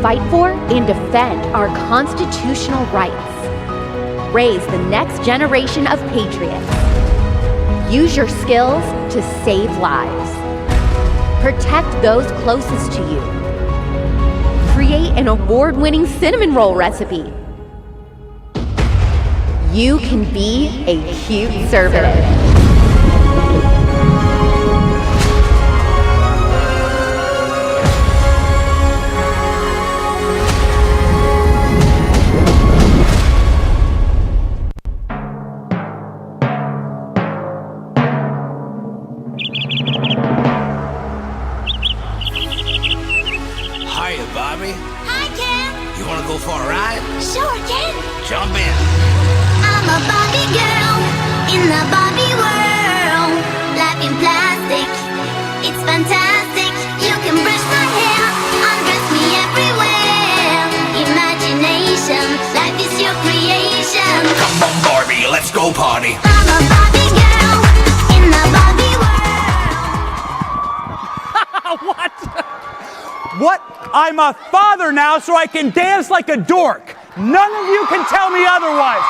fight for and defend our constitutional rights. Raise the next generation of patriots. Use your skills to save lives. Protect those closest to you. Create an award-winning cinnamon roll recipe. You can be a cute conservative. Hiya, Bobby. Hi, Ken. You wanna go for a ride? Sure, Ken. Jump in. I'm a Barbie girl in the Barbie world. Life in plastic, it's fantastic. You can brush my hair, undress me everywhere. Imagination, life is your creation. Come on, Barbie, let's go party. I'm a Barbie girl in the Barbie world. What? I'm a father now, so I can dance like a dork. None of you can tell me otherwise.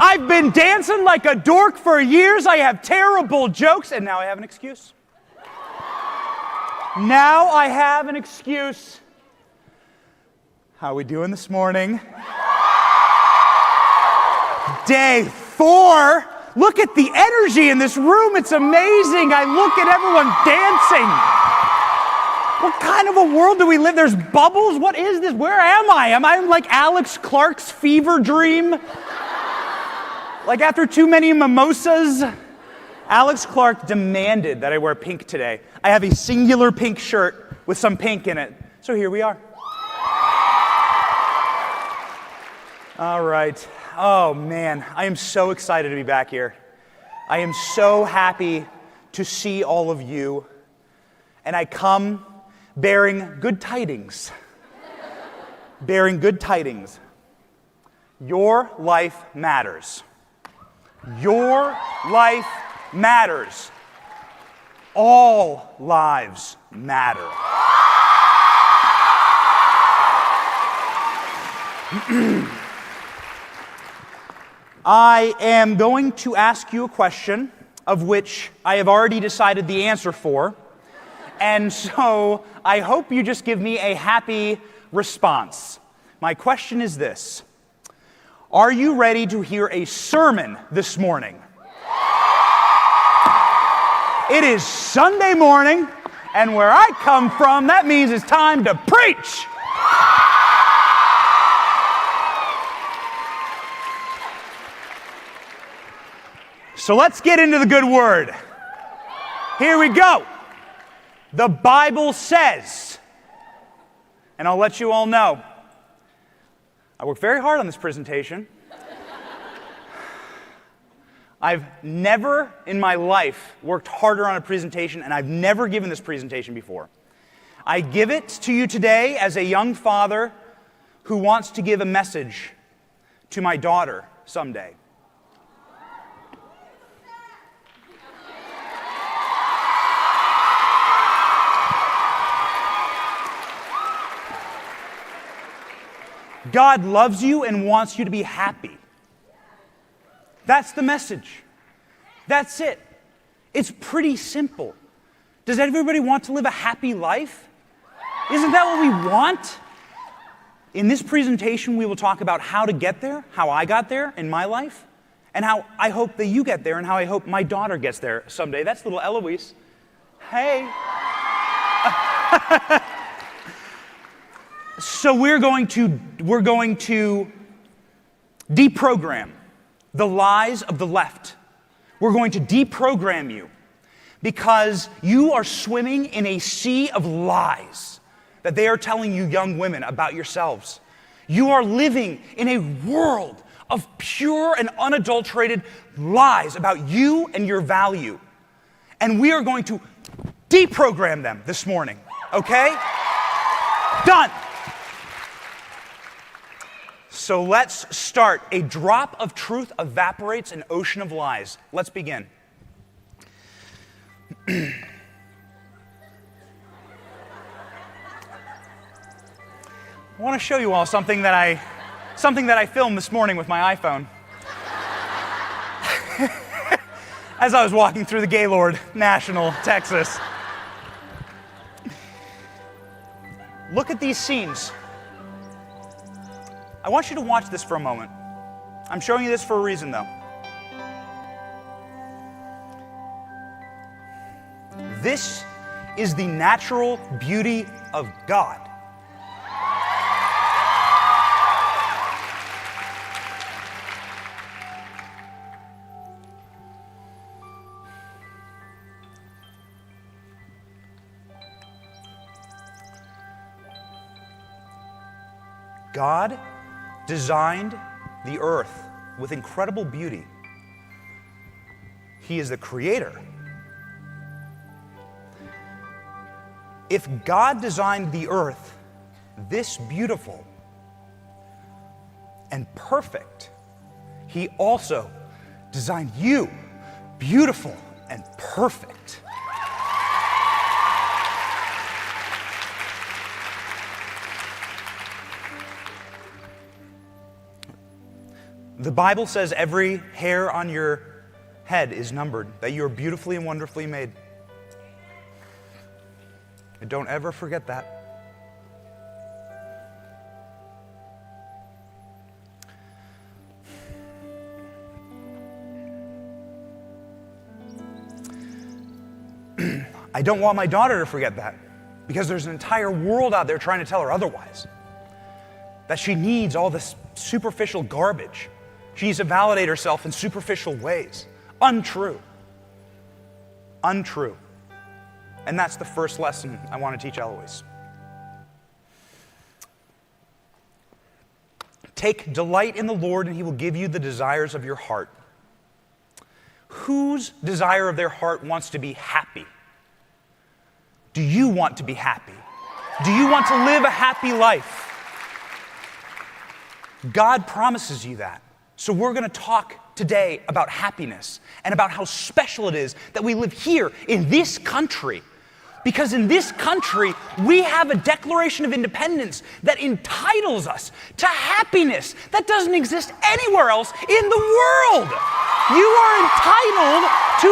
I've been dancing like a dork for years. I have terrible jokes, and now I have an excuse. Now I have an excuse. How are we doing this morning? Day 4. Look at the energy in this room. It's amazing. I look at everyone dancing. What kind of a world do we live? There's bubbles? What is this? Where am I? Am I like Alex Clark's fever dream? Like after too many mimosas? Alex Clark demanded that I wear pink today. I have a singular pink shirt with some pink in it. So here we are. All right. Oh man, I am so excited to be back here. I am so happy to see all of you. And I come bearing good tidings. Bearing good tidings. Your life matters. Your life matters. All lives matter. I am going to ask you a question of which I have already decided the answer for. And so I hope you just give me a happy response. My question is this. Are you ready to hear a sermon this morning? It is Sunday morning, and where I come from, that means it's time to preach. So let's get into the good word. Here we go. The Bible says, and I'll let you all know, I worked very hard on this presentation. I've never in my life worked harder on a presentation, and I've never given this presentation before. I give it to you today as a young father who wants to give a message to my daughter someday. God loves you and wants you to be happy. That's the message. That's it. It's pretty simple. Does everybody want to live a happy life? Isn't that what we want? In this presentation, we will talk about how to get there, how I got there in my life, and how I hope that you get there, and how I hope my daughter gets there someday. That's little Eloise. Hey. So we're going to deprogram the lies of the left. We're going to deprogram you because you are swimming in a sea of lies that they are telling you young women about yourselves. You are living in a world of pure and unadulterated lies about you and your value. And we are going to deprogram them this morning, okay? Done. So let's start. A drop of truth evaporates an ocean of lies. Let's begin. I want to show you all something that I filmed this morning with my iPhone. As I was walking through the Gaylord National, Texas. Look at these scenes. I want you to watch this for a moment. I'm showing you this for a reason, though. This is the natural beauty of God. God designed the earth with incredible beauty. He is the creator. If God designed the earth this beautiful and perfect, He also designed you beautiful and perfect. The Bible says every hair on your head is numbered, that you are beautifully and wonderfully made. And don't ever forget that. I don't want my daughter to forget that, because there's an entire world out there trying to tell her otherwise. That she needs all this superficial garbage. She needs to validate herself in superficial ways. Untrue. Untrue. And that's the first lesson I want to teach Eloise. Take delight in the Lord, and He will give you the desires of your heart. Whose desire of their heart wants to be happy? Do you want to be happy? Do you want to live a happy life? God promises you that. So we're going to talk today about happiness and about how special it is that we live here in this country. Because in this country, we have a Declaration of Independence that entitles us to happiness that doesn't exist anywhere else in the world. You are entitled to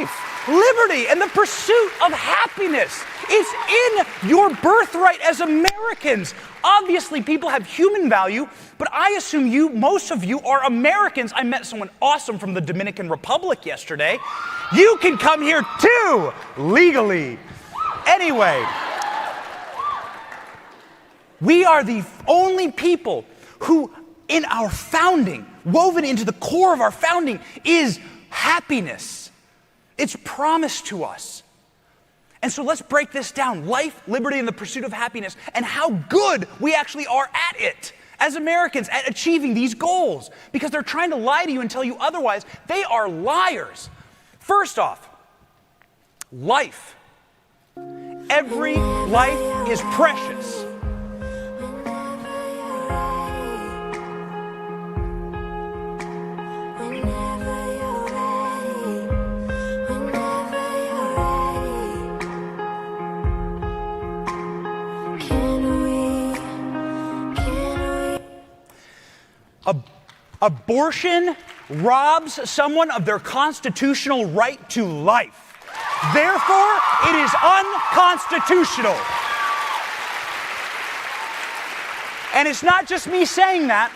life, liberty, and the pursuit of happiness. It's in your birthright as Americans. Obviously, people have human value, but I assume most of you are Americans. I met someone awesome from the Dominican Republic yesterday. You can come here too, legally. Anyway, we are the only people who, in our founding, woven into the core of our founding, is happiness. It's promised to us. And so let's break this down. Life, liberty, and the pursuit of happiness, and how good we actually are at it as Americans, at achieving these goals. Because they're trying to lie to you and tell you otherwise. They are liars. First off, life. Every life is precious. Abortion robs someone of their constitutional right to life. Therefore, it is unconstitutional. And it's not just me saying that.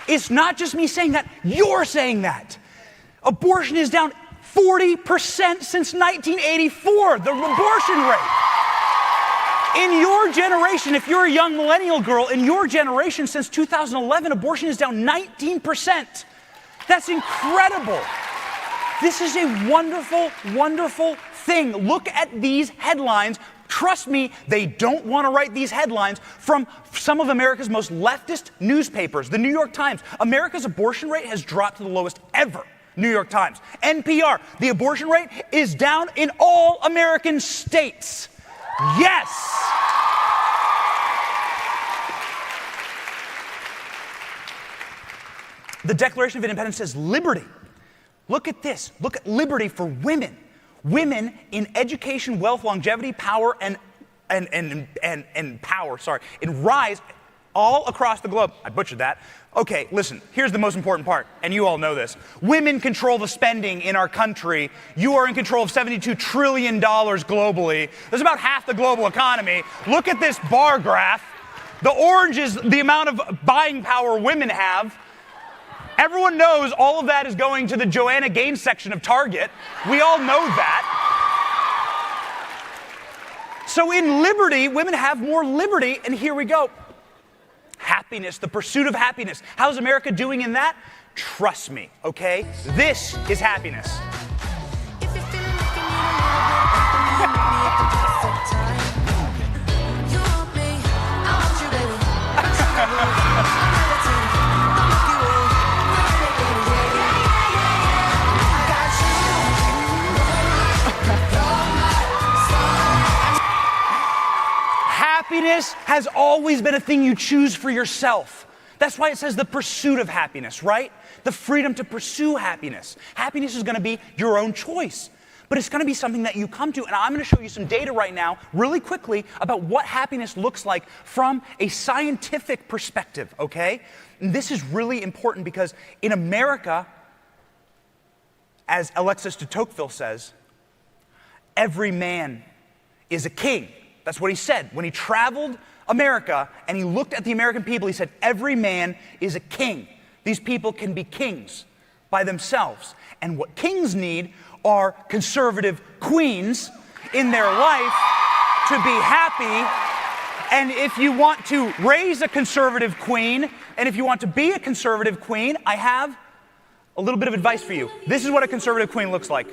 It's not just me saying that. You're saying that. Abortion is down 40% since 1984, the abortion rate. In your generation, if you're a young millennial girl, in your generation since 2011, abortion is down 19%. That's incredible. This is a wonderful, wonderful thing. Look at these headlines. Trust me, they don't want to write these headlines from some of America's most leftist newspapers. The New York Times. America's abortion rate has dropped to the lowest ever. New York Times. NPR. The abortion rate is down in all American states. Yes! The Declaration of Independence says liberty. Look at this. Look at liberty for women. Women in education, wealth, longevity, power, and rise all across the globe. I butchered that. Okay, listen, here's the most important part, and you all know this. Women control the spending in our country. You are in control of $72 trillion globally. That's about half the global economy. Look at this bar graph. The orange is the amount of buying power women have. Everyone knows all of that is going to the Joanna Gaines section of Target. We all know that. So in liberty, women have more liberty, and here we go. Happiness, the pursuit of happiness. How's America doing in that? Trust me, okay? This is happiness. Happiness has always been a thing you choose for yourself. That's why it says the pursuit of happiness, right? The freedom to pursue happiness. Happiness is going to be your own choice, but it's going to be something that you come to. And I'm going to show you some data right now, really quickly, about what happiness looks like from a scientific perspective, okay? And this is really important because in America, as Alexis de Tocqueville says, every man is a king. That's what he said. When he traveled America and he looked at the American people, he said, every man is a king. These people can be kings by themselves. And what kings need are conservative queens in their life to be happy. And if you want to raise a conservative queen, and if you want to be a conservative queen, I have a little bit of advice for you. This is what a conservative queen looks like.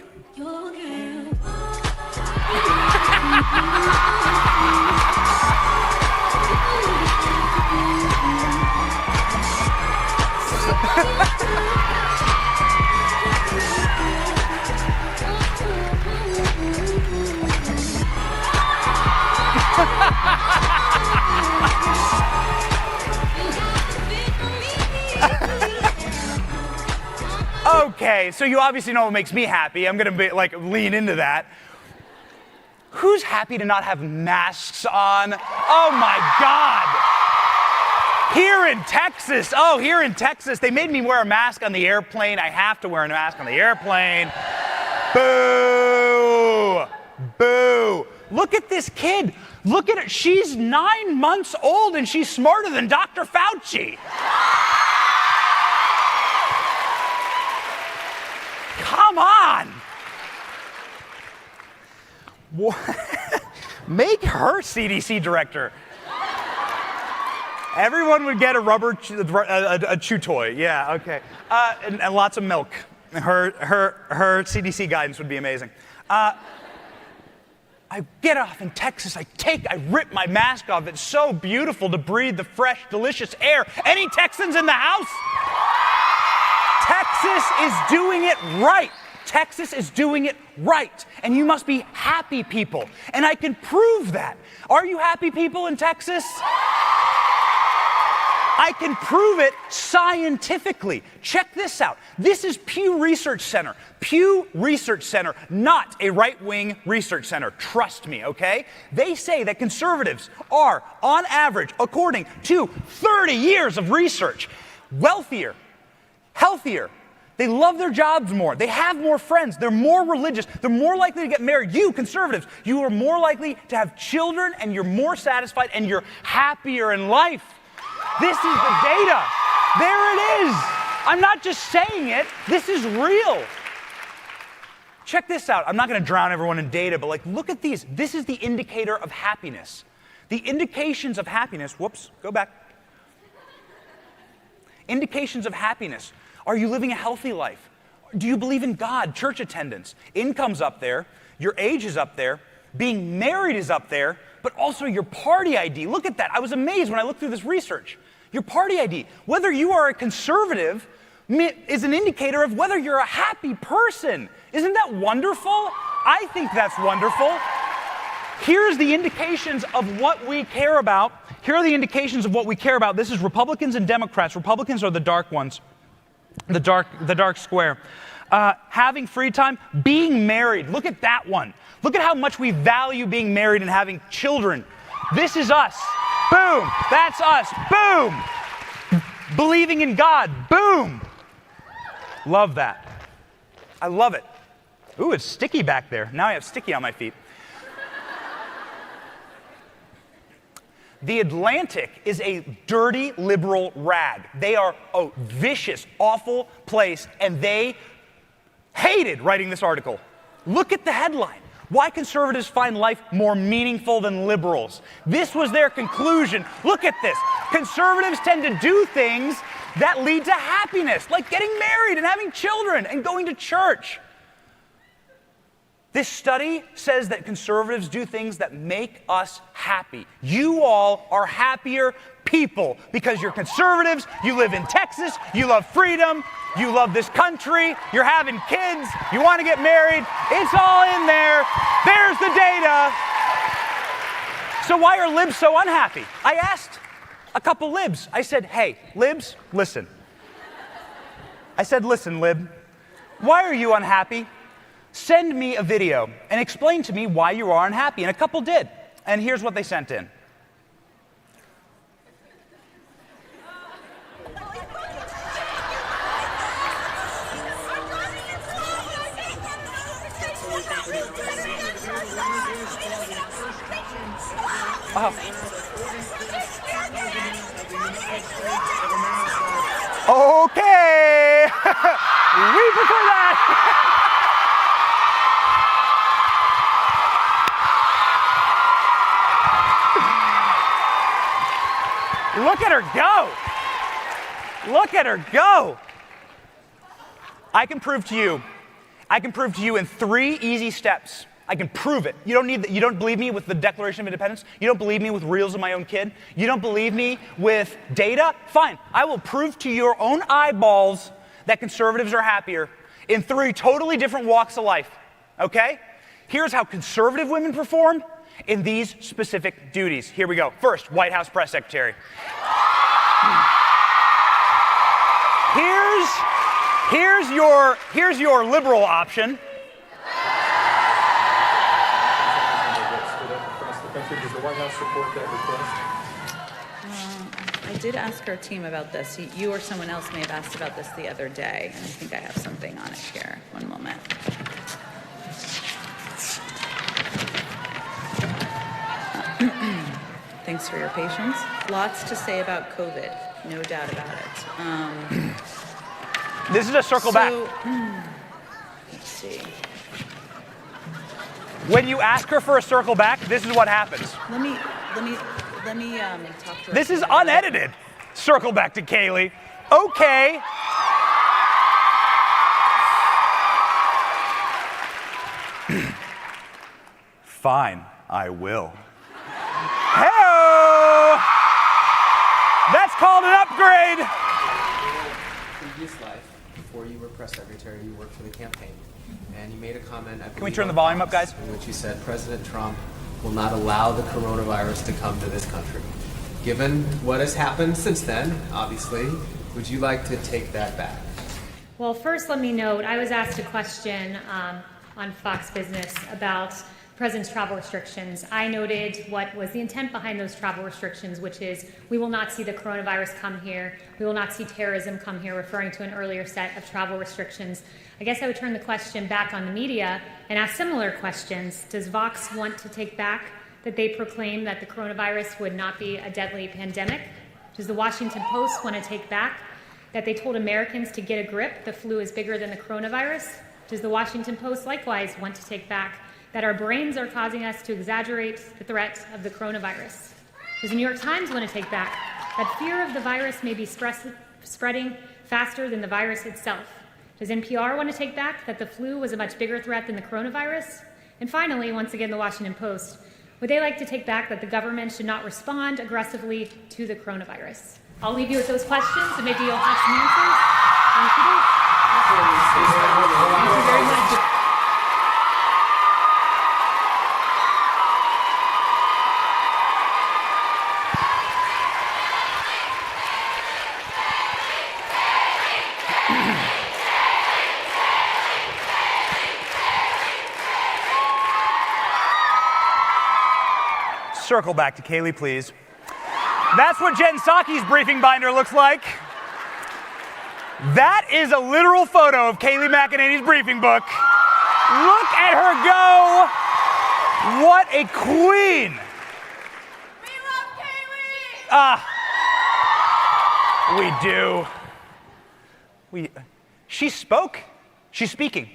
Okay, so you obviously know what makes me happy. I'm gonna be lean into that. Who's happy to not have masks on? Oh my God! Here in Texas, they made me wear a mask on the airplane. I have to wear a mask on the airplane. Boo! Boo! Look at this kid. Look at her. She's 9 months old and she's smarter than Dr. Fauci. Come on! Make her CDC director. Everyone would get a rubber a chew toy. Yeah, okay. And lots of milk. Her CDC guidance would be amazing. I get off in Texas. I rip my mask off. It's so beautiful to breathe the fresh, delicious air. Any Texans in the house? Texas is doing it right. Texas is doing it right. And you must be happy people. And I can prove that. Are you happy people in Texas? I can prove it scientifically. Check this out. This is Pew Research Center. Pew Research Center, not a right-wing research center. Trust me, okay? They say that conservatives are, on average, according to 30 years of research, wealthier, healthier. They love their jobs more. They have more friends. They're more religious. They're more likely to get married. You, conservatives, you are more likely to have children, and you're more satisfied, and you're happier in life. This is the data. There it is. I'm not just saying it. This is real. Check this out. I'm not going to drown everyone in data, but look at these. This is the indicator of happiness. The indications of happiness. Whoops, go back. Indications of happiness. Are you living a healthy life? Do you believe in God? Church attendance. Income's up there. Your age is up there. Being married is up there. But also your party ID. Look at that. I was amazed when I looked through this research. Your party ID. Whether you are a conservative is an indicator of whether you're a happy person. Isn't that wonderful? I think that's wonderful. Here's the indications of what we care about. Here are the indications of what we care about. This is Republicans and Democrats. Republicans are the dark ones. The dark square. Having free time, being married. Look at that one. Look at how much we value being married and having children. This is us. Boom. That's us. Boom. Believing in God. Boom. Love that. I love it. Ooh, it's sticky back there. Now I have sticky on my feet. The Atlantic is a dirty liberal rag. They are a vicious, awful place, and they hated writing this article. Look at the headline. Why conservatives find life more meaningful than liberals. This was their conclusion. Look at this. Conservatives tend to do things that lead to happiness, like getting married and having children and going to church. This study says that conservatives do things that make us happy. You all are happier people because you're conservatives, you live in Texas, you love freedom, you love this country, you're having kids, you want to get married. It's all in there. There's the data. So why are libs so unhappy? I asked a couple libs. I said, hey, libs, listen. I said, listen, lib, why are you unhappy? Send me a video and explain to me why you are unhappy. And a couple did. And here's what they sent in. Okay. We prefer that. Look at her go. Look at her go. I can prove to you in 3 easy steps. I can prove it. You don't believe me with the Declaration of Independence? You don't believe me with reels of my own kid? You don't believe me with data? Fine. I will prove to your own eyeballs that conservatives are happier in 3 totally different walks of life. Okay? Here's how conservative women perform in these specific duties. Here we go. First, White House press secretary. Here's your liberal option. Does the White House support that request? I did ask our team about this. You or someone else may have asked about this the other day, and I think I have something on it here. One moment. Thanks for your patience. Lots to say about COVID, no doubt about it. This is a circle back. Let's see. When you ask her for a circle back, this is what happens. Let me talk to her. This is unedited. Circle back to Kayleigh. Okay. Fine, I will. Hey-o! That's called an upgrade. Previous life, before you were press secretary, you worked for the campaign, and you made a comment. Can we turn the volume up, guys? In which you said President Trump will not allow the coronavirus to come to this country. Given what has happened since then, obviously, would you like to take that back? Well, first, let me note, I was asked a question on Fox Business about President's travel restrictions. I noted what was the intent behind those travel restrictions, which is we will not see the coronavirus come here. We will not see terrorism come here, referring to an earlier set of travel restrictions. I guess I would turn the question back on the media and ask similar questions. Does Vox want to take back that they proclaimed that the coronavirus would not be a deadly pandemic? Does the Washington Post want to take back that they told Americans to get a grip, the flu is bigger than the coronavirus? Does the Washington Post likewise want to take back that our brains are causing us to exaggerate the threat of the coronavirus? Does the New York Times want to take back that fear of the virus may be spreading faster than the virus itself? Does NPR want to take back that the flu was a much bigger threat than the coronavirus? And finally, once again, the Washington Post, would they like to take back that the government should not respond aggressively to the coronavirus? I'll leave you with those questions, and maybe you'll have some answers. Thank you very much. Circle back to Kayleigh, please. That's what Jen Psaki's briefing binder looks like. That is a literal photo of Kayleigh McEnany's briefing book. Look at her go. What a queen. We love Kayleigh! We do. She spoke. She's speaking.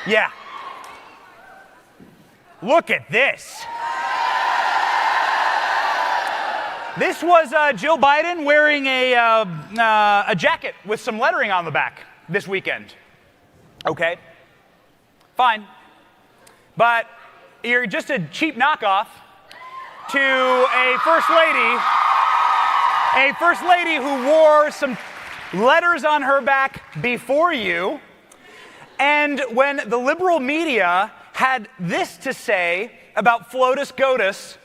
Yeah. Look at this. This was Jill Biden wearing a jacket with some lettering on the back this weekend. Okay, fine. But you're just a cheap knockoff to a first lady who wore some letters on her back before you. And when the liberal media had this to say about FLOTUS GOTUS,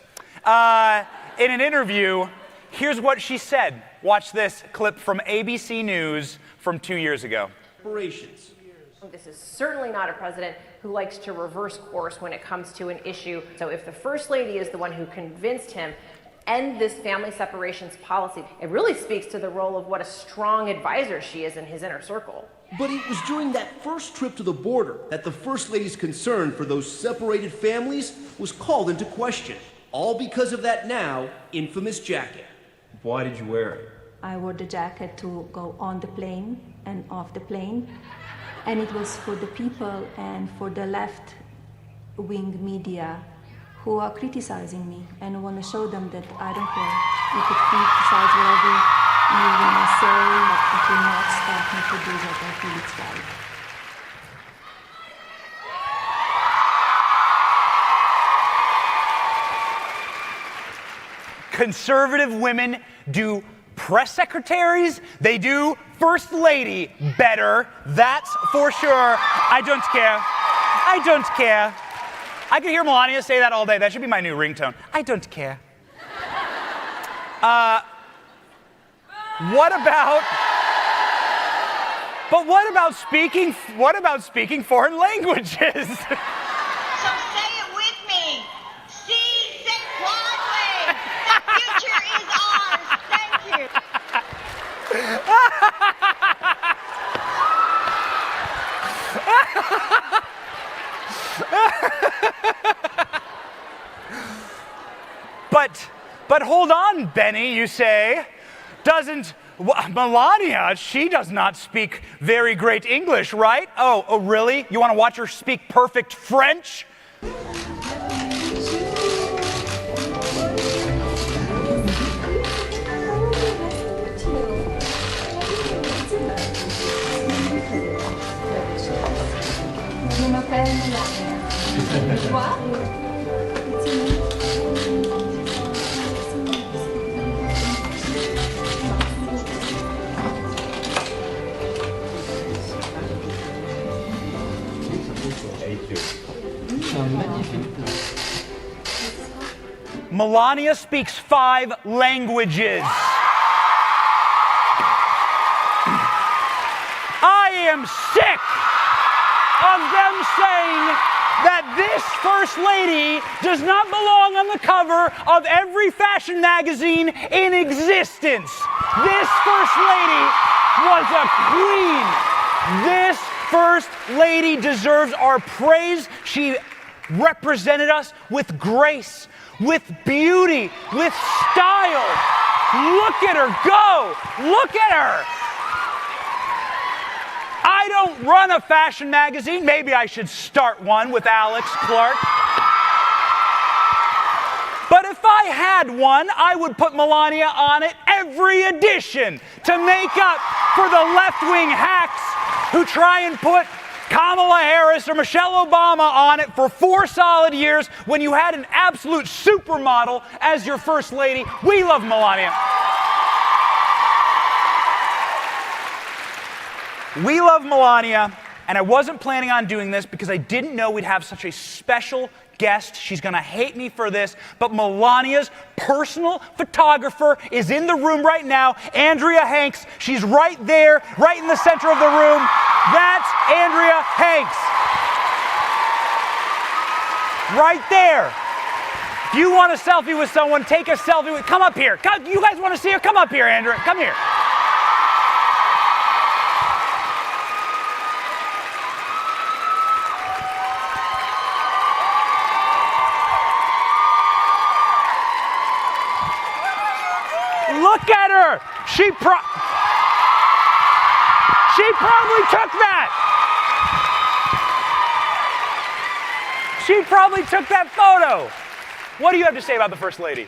in an interview, here's what she said. Watch this clip from ABC News from 2 years ago. This is certainly not a president who likes to reverse course when it comes to an issue. So if the First Lady is the one who convinced him end this family separations policy, it really speaks to the role of what a strong advisor she is in his inner circle. But it was during that first trip to the border that the First Lady's concern for those separated families was called into question. All because of that now infamous jacket. Why did you wear it? I wore the jacket to go on the plane and off the plane. And it was for the people and for the left-wing media who are criticizing me, and I want to show them that I don't care. You could criticize whatever you want to say, but it will not stop me to do what I feel it's right. Conservative women do press secretaries, they do first lady better, that's for sure. I don't care. I don't care. I could hear Melania say that all day. That should be my new ringtone. I don't care. What about speaking foreign languages? So say it with me. See, say Broadway. The future is ours. Thank you. But hold on, Benny, you say. Melania, she does not speak very great English, right? Oh, really? You want to watch her speak perfect French? Melania speaks 5 languages. I am sick of them saying that this First Lady does not belong on the cover of every fashion magazine in existence. This First Lady was a queen. This First Lady deserves our praise. She represented us with grace, with beauty, with style. Look at her go. Look at her. I don't run a fashion magazine. Maybe I should start one with Alex Clark. But if I had one, I would put Melania on it every edition to make up for the left-wing hacks who try and put Kamala Harris or Michelle Obama on it for 4 solid years when you had an absolute supermodel as your First Lady. We love Melania. We love Melania, and I wasn't planning on doing this because I didn't know we'd have such a special guest. She's gonna hate me for this, but Melania's personal photographer is in the room right now, Andrea Hanks. She's right there, right in the center of the room. That's Andrea Hanks. Right there. If you want a selfie with someone, take a selfie with, come up here. Come, you guys want to see her? Come up here, Andrew. Come here. Look at her. She probably took that. She probably took that photo. What do you have to say about the First Lady?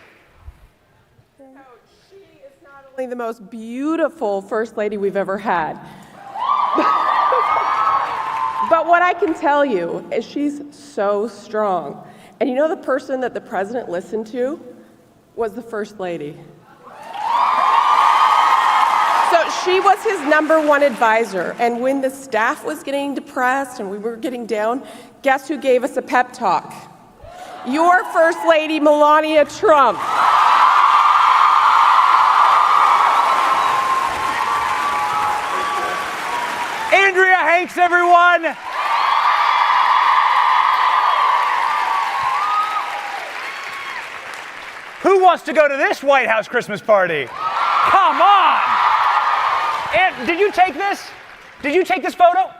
She is not only the most beautiful First Lady we've ever had, but what I can tell you is she's so strong. And you know the person that the president listened to was the First Lady. So she was his #1 advisor. And when the staff was getting depressed and we were getting down, guess who gave us a pep talk? Your First Lady, Melania Trump. Andrea Hanks, everyone. Who wants to go to this White House Christmas party? Come on. And did you take this? Did you take this photo?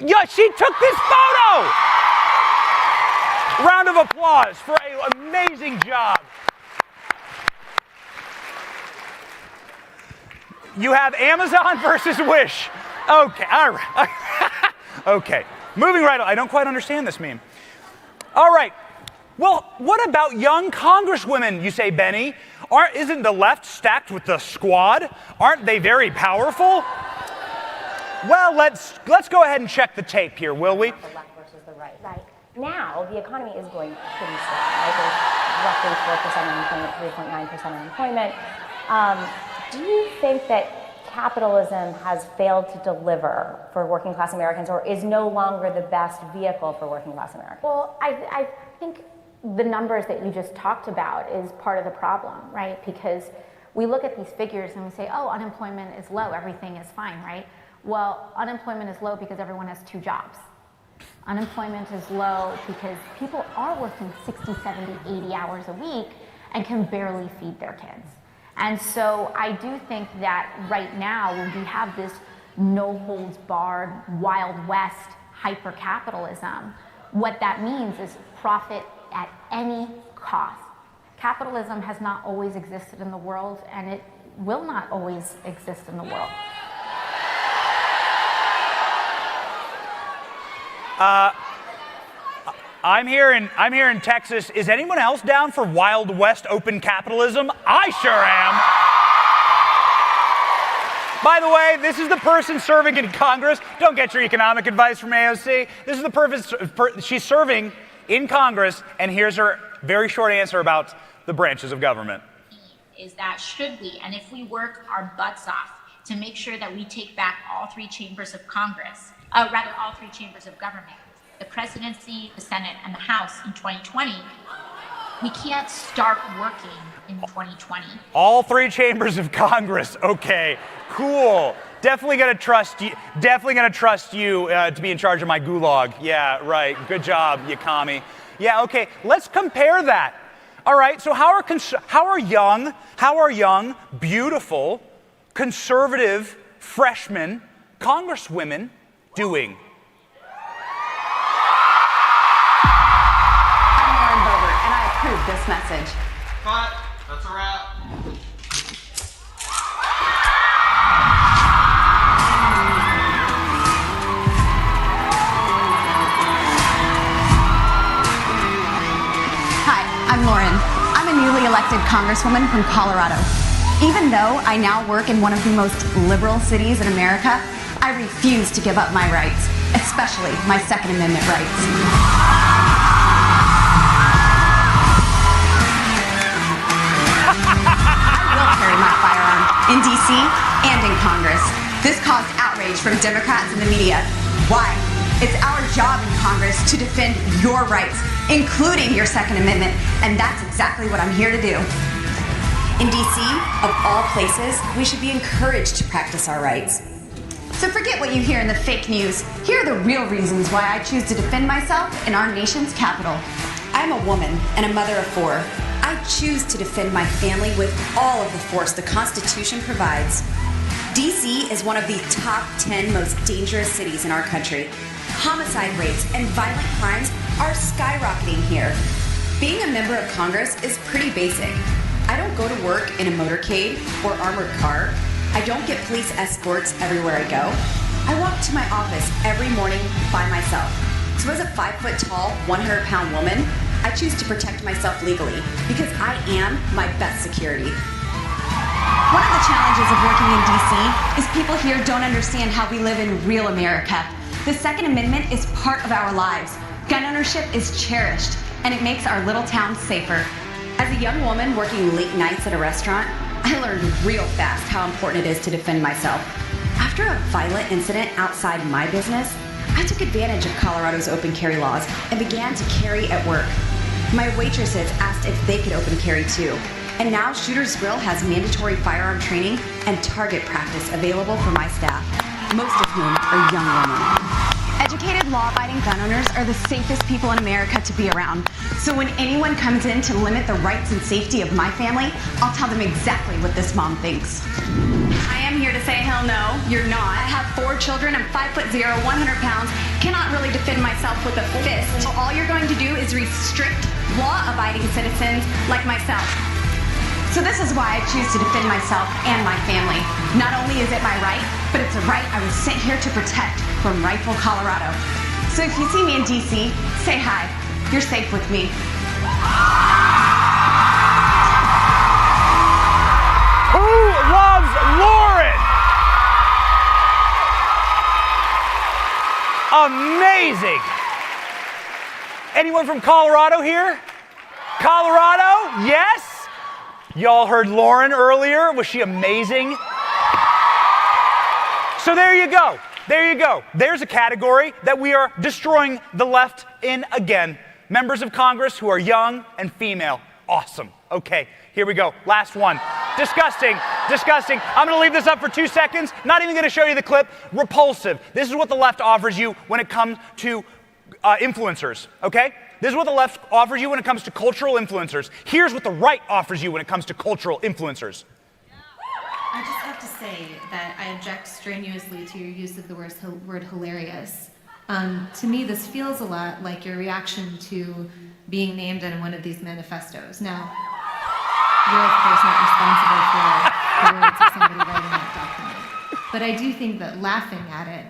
Yeah, she took this photo. Round of applause for an amazing job. You have Amazon versus Wish. Okay, all right. Okay, moving right on. I don't quite understand this meme. All right. Well, what about young congresswomen, you say, Benny? Isn't the left stacked with the squad? Aren't they very powerful? Well, let's go ahead and check the tape here, will we? The left versus the right. Right. Now, the economy is going pretty slow, right? There's roughly 4% unemployment, 3.9% unemployment. Do you think that capitalism has failed to deliver for working class Americans, or is no longer the best vehicle for working class Americans? Well, I think the numbers that you just talked about is part of the problem, right? Because we look at these figures and we say, oh, unemployment is low, everything is fine, right? Well, unemployment is low because everyone has 2 jobs. Unemployment is low because people are working 60, 70, 80 hours a week and can barely feed their kids. And so I do think that right now, when we have this no-holds-barred, Wild West hyper-capitalism, what that means is profit at any cost. Capitalism has not always existed in the world, and it will not always exist in the world. I'm here in Texas. Is anyone else down for Wild West open capitalism? I sure am. By the way, this is the person serving in Congress. Don't get your economic advice from AOC. This is the person, she's serving in Congress, and here's her very short answer about the branches of government. Is that should we, and if we work our butts off to make sure that we take back all 3 chambers of Congress, all 3 chambers of government, the presidency, the Senate, and the House in 2020, we can't start working in 2020. All 3 chambers of Congress. Okay, cool. Definitely gonna trust you. Definitely gonna trust you to be in charge of my gulag. Yeah, right. Good job, you commie. Yeah. Okay. Let's compare that. All right. So how are young, beautiful, conservative freshman congresswomen doing? This message. Cut. That's a wrap. Hi, I'm Lauren. I'm a newly elected congresswoman from Colorado. Even though I now work in one of the most liberal cities in America, I refuse to give up my rights, especially my Second Amendment rights. In D.C. and in Congress. This caused outrage from Democrats and the media. Why? It's our job in Congress to defend your rights, including your Second Amendment, and that's exactly what I'm here to do. In D.C., of all places, we should be encouraged to practice our rights. So forget what you hear in the fake news. Here are the real reasons why I choose to defend myself in our nation's capital. I'm a woman and a mother of 4. I choose to defend my family with all of the force the Constitution provides. DC is one of the top 10 most dangerous cities in our country. Homicide rates and violent crimes are skyrocketing here. Being a member of Congress is pretty basic. I don't go to work in a motorcade or armored car. I don't get police escorts everywhere I go. I walk to my office every morning by myself. So as a 5-foot-tall, 100-pound woman, I choose to protect myself legally because I am my best security. One of the challenges of working in DC is people here don't understand how we live in real America. The Second Amendment is part of our lives. Gun ownership is cherished, and it makes our little town safer. As a young woman working late nights at a restaurant, I learned real fast how important it is to defend myself. After a violent incident outside my business, I took advantage of Colorado's open carry laws and began to carry at work. My waitresses asked if they could open carry too. And now Shooter's Grill has mandatory firearm training and target practice available for my staff, most of whom are young women. Educated, law-abiding gun owners are the safest people in America to be around. So when anyone comes in to limit the rights and safety of my family, I'll tell them exactly what this mom thinks. I am here to say, hell no, you're not. I have 4 children, I'm 5'0", 100 pounds, cannot really defend myself with a fist. So all you're going to do is restrict law-abiding citizens like myself. So this is why I choose to defend myself and my family. Not only is it my right, but it's a right I was sent here to protect from rightful Colorado. So if you see me in DC, say hi. You're safe with me. Who loves Lauren? Amazing. Anyone from Colorado here? Colorado? Yes? Y'all heard Lauren earlier. Was she amazing? So there you go. There you go. There's a category that we are destroying the left in again. Members of Congress who are young and female. Awesome. Okay, here we go. Last one. Disgusting. Disgusting. I'm going to leave this up for 2 seconds. Not even going to show you the clip. Repulsive. This is what the left offers you when it comes to influencers, okay? This is what the left offers you when it comes to cultural influencers. Here's what the right offers you when it comes to cultural influencers. I just have to say that I object strenuously to your use of the word hilarious. To me, this feels a lot like your reaction to being named in one of these manifestos. Now, you're of course not responsible for the words of somebody writing that document. But I do think that laughing at it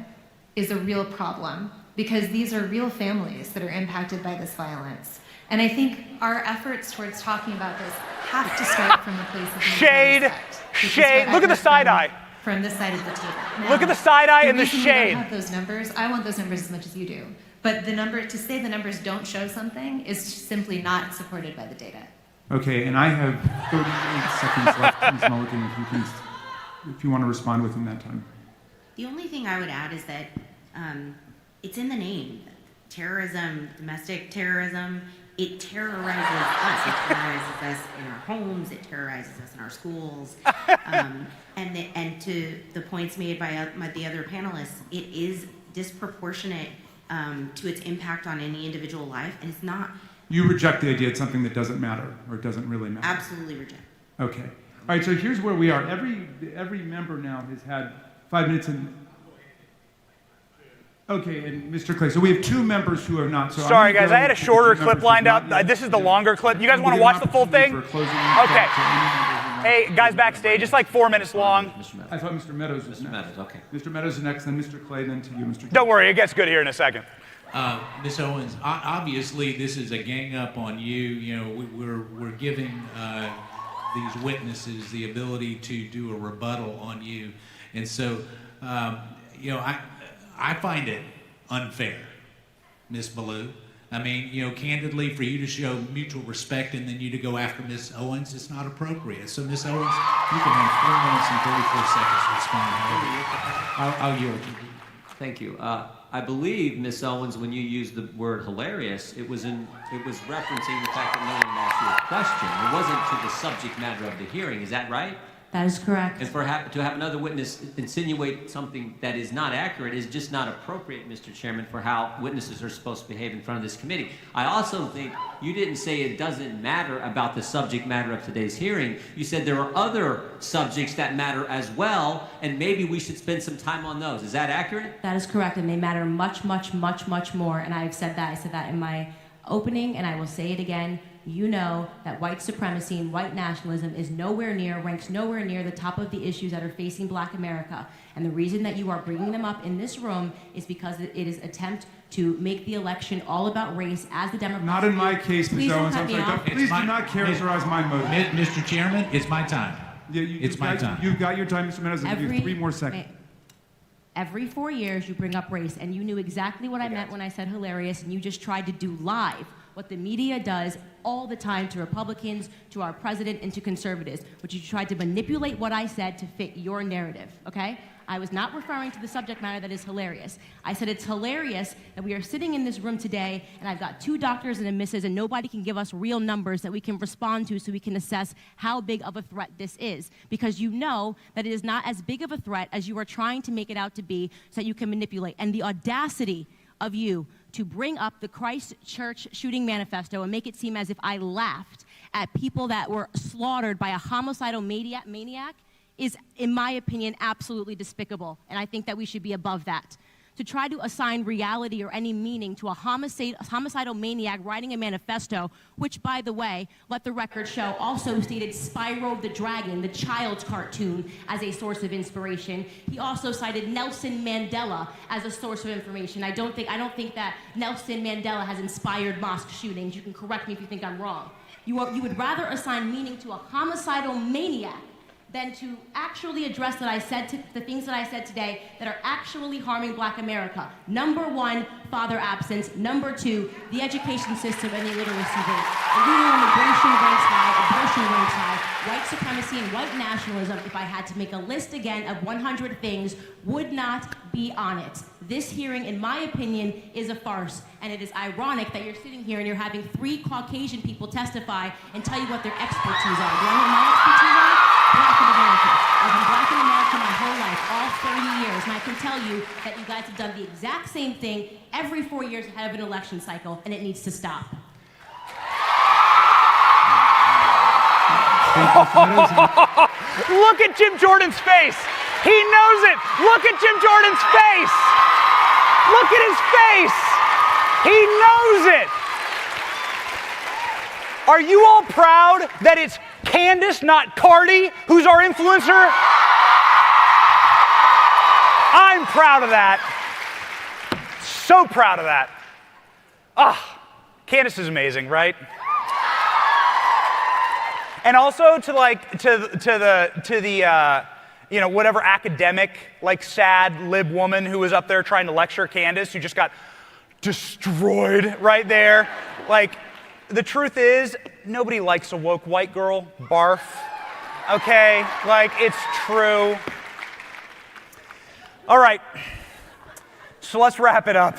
is a real problem, because these are real families that are impacted by this violence. And I think our efforts towards talking about this have to start from a place of shade. Shade. Look at the side eye. From this side of the table. Now, look at the side eye and the shade. I don't have those numbers. I want those numbers as much as you do. But the number, to say the numbers don't show something is simply not supported by the data. Okay, and I have 38 seconds left, Ms. Mulligan, if you want to respond within that time. The only thing I would add is that it's in the name. Terrorism, domestic terrorism, it terrorizes us. It terrorizes us in our homes. It terrorizes us in our schools. And to the points made by the other panelists, it is disproportionate to its impact on any individual life, and it's not. You reject the idea it's something that doesn't matter, or it doesn't really matter? Absolutely reject. Okay. All right, so here's where we are. Every member now has had 5 minutes and... Okay, and Mr. Clay, so we have 2 members who are not. So sorry, guys, I had a shorter clip lined up. This is the longer clip. You guys want to watch the full thing? Okay. Hey, guys backstage, it's like 4 minutes long. I thought Mr. Meadows was next. Meadows, okay. Mr. Meadows is next, then Mr. Clay, then to you, Mr. Clay. Don't worry, it gets good here in a second. Ms. Owens, obviously this is a gang up on you. You know, we're giving these witnesses the ability to do a rebuttal on you, and so you know, I find it unfair, Ms. Ballou. I mean, you know, candidly, for you to show mutual respect and then you to go after Ms. Owens, it's not appropriate. So, Ms. Owens, you can have 4 minutes and 34 seconds to respond. I'll yield to you. Thank you. I believe, Ms. Owens, when you used the word hilarious, it was referencing the fact that no one asked you a question. It wasn't to the subject matter of the hearing. Is that right? That is correct. And to have another witness insinuate something that is not accurate is just not appropriate, Mr. Chairman, for how witnesses are supposed to behave in front of this committee. I also think you didn't say it doesn't matter about the subject matter of today's hearing. You said there are other subjects that matter as well, and maybe we should spend some time on those. Is that accurate? That is correct, and they matter much, much, much, much more. And I've said that. I said that in my opening, and I will say it again. You know that white supremacy and white nationalism ranks nowhere near the top of the issues that are facing Black America. And the reason that you are bringing them up in this room is because it is an attempt to make the election all about race as the Democrats. Not in my case, Ms. Owens. I'm sorry. Please do my- not characterize my motive. Mr. Chairman, it's my time. Yeah, It's my time. You've got your time, Mr. Meadows. I'll give you 3 more seconds. Every 4 years, you bring up race, and you knew exactly what I meant when I said hilarious, and you just tried to do live what the media does all the time to Republicans, to our president, and to conservatives, which you tried to manipulate what I said to fit your narrative, okay? I was not referring to the subject matter that is hilarious. I said it's hilarious that we are sitting in this room today, and I've got 2 doctors and a missus, and nobody can give us real numbers that we can respond to so we can assess how big of a threat this is. Because you know that it is not as big of a threat as you are trying to make it out to be so that you can manipulate. And the audacity of you to bring up the Christchurch shooting manifesto and make it seem as if I laughed at people that were slaughtered by a homicidal maniac is, in my opinion, absolutely despicable. And I think that we should be above that. To try to assign reality or any meaning to a homicidal maniac writing a manifesto, which, by the way, let the record show, also stated Spyro the Dragon, the child's cartoon, as a source of inspiration. He also cited Nelson Mandela as a source of information. I don't think that Nelson Mandela has inspired mosque shootings. You can correct me if you think I'm wrong. You would rather assign meaning to a homicidal maniac than to actually address the things that I said today that are actually harming Black America. Number 1, father absence. Number 2, the education system and the literacy rate. And we know immigration ranks high, abortion ranks high, white supremacy and white nationalism, if I had to make a list again of 100 things, would not be on it. This hearing, in my opinion, is a farce. And it is ironic that you're sitting here and you're having 3 Caucasian people testify and tell you what their expertise are. Do you know what my expertise are? Black in America. I've been Black in America my whole life, all 30 years, and I can tell you that you guys have done the exact same thing every 4 years ahead of an election cycle, and it needs to stop. Look at Jim Jordan's face. He knows it. Look at Jim Jordan's face. Look at his face. He knows it. Are you all proud that it's Candace, not Cardi, who's our influencer? I'm proud of that. So proud of that. Candace is amazing, right? And also to the whatever academic, sad lib woman who was up there trying to lecture Candace, who just got destroyed right there. The truth is, nobody likes a woke white girl. Barf. Okay? It's true. All right. So let's wrap it up.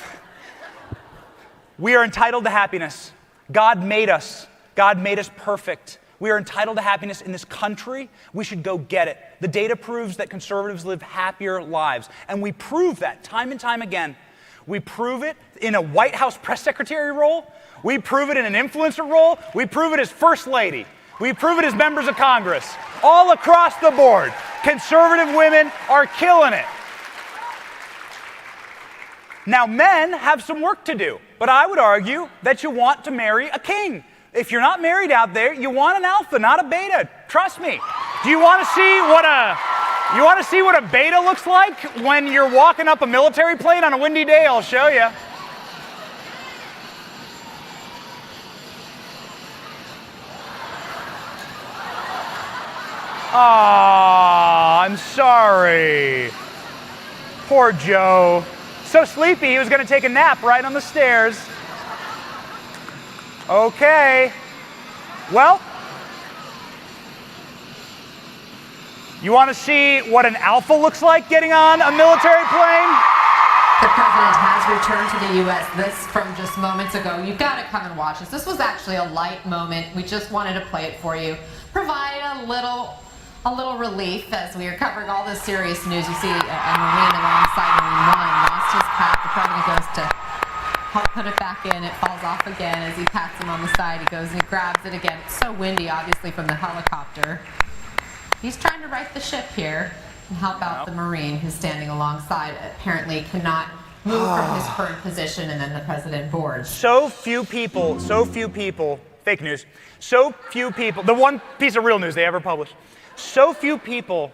We are entitled to happiness. God made us. God made us perfect. We are entitled to happiness in this country. We should go get it. The data proves that conservatives live happier lives. And we prove that time and time again. We prove it in a White House press secretary role. We prove it in an influencer role. We prove it as First Lady. We prove it as members of Congress. All across the board, conservative women are killing it. Now, men have some work to do, but I would argue that you want to marry a king. If you're not married out there, you want an alpha, not a beta. Trust me. Do you want to see what a beta looks like when you're walking up a military plane on a windy day? I'll show you. I'm sorry. Poor Joe. So sleepy, he was going to take a nap right on the stairs. Okay. Well, you want to see what an alpha looks like getting on a military plane? The president has returned to the U.S. This from just moments ago. You've got to come and watch this. This was actually a light moment. We just wanted to play it for you. Provide a little a little relief as we are covering all this serious news. You see a Marine alongside Marine 1 lost his hat. The president goes to help put it back in. It falls off again as he pats him on the side. He goes and he grabs it again. It's so windy, obviously, from the helicopter. He's trying to right the ship here and help out the Marine who's standing alongside. Apparently cannot move from his current position, and then the president boards. So few people, fake news, so few people, the one piece of real news they ever published, so few people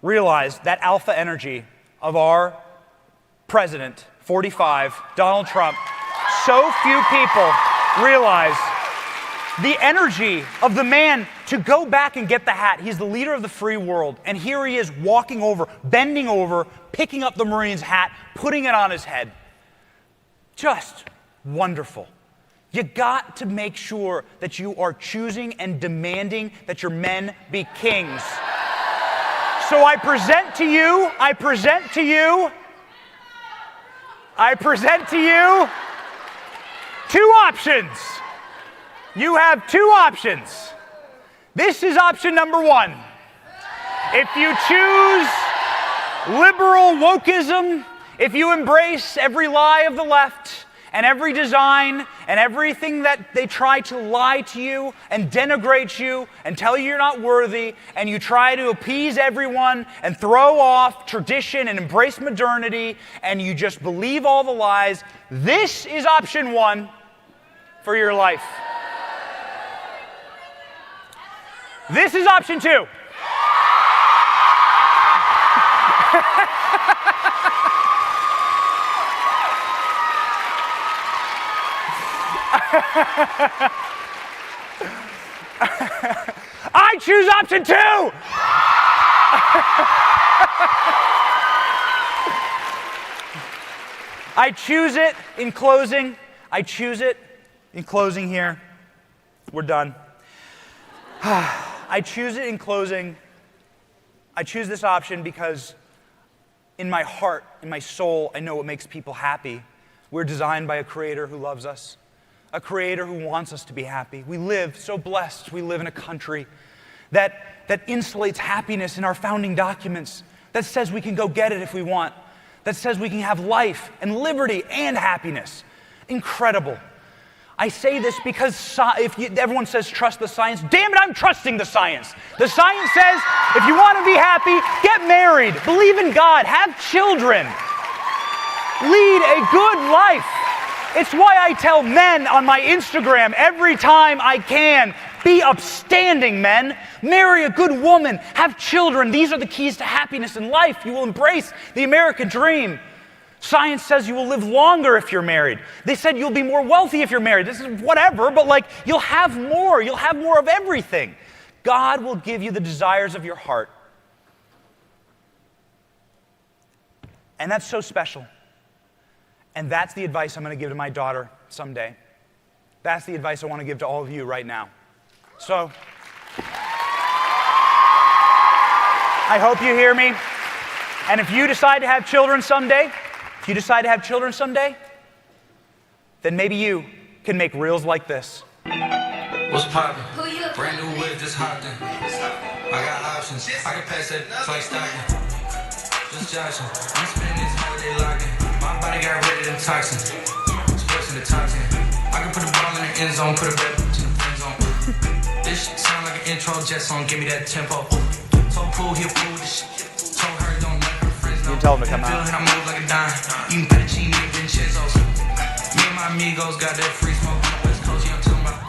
realize that alpha energy of our president, 45, Donald Trump, so few people realize the energy of the man to go back and get the hat. He's the leader of the free world, and here he is walking over, bending over, picking up the Marine's hat, putting it on his head. Just wonderful. You got to make sure that you are choosing and demanding that your men be kings. So I present to you two options. You have two options. This is option number one. If you choose liberal wokeism, if you embrace every lie of the left and every design and everything that they try to lie to you and denigrate you and tell you you're not worthy, and you try to appease everyone and throw off tradition and embrace modernity, and you just believe all the lies, this is option one for your life. This is option two. I choose option two. I choose it in closing. I choose it in closing here. We're done. I choose it in closing. I choose this option because in my heart, in my soul, I know what makes people happy. We're designed by a creator who loves us, a creator who wants us to be happy. We live so blessed. We live in a country that insulates happiness in our founding documents, that says we can go get it if we want, that says we can have life and liberty and happiness. Incredible. I say this because everyone says trust the science. Damn it, I'm trusting the science. The science says if you want to be happy, get married, believe in God, have children, lead a good life. It's why I tell men on my Instagram every time I can, be upstanding men, marry a good woman, have children. These are the keys to happiness in life. You will embrace the American dream. Science says you will live longer if you're married. They said you'll be more wealthy if you're married. This is whatever, but you'll have more. You'll have more of everything. God will give you the desires of your heart. And that's so special. And that's the advice I'm going to give to my daughter someday. That's the advice I want to give to all of you right now. So, I hope you hear me. And if you decide to have children someday, then maybe you can make reels like this. What's poppin'? Brand new whip, just hopped in. I got options. I can pass that like Stockton. Just joshing. I'm spending this holiday locking. My body got rid of them toxins. Sports in the toxin. I can put a ball in the end zone, put a bet in the friend zone. This shit sound like an intro jet song. Give me that tempo. So cool, he'll fool this shit. Told her don't let her friends know. You tell them to come out. I move like a dime. Eating fettuccine and Vincenzo's. Me and my amigos got that free smoke on the West Coast. Yeah, I'm talking about.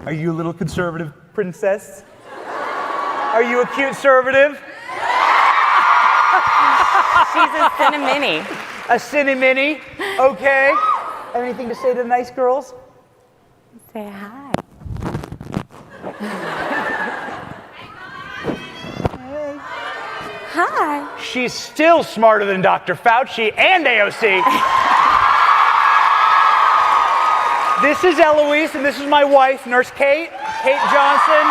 Are you a little conservative princess? Are you a cute conservative? She's a cinnamini. A cinnamini, okay. Anything to say to the nice girls? Say hi. Hi. She's still smarter than Dr. Fauci and AOC. This is Eloise, and this is my wife, Nurse Kate Johnson.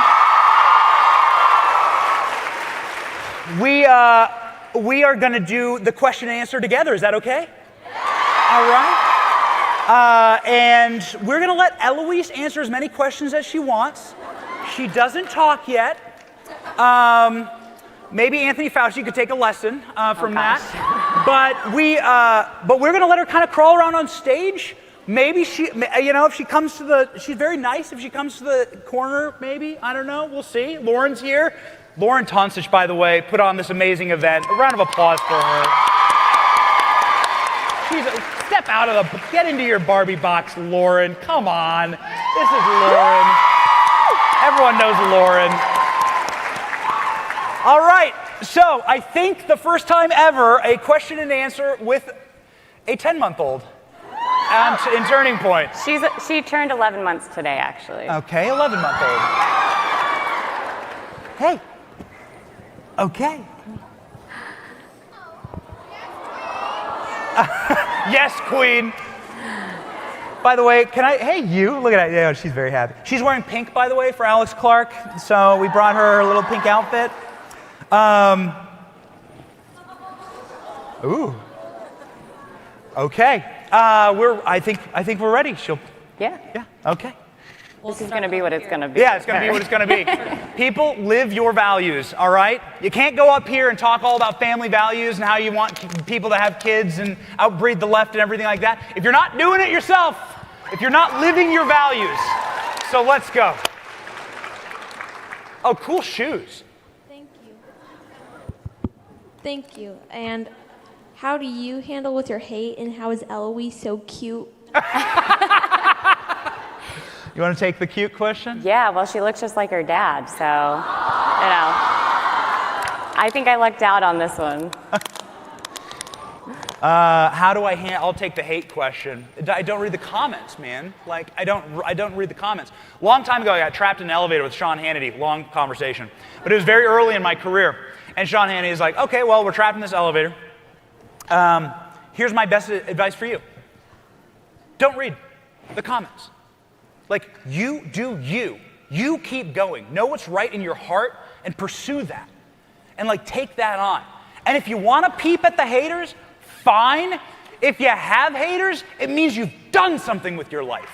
We are going to do the question and answer together. Is that okay? All right. And we're going to let Eloise answer as many questions as she wants. She doesn't talk yet. Maybe Anthony Fauci could take a lesson from that. But we're going to let her kind of crawl around on stage. Maybe she, if she comes to she's very nice. If she comes to the corner, maybe, I don't know. We'll see. Lauren's here. Lauren Tonsich, by the way, put on this amazing event. A round of applause for her. Step out of get into your Barbie box, Lauren. Come on. This is Lauren. Everyone knows Lauren. All right. So I think the first time ever, a question and answer with a 10-month-old in Turning Point. She turned 11 months today, actually. Okay, 11-month-old. Hey. Okay. Yes, Queen. By the way, hey, you, look at that. Yeah, she's very happy. She's wearing pink, by the way, for Alex Clark. So we brought her a little pink outfit. Ooh. Okay. I think we're ready. Yeah. Okay. This is going to be what it's going to be. Yeah, it's going to be what it's going to be. People, live your values, all right? You can't go up here and talk all about family values and how you want people to have kids and outbreed the left and everything like that if you're not doing it yourself, if you're not living your values. So let's go. Oh, cool shoes. Thank you. And how do you handle with your hate, and how is Eloise so cute? You want to take the cute question? Yeah, well, she looks just like her dad, so, I think I lucked out on this one. How do I'll take the hate question. I don't read the comments, man. Like, I don't read the comments. Long time ago, I got trapped in an elevator with Sean Hannity, long conversation. But it was very early in my career. And Sean Hannity is like, okay, well, we're trapped in this elevator. Here's my best advice for you. Don't read the comments. Like, you do you. You keep going. Know what's right in your heart and pursue that. And, take that on. And if you want to peep at the haters, fine. If you have haters, it means you've done something with your life.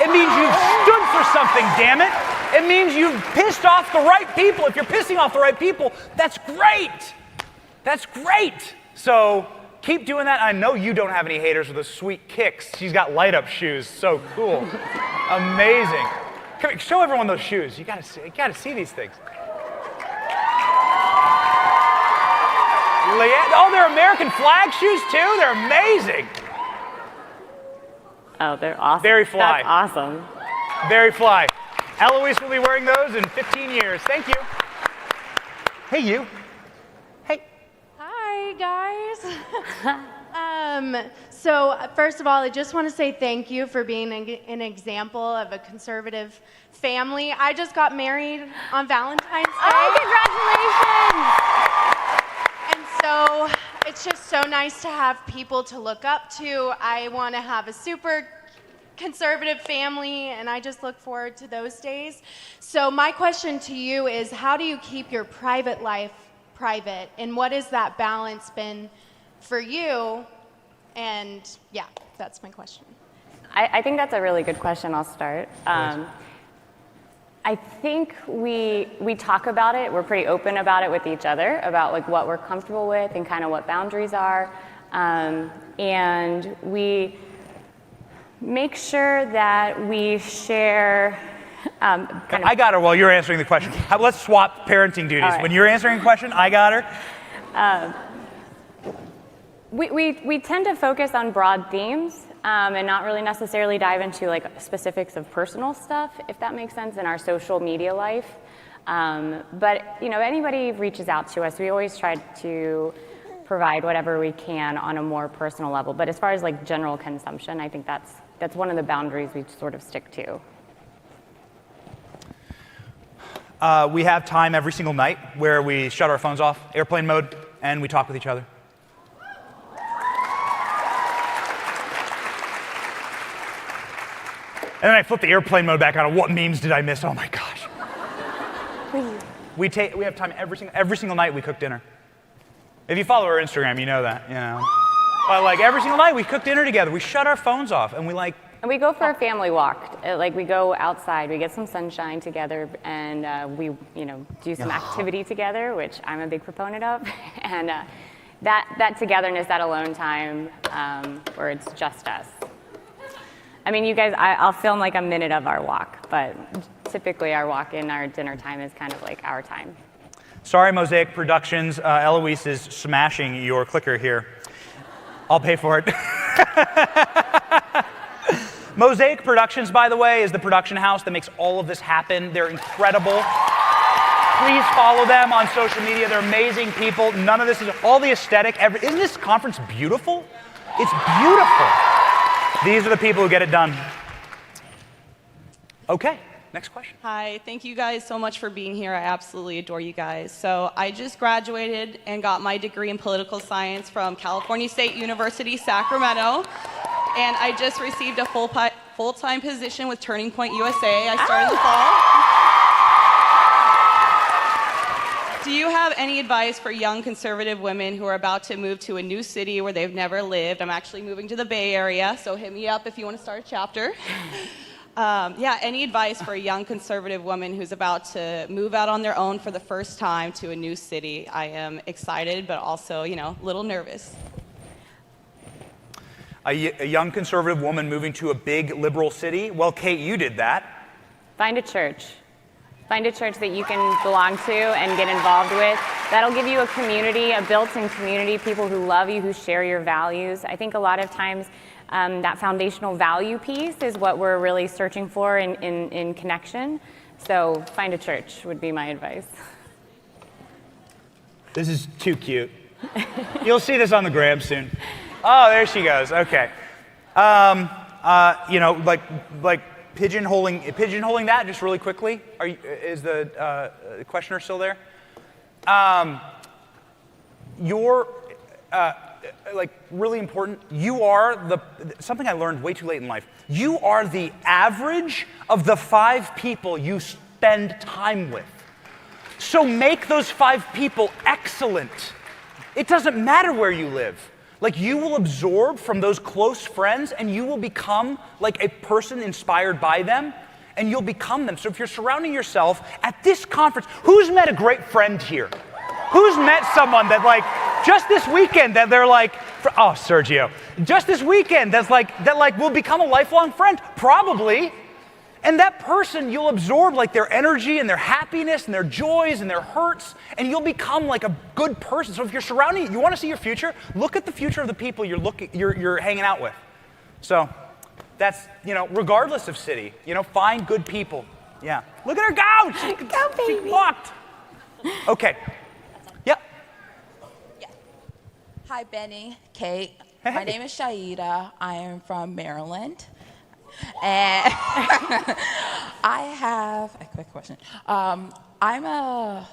It means you've stood for something, damn it. It means you've pissed off the right people. If you're pissing off the right people, that's great. That's great. So keep doing that. I know you don't have any haters with those sweet kicks. She's got light-up shoes. So cool. Amazing. Come here, show everyone those shoes. You gotta see these things. Oh, they're American flag shoes too? They're amazing. Oh, they're awesome. Very fly. That's awesome. Very fly. Eloise will be wearing those in 15 years. Thank you. Hey, you. Hey. Hi, guys. So first of all, I just want to say thank you for being an example of a conservative family. I just got married on Valentine's Day. Oh, congratulations! And so it's just so nice to have people to look up to. I want to have a super conservative family, and I just look forward to those days. So my question to you is, how do you keep your private life private, and what has that balance been for you? And yeah, that's my question. I think that's a really good question. I'll start. I think we talk about it. We're pretty open about it with each other, about what we're comfortable with and kind of what boundaries are. And we make sure that we share. I got her while you're answering the question. Let's swap parenting duties. Right. When you're answering a question, I got her. We tend to focus on broad themes and not really necessarily dive into specifics of personal stuff, if that makes sense, in our social media life. But anybody reaches out to us, we always try to provide whatever we can on a more personal level. But as far as general consumption, I think that's one of the boundaries we sort of stick to. We have time every single night where we shut our phones off, airplane mode, and we talk with each other. And then I flip the airplane mode back on. What memes did I miss? Oh my gosh. We have time every single night we cook dinner. If you follow our Instagram, you know that. You know. But like every single night we cook dinner together. We shut our phones off and we like. And we go for a family walk. Like we go outside, we get some sunshine together, and we, do some activity together, which I'm a big proponent of. And that togetherness, that alone time, where it's just us. I mean, you guys, I'll film like a minute of our walk, but typically our walk in our dinner time is kind of like our time. Sorry, Mosaic Productions. Eloise is smashing your clicker here. I'll pay for it. Mosaic Productions, by the way, is the production house that makes all of this happen. They're incredible. Please follow them on social media. They're amazing people. None of this is all the aesthetic. Isn't this conference beautiful? It's beautiful. These are the people who get it done. Okay, next question. Hi, thank you guys so much for being here. I absolutely adore you guys. So I just graduated and got my degree in political science from California State University, Sacramento. And I just received a full-time position with Turning Point USA. I started in the fall. Do you have any advice for young conservative women who are about to move to a new city where they've never lived? I'm actually moving to the Bay Area, so hit me up if you want to start a chapter. Any advice for a young conservative woman who's about to move out on their own for the first time to a new city? I am excited, but also, a little nervous. A young conservative woman moving to a big liberal city? Well, Kate, you did that. Find a church. Find a church that you can belong to and get involved with. That'll give you a community, a built-in community, people who love you, who share your values. I think a lot of times that foundational value piece is what we're really searching for in connection. So find a church would be my advice. This is too cute. You'll see this on the gram soon. Oh, there she goes. Okay. Like pigeonholing that just really quickly. Is the questioner still there? You're really important. You are something I learned way too late in life. You are the average of the 5 people you spend time with. So make those 5 people excellent. It doesn't matter where you live. Like, you will absorb from those close friends and you will become like a person inspired by them and you'll become them. So if you're surrounding yourself at this conference, who's met a great friend here? Who's met someone that just this weekend that they're Sergio, just this weekend that will become a lifelong friend? Probably. And that person, you'll absorb their energy and their happiness and their joys and their hurts, and you'll become like a good person. So if you're surrounding, you want to see your future, look at the future of the people you're hanging out with. So that's, regardless of city, find good people. Yeah. Look at her go! Go, baby! She walked. Okay. Yep. Yeah. Hi, Benny, Kate. Hey. My name is Shaida. I am from Maryland. And I have a quick question. I'm a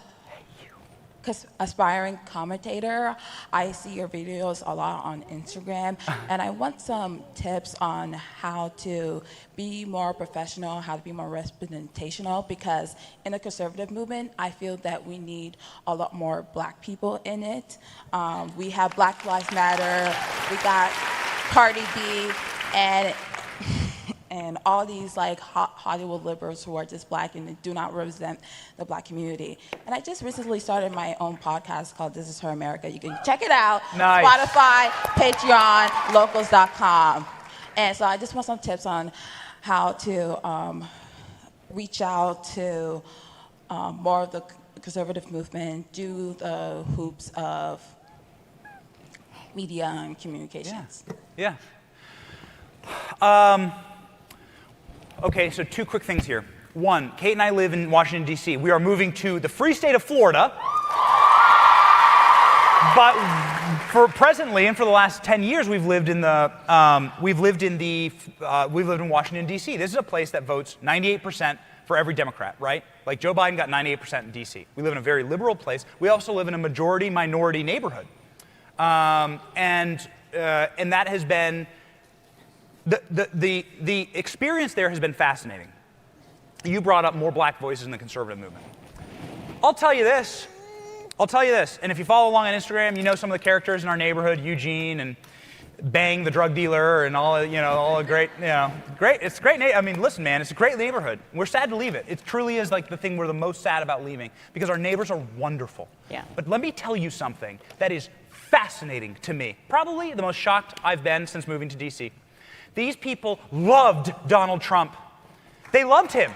aspiring commentator. I see your videos a lot on Instagram, and I want some tips on how to be more professional, how to be more representational, because in the conservative movement, I feel that we need a lot more Black people in it. We have Black Lives Matter, we got Cardi B, and all these Hollywood liberals who are just Black and do not represent the Black community. And I just recently started my own podcast called This Is Her America. You can check it out. Nice. Spotify, Patreon, locals.com. And so I just want some tips on how to reach out to more of the conservative movement, do the hoops of media and communications. Yeah. Okay, so 2 quick things here. 1, Kate and I live in Washington, D.C. We are moving to the free state of Florida. But presently, and for the last 10 years, we've lived in Washington, D.C. This is a place that votes 98% for every Democrat, right? Like Joe Biden got 98% in DC. We live in a very liberal place. We also live in a majority-minority neighborhood. And that has been, the experience there has been fascinating. You brought up more black voices in the conservative movement. I'll tell you this, and if you follow along on Instagram, you know some of the characters in our neighborhood, Eugene and Bang the drug dealer and all the great, great, it's a great, I mean, listen, man, it's a great neighborhood. We're sad to leave it. It truly is like the thing we're the most sad about leaving because our neighbors are wonderful. Yeah. But let me tell you something that is fascinating to me. Probably the most shocked I've been since moving to DC. These people loved Donald Trump. They loved him.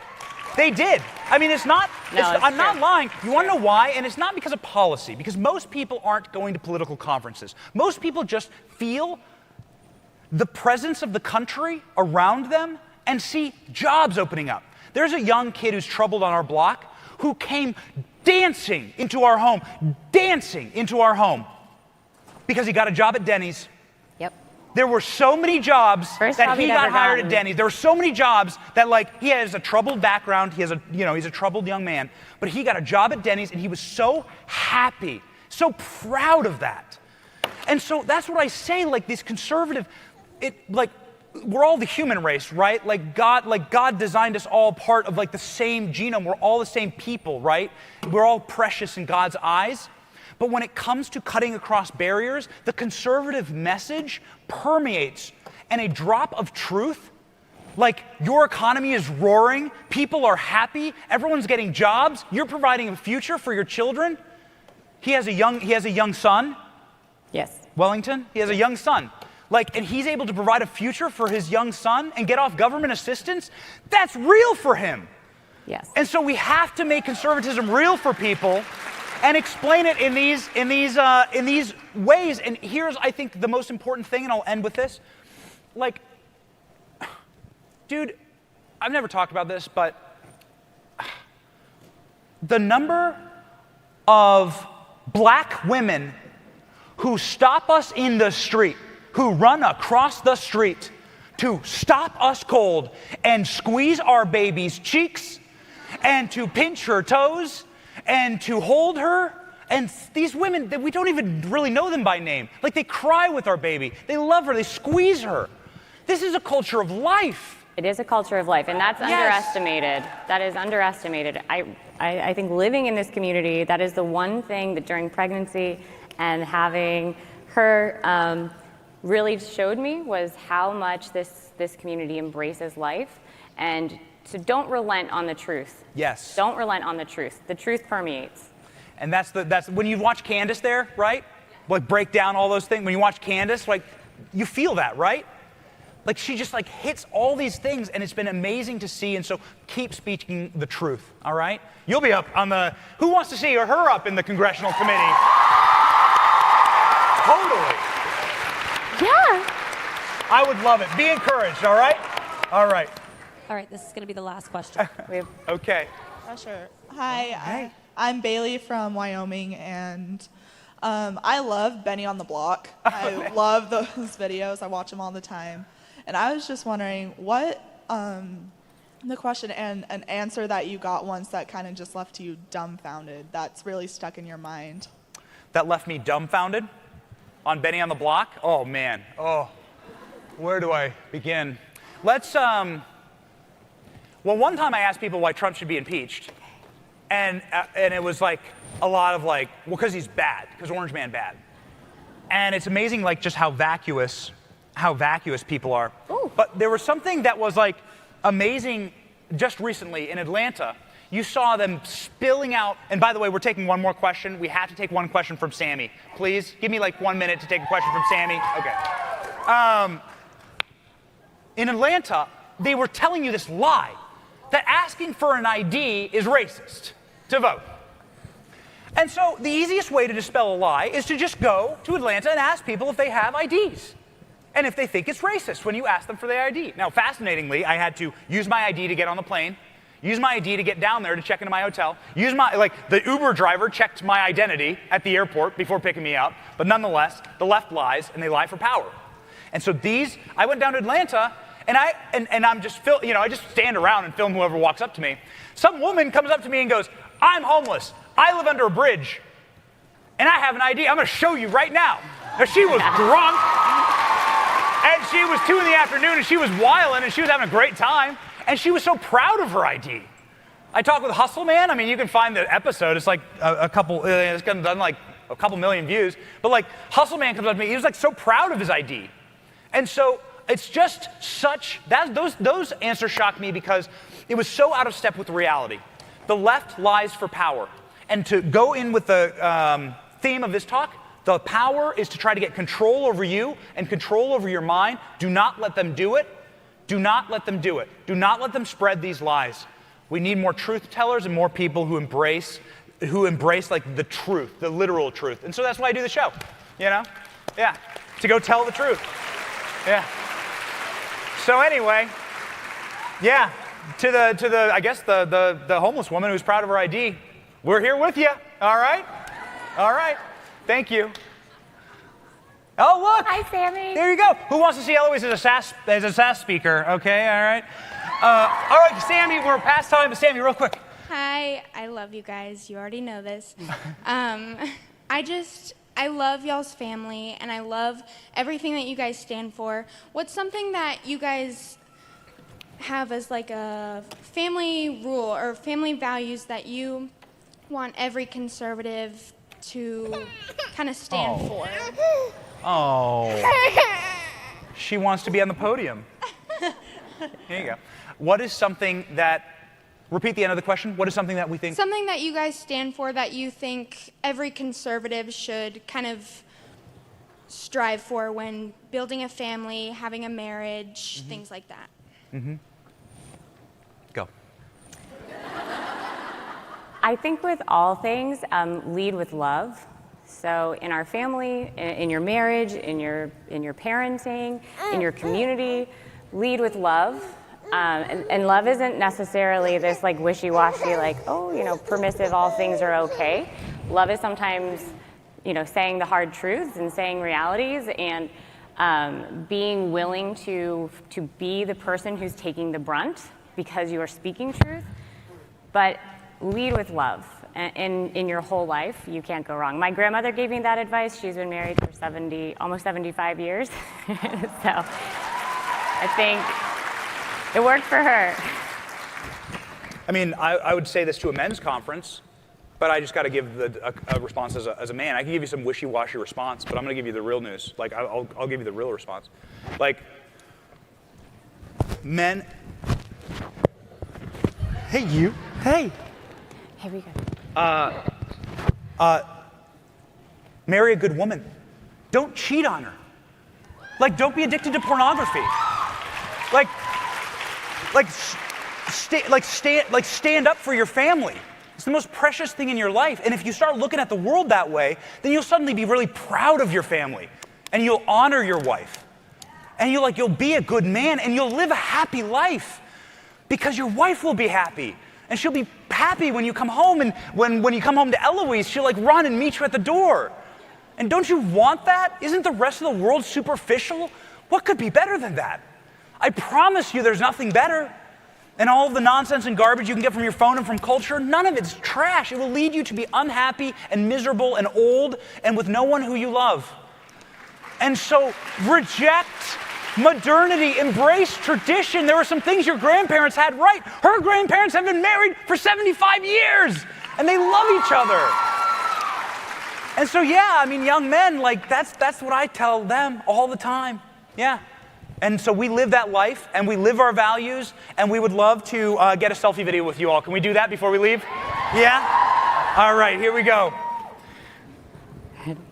They did. I mean, I'm not lying. You want to know why? And it's not because of policy, because most people aren't going to political conferences. Most people just feel the presence of the country around them and see jobs opening up. There's a young kid who's troubled on our block who came dancing into our home because he got a job at Denny's. Yep. There were so many jobs that he got hired at Denny's. There were so many jobs that, like, he has a troubled background. He's a troubled young man, but he got a job at Denny's and he was so happy, so proud of that. And so that's what I say, like, these conservative, we're all the human race, right? Like God designed us all part of like the same genome. We're all the same people, right? We're all precious in God's eyes. But when it comes to cutting across barriers, the conservative message permeates, and a drop of truth, like your economy is roaring, people are happy, everyone's getting jobs, you're providing a future for your children. He has a young son. Yes. Wellington, he has a young son. And he's able to provide a future for his young son and get off government assistance. That's real for him. Yes. And so we have to make conservatism real for people and explain it in these ways. And here's, I think, the most important thing, and I'll end with this. Like, dude, I've never talked about this, but the number of black women who stop us in the street, who run across the street to stop us cold and squeeze our baby's cheeks and to pinch her toes and to hold her. And these women, we don't even really know them by name. Like, they cry with our baby. They love her. They squeeze her. This is a culture of life. It is a culture of life, and that's underestimated. That is underestimated. I think living in this community, that is the one thing that during pregnancy and having her really showed me was how much this community embraces life, and so don't relent on the truth. Yes. Don't relent on the truth. The truth permeates. And that's when you watch Candace there, right? Like break down all those things. When you watch Candace, like you feel that, right? Like she just like hits all these things, and it's been amazing to see. And so keep speaking the truth, all right? You'll be up on the, who wants to see her up in the congressional committee? Totally. Yeah. I would love it. Be encouraged, all right? All right. All right, this is going to be the last question. Okay. Sure. Hi, I'm Bailey from Wyoming, and I love Benny on the Block. I love those videos. I watch them all the time. And I was just wondering what the question and an answer that you got once that kind of just left you dumbfounded, that's really stuck in your mind. That left me dumbfounded on Benny on the Block? Oh, man. Oh, where do I begin? Let's, well, one time I asked people why Trump should be impeached. And it was like a lot of like, well, because he's bad, because Orange Man bad. And it's amazing like just how vacuous people are. Ooh. But there was something that was like amazing just recently in Atlanta. You saw them spilling out, and by the way, we're taking one more question. We have to take one question from Sammy. Please, give me like 1 minute to take a question from Sammy. Okay. In Atlanta, they were telling you this lie, that asking for an ID is racist to vote. And so the easiest way to dispel a lie is to just go to Atlanta and ask people if they have IDs. And if they think it's racist when you ask them for their ID. Now, fascinatingly, I had to use my ID to get on the plane, use my ID to get down there to check into my hotel, the Uber driver checked my identity at the airport before picking me up, but nonetheless, the left lies and they lie for power. And so I went down to Atlanta And I'm just, I just stand around and film whoever walks up to me. Some woman comes up to me and goes, I'm homeless. I live under a bridge. And I have an ID. I'm going to show you right now. Now, she was drunk. And she was 2 in the afternoon, and she was wilding, and she was having a great time. And she was so proud of her ID. I talked with Hustle Man. I mean, you can find the episode. It's like it's done like a couple million views. But like, Hustle Man comes up to me. He was like so proud of his ID. And so it's just those answers shocked me because it was so out of step with reality. The left lies for power. And to go in with the theme of this talk, the power is to try to get control over you and control over your mind. Do not let them do it. Do not let them do it. Do not let them spread these lies. We need more truth tellers and more people who embrace like the truth, the literal truth. And so that's why I do the show, Yeah, to go tell the truth. Yeah. So anyway, yeah, to the I guess the homeless woman who's proud of her ID, we're here with you. All right? All right. Thank you. Oh, look. Hi, Sammy. There you go. Who wants to see Eloise as a SAS speaker? Okay, all right. All right, Sammy, we're past time, but Sammy, real quick. Hi, I love you guys. You already know this. I love y'all's family, and I love everything that you guys stand for. What's something that you guys have as like a family rule or family values that you want every conservative to kind of stand for? Oh. She wants to be on the podium. Here you go. What is something that, repeat the end of the question, what is something that we think? Something that you guys stand for that you think every conservative should kind of strive for when building a family, having a marriage, things like that. Mm-hmm. Go. I think with all things, lead with love. So in our family, in your marriage, in your parenting, in your community, lead with love. And love isn't necessarily this like wishy-washy, like, oh, permissive, all things are okay. Love is sometimes, saying the hard truths and saying realities and being willing to be the person who's taking the brunt because you are speaking truth. But lead with love. In your whole life, you can't go wrong. My grandmother gave me that advice. She's been married for almost 75 years. So I think it worked for her. I mean, I would say this to a men's conference, but I just got to give a response as a man. I can give you some wishy-washy response, but I'm going to give you the real news. Like, I'll give you the real response. Like, men. Hey, you. Hey. Here we go. Marry a good woman. Don't cheat on her. Like, don't be addicted to pornography. Stand up for your family. It's the most precious thing in your life. And if you start looking at the world that way, then you'll suddenly be really proud of your family, and you'll honor your wife, and you'll be a good man, and you'll live a happy life because your wife will be happy. And she'll be happy when you come home, and when you come home to Eloise, she'll run and meet you at the door. And don't you want that? Isn't the rest of the world superficial? What could be better than that? I promise you there's nothing better. And all of the nonsense and garbage you can get from your phone and from culture, none of it's trash. It will lead you to be unhappy and miserable and old and with no one who you love. And so reject modernity, embrace tradition. There were some things your grandparents had right. Her grandparents have been married for 75 years, and they love each other. And so, young men, that's what I tell them all the time. Yeah. And so we live that life, and we live our values, and we would love to get a selfie video with you all. Can we do that before we leave? Yeah? All right, here we go.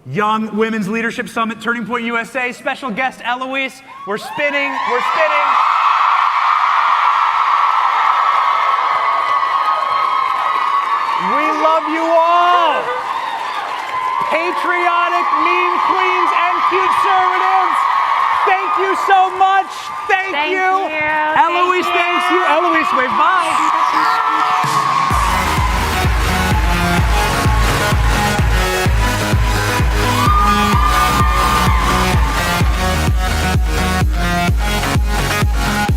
Young Women's Leadership Summit, Turning Point USA, special guest Eloise. We're spinning. We love you all. Patriotic, meme queens, and conservatives. Thank you so much. Thank you. Eloise, thanks you. Eloise, wave bye. We'll be right back.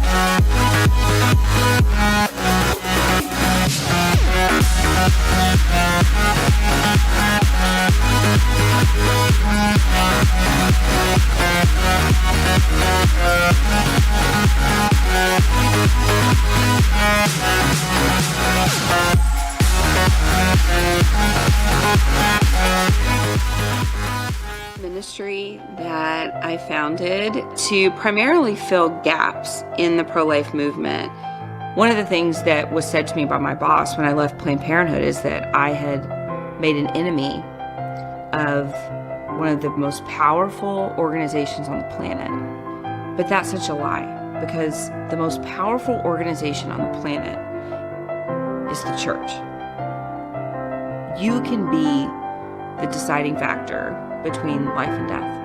ministry that I founded to primarily fill gaps in the pro-life movement. One of the things that was said to me by my boss when I left Planned Parenthood is that I had made an enemy of one of the most powerful organizations on the planet. But that's such a lie, because the most powerful organization on the planet is the church. You can be the deciding factor between life and death.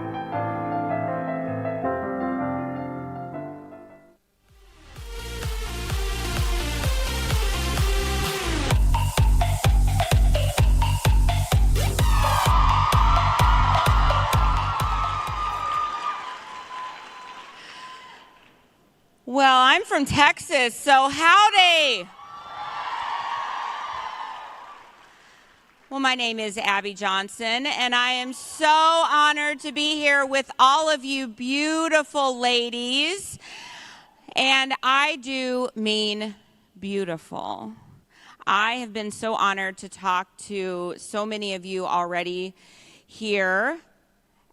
Well, I'm from Texas, so howdy. Well, my name is Abby Johnson, and I am so honored to be here with all of you beautiful ladies. And I do mean beautiful. I have been so honored to talk to so many of you already here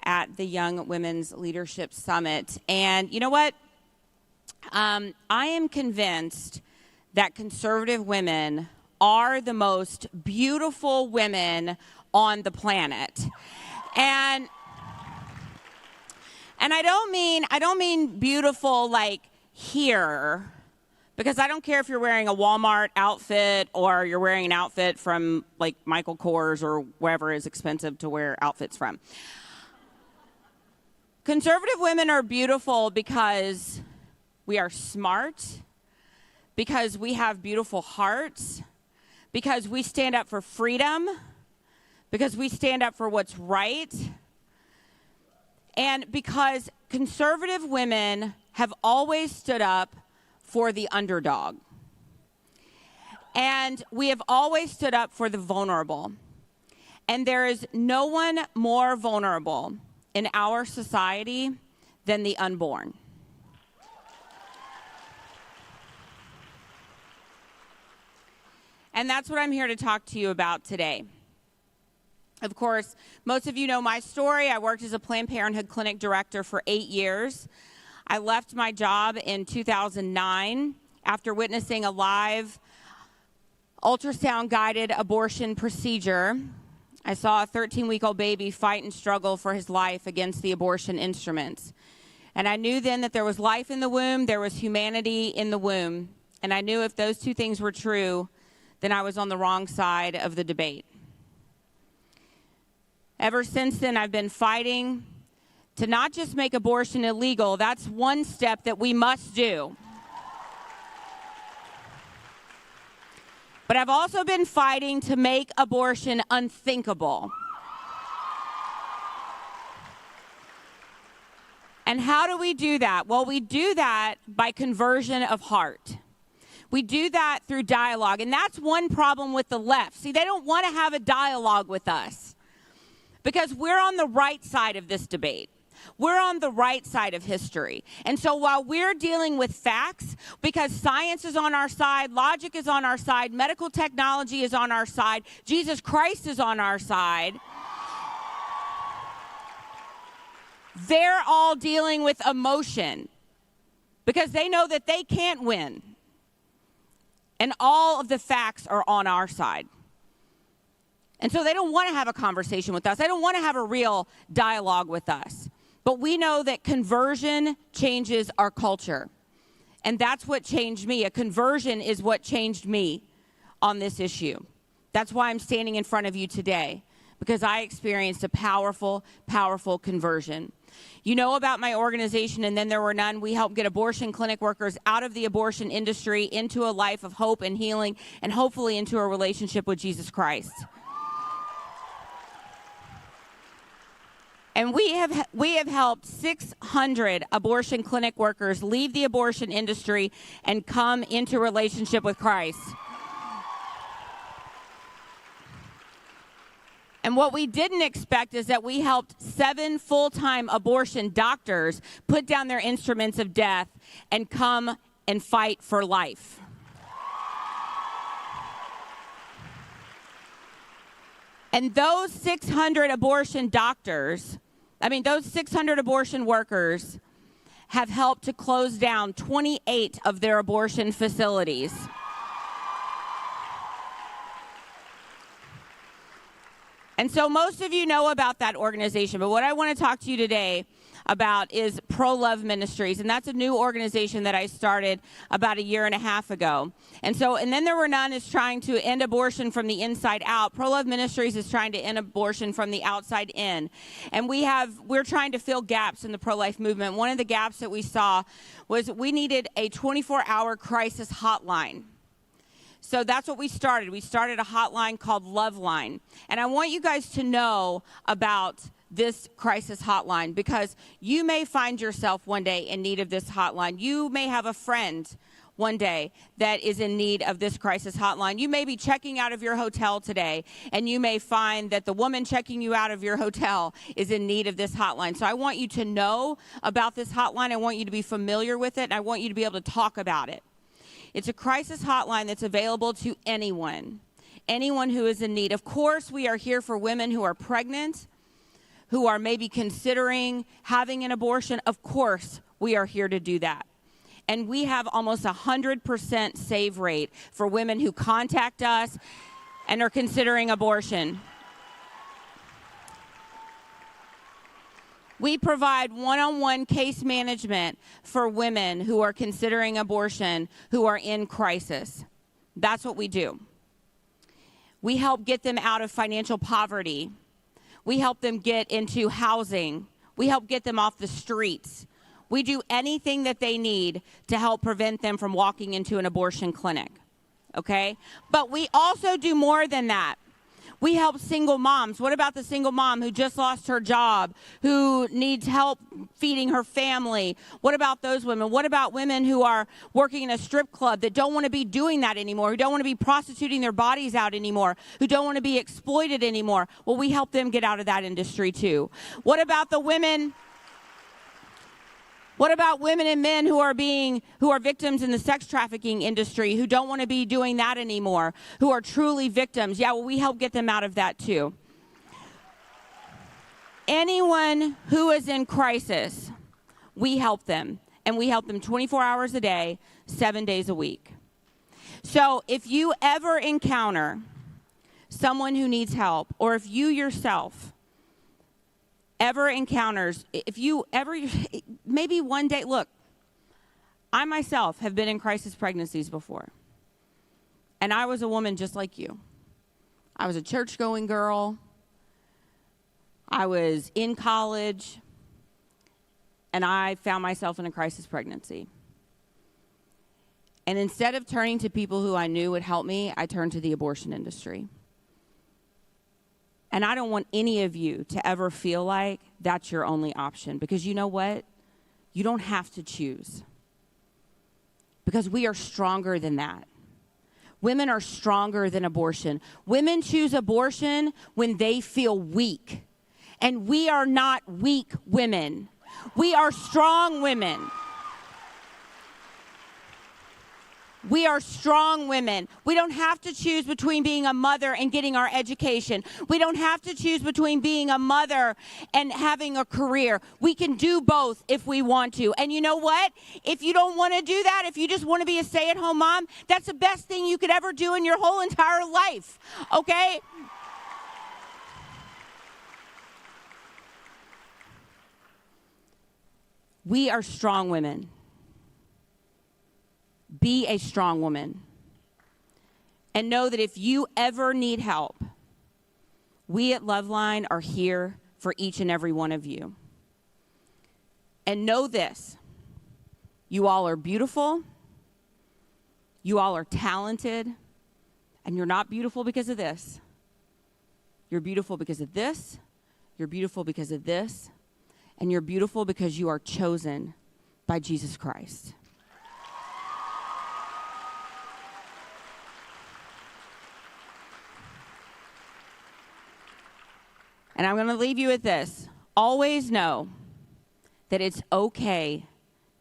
at the Young Women's Leadership Summit. And you know what? I am convinced that conservative women are the most beautiful women on the planet. And I don't mean beautiful like here, because I don't care if you're wearing a Walmart outfit or you're wearing an outfit from like Michael Kors or wherever is expensive to wear outfits from. Conservative women are beautiful because we are smart, because we have beautiful hearts, because we stand up for freedom, because we stand up for what's right, and because conservative women have always stood up for the underdog. And we have always stood up for the vulnerable. And there is no one more vulnerable in our society than the unborn. And that's what I'm here to talk to you about today. Of course, most of you know my story. I worked as a Planned Parenthood clinic director for 8 years. I left my job in 2009 after witnessing a live ultrasound-guided abortion procedure. I saw a 13-week-old baby fight and struggle for his life against the abortion instruments. And I knew then that there was life in the womb, there was humanity in the womb. And I knew if those two things were true, then I was on the wrong side of the debate. Ever since then, I've been fighting to not just make abortion illegal. That's one step that we must do. But I've also been fighting to make abortion unthinkable. And how do we do that? Well, we do that by conversion of heart. We do that through dialogue, and that's one problem with the left. See, they don't want to have a dialogue with us because we're on the right side of this debate. We're on the right side of history. And so while we're dealing with facts, because science is on our side, logic is on our side, medical technology is on our side, Jesus Christ is on our side, they're all dealing with emotion because they know that they can't win. And all of the facts are on our side. And so they don't want to have a conversation with us. They don't want to have a real dialogue with us. But we know that conversion changes our culture. And that's what changed me. A conversion is what changed me on this issue. That's why I'm standing in front of you today, because I experienced a powerful, powerful conversion. You know about my organization, And Then There Were None. We help get abortion clinic workers out of the abortion industry into a life of hope and healing, and hopefully into a relationship with Jesus Christ. And we have helped 600 abortion clinic workers leave the abortion industry and come into relationship with Christ. And what we didn't expect is that we helped 7 full-time abortion doctors put down their instruments of death and come and fight for life. And those 600 abortion doctors I mean, those 600 abortion workers have helped to close down 28 of their abortion facilities. And so most of you know about that organization, but what I want to talk to you today about is Pro-Love Ministries, and that's a new organization that I started about 1.5 years ago. And then There Were None is trying to end abortion from the inside out. Pro-Love Ministries is trying to end abortion from the outside in. And we're trying to fill gaps in the pro-life movement. One of the gaps that we saw was we needed a 24-hour crisis hotline. So that's what we started. We started a hotline called Love Line. And I want you guys to know about this crisis hotline because you may find yourself one day in need of this hotline. You may have a friend one day that is in need of this crisis hotline. You may be checking out of your hotel today, and you may find that the woman checking you out of your hotel is in need of this hotline. So I want you to know about this hotline. I want you to be familiar with it, and I want you to be able to talk about it. It's a crisis hotline that's available to anyone who is in need. Of course, we are here for women who are pregnant, who are maybe considering having an abortion. Of course, we are here to do that. And we have almost 100% save rate for women who contact us and are considering abortion. We provide one-on-one case management for women who are considering abortion, who are in crisis. That's what we do. We help get them out of financial poverty. We help them get into housing. We help get them off the streets. We do anything that they need to help prevent them from walking into an abortion clinic, okay? But we also do more than that. We help single moms. What about the single mom who just lost her job, who needs help feeding her family? What about those women? What about women who are working in a strip club that don't want to be doing that anymore, who don't want to be prostituting their bodies out anymore, who don't want to be exploited anymore? Well, we help them get out of that industry too. What about the women? What about women and men who are victims in the sex trafficking industry, who don't want to be doing that anymore, who are truly victims? Yeah, well, we help get them out of that too. Anyone who is in crisis, we help them. And we help them 24 hours a day, 7 days a week. So if you ever encounter someone who needs help, or if you yourself ever encounters, maybe one day, look, I myself have been in crisis pregnancies before. And I was a woman just like you. I was a church-going girl. I was in college. And I found myself in a crisis pregnancy. And instead of turning to people who I knew would help me, I turned to the abortion industry. And I don't want any of you to ever feel like that's your only option. Because you know what? You don't have to choose. Because we are stronger than that. Women are stronger than abortion. Women choose abortion when they feel weak. And we are not weak women. We are strong women. We are strong women. We don't have to choose between being a mother and getting our education. We don't have to choose between being a mother and having a career. We can do both if we want to. And you know what? If you don't want to do that, if you just want to be a stay-at-home mom, that's the best thing you could ever do in your whole entire life, okay? We are strong women. Be a strong woman. And know that if you ever need help, we at Loveline are here for each and every one of you. And know this, you all are beautiful, you all are talented, and you're not beautiful because of this. You're beautiful because of this, you're beautiful because of this, and you're beautiful because you are chosen by Jesus Christ. And I'm going to leave you with this. Always know that it's okay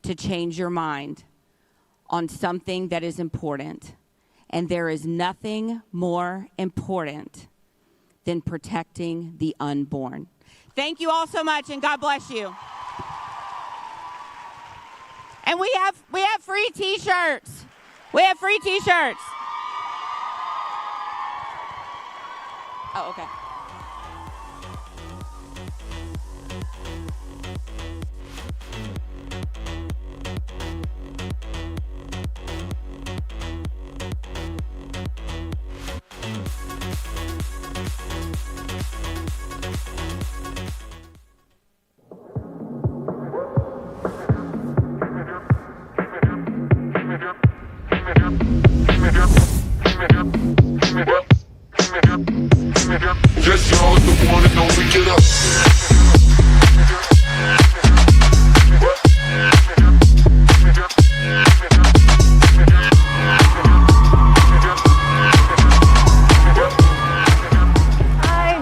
to change your mind on something that is important. And there is nothing more important than protecting the unborn. Thank you all so much, and God bless you. And we have free T-shirts. We have free T-shirts. Oh, okay. Yes, y'all, the one and only, get up.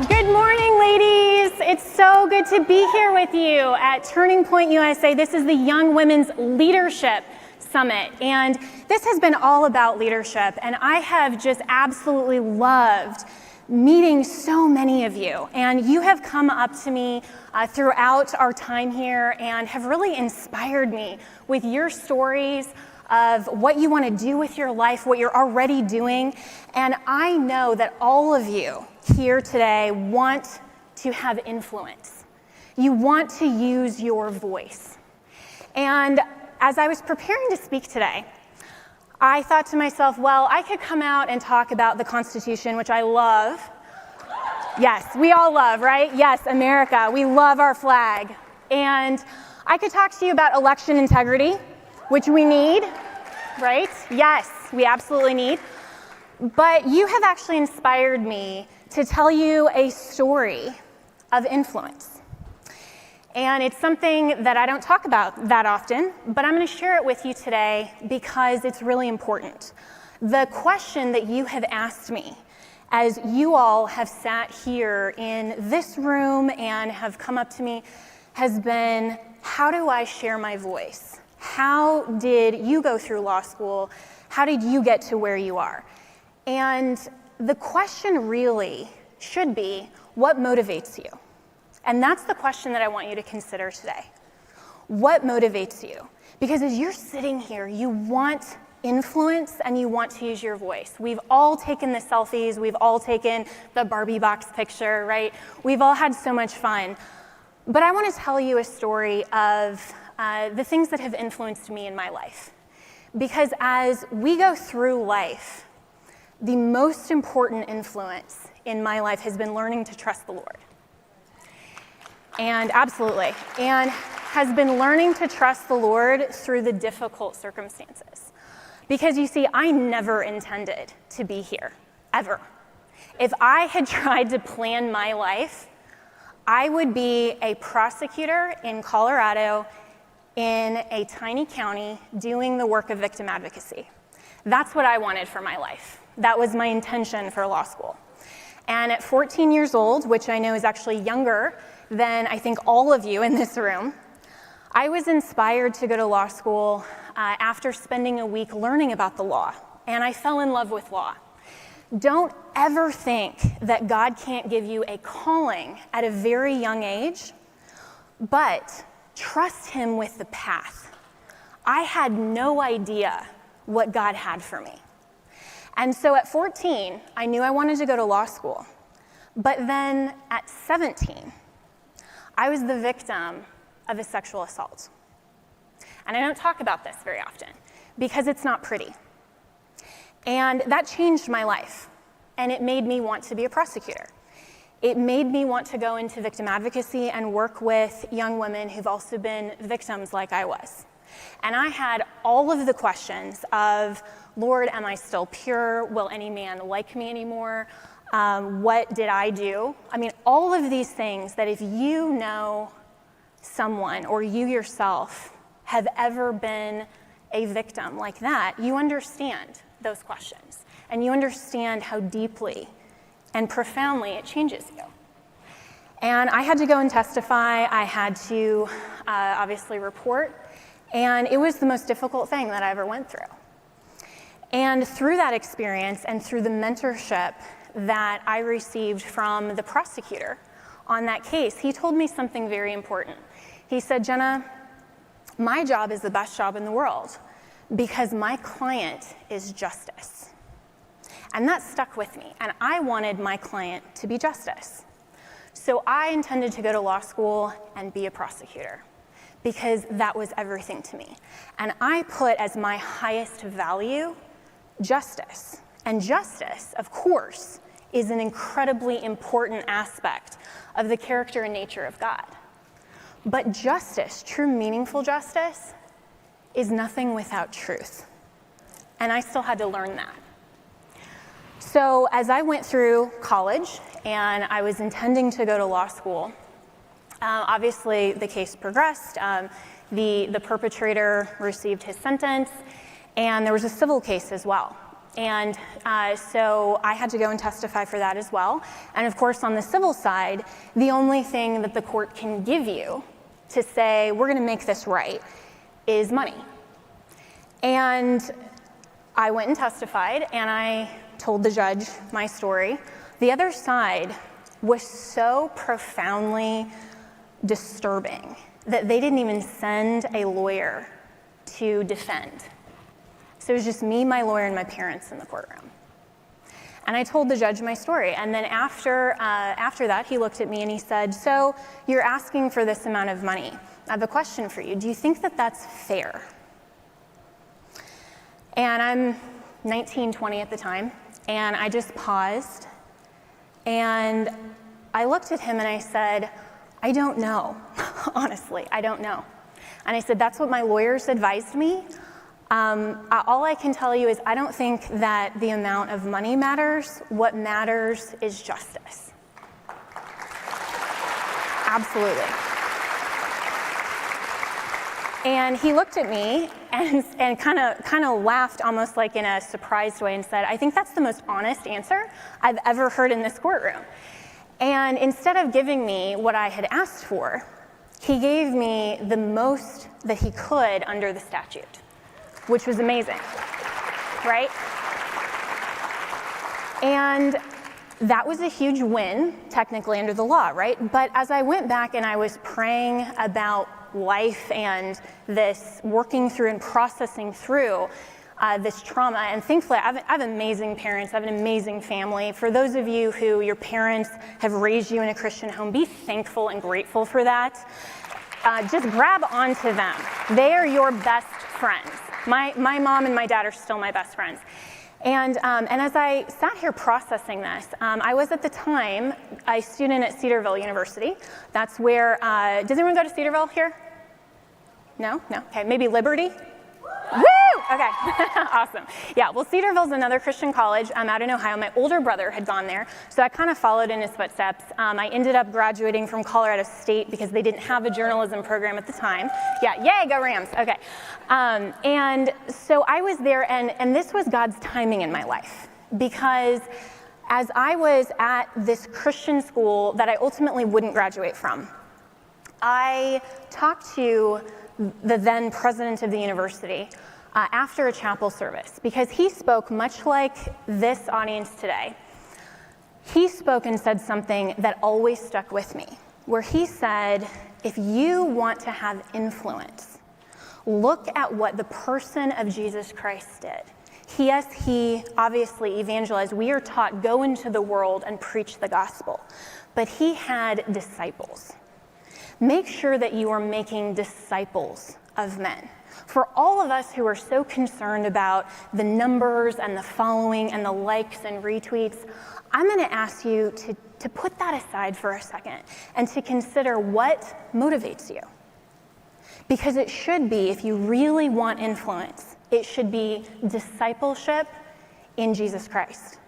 Good morning, ladies. It's so good to be here with you at Turning Point USA. This is the Young Women's Leadership Summit, and this has been all about leadership, and I have just absolutely loved meeting so many of you, and you have come up to me throughout our time here and have really inspired me with your stories of what you want to do with your life, what you're already doing, and I know that all of you here today want to have influence. You want to use your voice. And as I was preparing to speak today, I thought to myself, well, I could come out and talk about the Constitution, which I love. Yes, we all love, right? Yes, America, we love our flag. And I could talk to you about election integrity, which we need, right? Yes, we absolutely need. But you have actually inspired me to tell you a story of influence. And it's something that I don't talk about that often, but I'm going to share it with you today because it's really important. The question that you have asked me as you all have sat here in this room and have come up to me has been, how do I share my voice? How did you go through law school? How did you get to where you are? And the question really should be, what motivates you? And that's the question that I want you to consider today. What motivates you? Because as you're sitting here, you want influence and you want to use your voice. We've all taken the selfies, we've all taken the Barbie box picture, right? We've all had so much fun. But I want to tell you a story of the things that have influenced me in my life. Because as we go through life, the most important influence in my life has been learning to trust the Lord. And absolutely, and has been learning to trust the Lord through the difficult circumstances. Because you see, I never intended to be here, ever. If I had tried to plan my life, I would be a prosecutor in Colorado in a tiny county doing the work of victim advocacy. That's what I wanted for my life. That was my intention for law school. And at 14 years old, which I know is actually younger than I think all of you in this room, I was inspired to go to law school after spending a week learning about the law, and I fell in love with law. Don't ever think that God can't give you a calling at a very young age, but trust Him with the path. I had no idea what God had for me. And so at 14, I knew I wanted to go to law school. But then at 17, I was the victim of a sexual assault. And I don't talk about this very often because it's not pretty. And that changed my life. And it made me want to be a prosecutor. It made me want to go into victim advocacy and work with young women who've also been victims like I was. And I had all of the questions of, Lord, am I still pure? Will any man like me anymore? What did I do? I mean, all of these things that if you know someone or you yourself have ever been a victim like that, you understand those questions. And you understand how deeply and profoundly it changes you. And I had to go and testify. I had to obviously report. And it was the most difficult thing that I ever went through. And through that experience and through the mentorship that I received from the prosecutor on that case, he told me something very important. He said, Jenna, my job is the best job in the world because my client is justice. And that stuck with me, and I wanted my client to be justice. So I intended to go to law school and be a prosecutor because that was everything to me. And I put as my highest value justice. And justice, of course, is an incredibly important aspect of the character and nature of God. But justice, true meaningful justice, is nothing without truth. And I still had to learn that. So as I went through college and I was intending to go to law school, obviously the case progressed. The perpetrator received his sentence, and there was a civil case as well. And so I had to go and testify for that as well. And of course, on the civil side, the only thing that the court can give you to say, we're going to make this right, is money. And I went and testified, and I told the judge my story. The other side was so profoundly disturbing that they didn't even send a lawyer to defend. So it was just me, my lawyer, and my parents in the courtroom. And I told the judge my story. And then after that, he looked at me and he said, so you're asking for this amount of money. I have a question for you. Do you think that that's fair? And I'm 19, 20 at the time. And I just paused. And I looked at him and I said, I don't know. Honestly, I don't know. And I said, that's what my lawyers advised me. All I can tell you is I don't think that the amount of money matters. What matters is justice. Absolutely. And he looked at me and kind of laughed almost like in a surprised way and said, I think that's the most honest answer I've ever heard in this courtroom. And instead of giving me what I had asked for, he gave me the most that he could under the statute, which was amazing, right? And that was a huge win, technically, under the law, right? But as I went back and I was praying about life and this working through and processing through this trauma, and thankfully I have amazing parents, I have an amazing family. For those of you who your parents have raised you in a Christian home, be thankful and grateful for that. Just grab onto them. They are your best friends. My mom and my dad are still my best friends. And as I sat here processing this, I was at the time a student at Cedarville University. That's where, does anyone go to Cedarville here? No? No? Okay, maybe Liberty? Woo! Okay, awesome. Yeah, well, Cedarville's another Christian college out in Ohio. My older brother had gone there, so I kind of followed in his footsteps. I ended up graduating from Colorado State because they didn't have a journalism program at the time. Yeah, yay, go Rams. Okay. And so I was there, and this was God's timing in my life, because as I was at this Christian school that I ultimately wouldn't graduate from, I talked to the then president of the university after a chapel service, because he spoke much like this audience today. He spoke and said something that always stuck with me, where he said, if you want to have influence, look at what the person of Jesus Christ did. Yes, he obviously evangelized. We are taught, go into the world and preach the gospel. But he had disciples. Make sure that you are making disciples of men. For all of us who are so concerned about the numbers and the following and the likes and retweets, I'm going to ask you to put that aside for a second and to consider what motivates you. Because it should be, if you really want influence, it should be discipleship in Jesus Christ.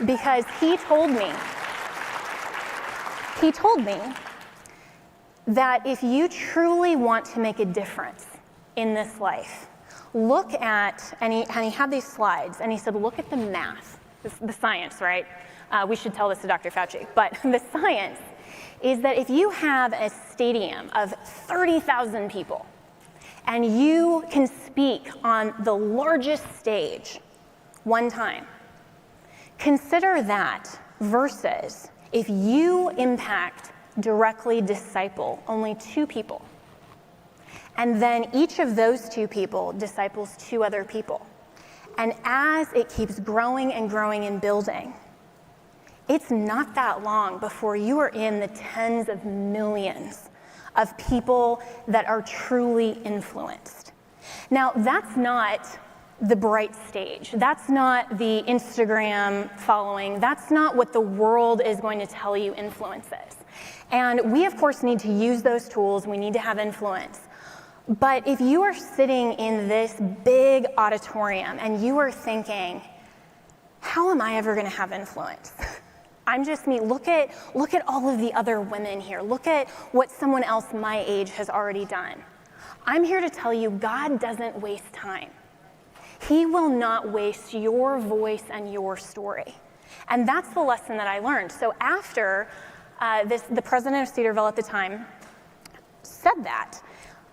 Because he told me that if you truly want to make a difference in this life, look at, and he had these slides, and he said, look at the math, the science, right? We should tell this to Dr. Fauci, but the science is that if you have a stadium of 30,000 people, and you can speak on the largest stage one time, consider that versus If you impact, directly disciple only 2 people, and then each of those 2 people disciples 2 other people, and as it keeps growing and growing and building, it's not that long before you are in the tens of millions of people that are truly influenced. Now, that's not the bright stage. That's not the Instagram following. That's not what the world is going to tell you influence is. And we, of course, need to use those tools. We need to have influence. But if you are sitting in this big auditorium and you are thinking, how am I ever going to have influence? I'm just me. Look at all of the other women here. Look at what someone else my age has already done. I'm here to tell you, God doesn't waste time. He will not waste your voice and your story. And that's the lesson that I learned. So after the president of Cedarville at the time said that,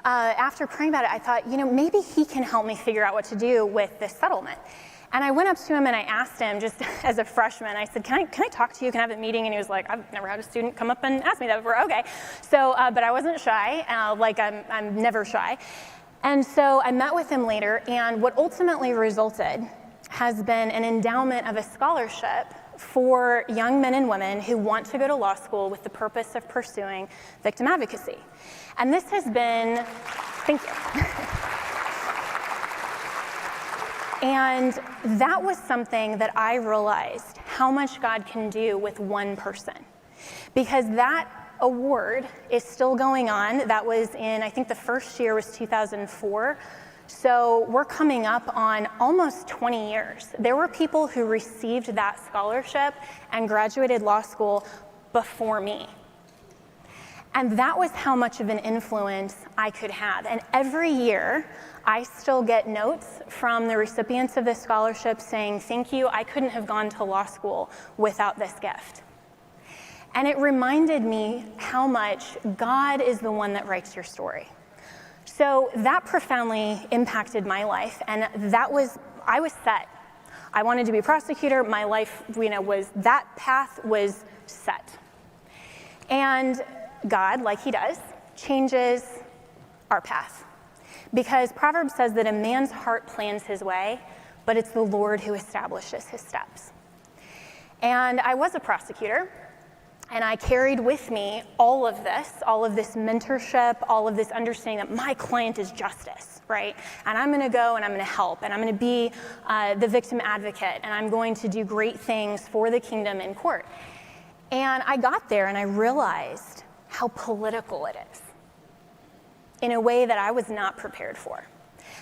after praying about it, I thought, maybe he can help me figure out what to do with this settlement. And I went up to him and I asked him, just as a freshman, I said, can I talk to you? Can I have a meeting? And he was like, I've never had a student come up and ask me that before. Okay. So, but I wasn't shy, I'm never shy. And so I met with him later, and what ultimately resulted has been an endowment of a scholarship for young men and women who want to go to law school with the purpose of pursuing victim advocacy. And this has been, thank you. And that was something that I realized how much God can do with one person. Because that award is still going on. That was in, I think the first year was 2004. So we're coming up on almost 20 years. There were people who received that scholarship and graduated law school before me. And that was how much of an influence I could have. And every year, I still get notes from the recipients of this scholarship saying, thank you, I couldn't have gone to law school without this gift. And it reminded me how much God is the one that writes your story. So that profoundly impacted my life, and I was set. I wanted to be a prosecutor. My life, that path was set. And God, like he does, changes our path. Because Proverbs says that a man's heart plans his way, but it's the Lord who establishes his steps. And I was a prosecutor, and I carried with me all of this mentorship, all of this understanding that my client is justice, right? And I'm gonna go and I'm gonna help, and I'm gonna be the victim advocate, and I'm going to do great things for the kingdom in court. And I got there and I realized how political it is in a way that I was not prepared for.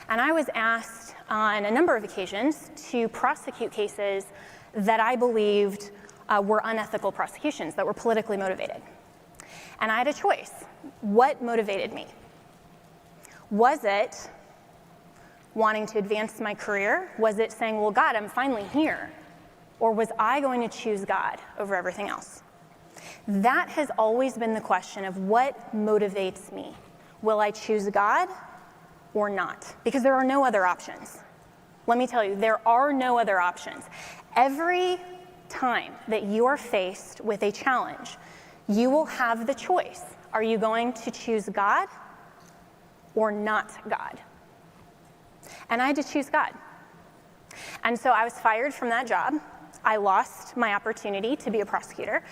And I was asked on a number of occasions to prosecute cases that I believed were unethical prosecutions, that were politically motivated. And I had a choice. What motivated me? Was it wanting to advance my career? Was it saying, well, God, I'm finally here? Or was I going to choose God over everything else? That has always been the question of what motivates me. Will I choose God or not? Because there are no other options. Let me tell you, there are no other options. Every time that you are faced with a challenge, you will have the choice. Are you going to choose God or not God? And I had to choose God. And so I was fired from that job. I lost my opportunity to be a prosecutor.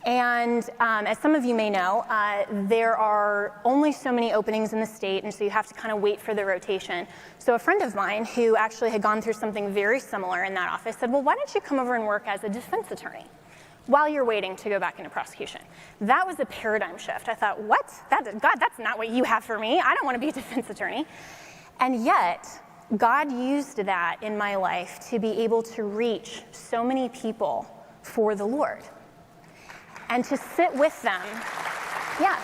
And as some of you may know, there are only so many openings in the state, and so you have to kind of wait for the rotation. So a friend of mine who actually had gone through something very similar in that office said, well, why don't you come over and work as a defense attorney while you're waiting to go back into prosecution? That was a paradigm shift. I thought, what? God, that's not what you have for me. I don't want to be a defense attorney. And yet, God used that in my life to be able to reach so many people for the Lord. And to sit with them, yeah.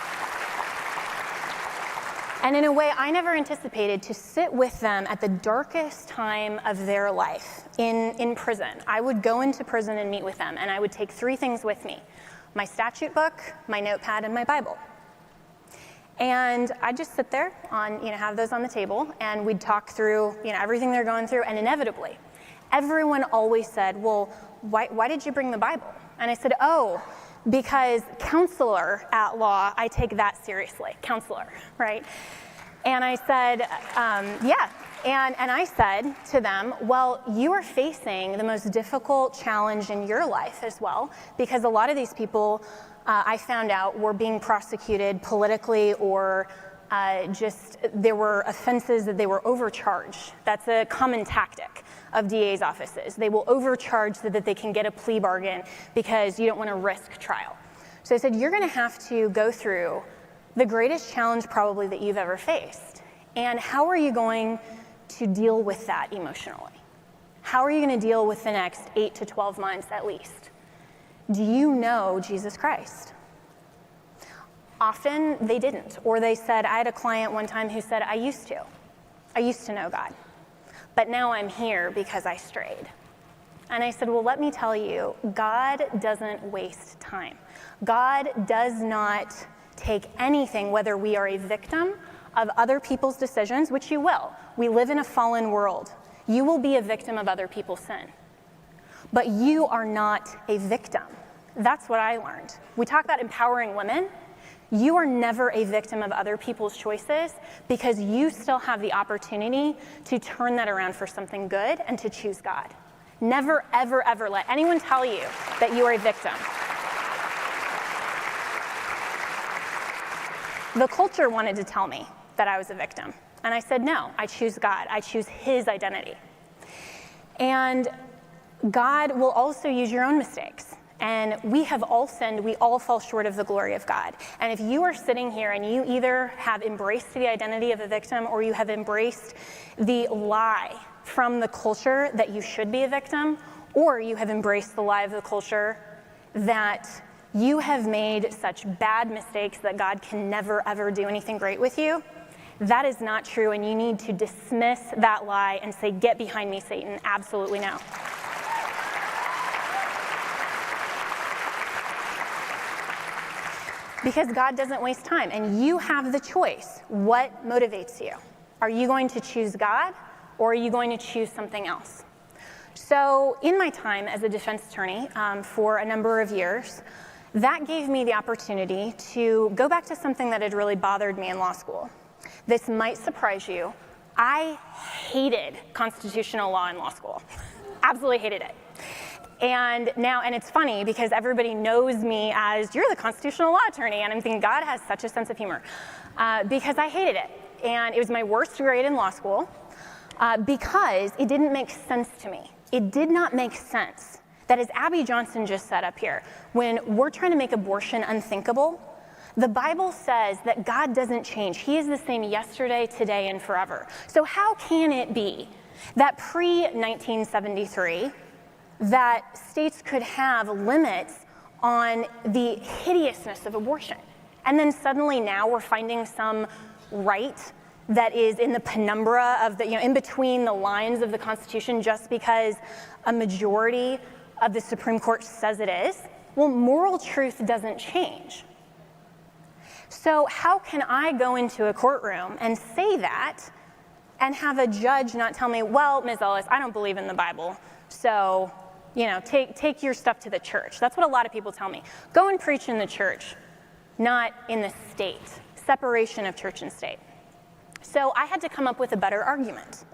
And in a way I never anticipated, to sit with them at the darkest time of their life in prison. I would go into prison and meet with them, and I would take 3 things with me: my statute book, my notepad, and my Bible. And I'd just sit there have those on the table, and we'd talk through, everything they're going through, and inevitably, everyone always said, well, why did you bring the Bible? And I said, oh, because counselor at law, I take that seriously, counselor, right? And I said, yeah. And I said to them, well, you are facing the most difficult challenge in your life as well, because a lot of these people, I found out, were being prosecuted politically, or there were offenses that they were overcharged. That's a common tactic of DA's offices. They will overcharge so that they can get a plea bargain because you don't want to risk trial. So I said, you're going to have to go through the greatest challenge probably that you've ever faced. And how are you going to deal with that emotionally? How are you going to deal with the next 8 to 12 months at least? Do you know Jesus Christ? Often they didn't, or they said, I had a client one time who said, I used to know God, but now I'm here because I strayed. And I said, well, let me tell you, God doesn't waste time. God does not take anything, whether we are a victim of other people's decisions, which you will. We live in a fallen world. You will be a victim of other people's sin. But you are not a victim. That's what I learned. We talk about empowering women. You are never a victim of other people's choices, because you still have the opportunity to turn that around for something good and to choose God. Never, ever, ever let anyone tell you that you are a victim. The culture wanted to tell me that I was a victim. And I said, no, I choose God. I choose His identity. And God will also use your own mistakes. And we have all sinned. We all fall short of the glory of God. And if you are sitting here and you either have embraced the identity of a victim, or you have embraced the lie from the culture that you should be a victim, or you have embraced the lie of the culture that you have made such bad mistakes that God can never, ever do anything great with you, that is not true, and you need to dismiss that lie and say, get behind me, Satan. Absolutely no. Because God doesn't waste time, and you have the choice. What motivates you? Are you going to choose God, or are you going to choose something else? So in my time as a defense attorney for a number of years, that gave me the opportunity to go back to something that had really bothered me in law school. This might surprise you. I hated constitutional law in law school. Absolutely hated it. And it's funny because everybody knows me as, you're the constitutional law attorney, and I'm thinking, God has such a sense of humor, because I hated it. And it was my worst grade in law school because it didn't make sense to me. It did not make sense that, as Abby Johnson just said up here, when we're trying to make abortion unthinkable, the Bible says that God doesn't change. He is the same yesterday, today, and forever. So how can it be that pre-1973, that states could have limits on the hideousness of abortion? And then suddenly now we're finding some right that is in the penumbra of the, in between the lines of the Constitution, just because a majority of the Supreme Court says it is. Well, moral truth doesn't change. So how can I go into a courtroom and say that and have a judge not tell me, well, Ms. Ellis, I don't believe in the Bible, so take your stuff to the church. That's what a lot of people tell me. Go and preach in the church, not in the state. Separation of church and state. So I had to come up with a better argument.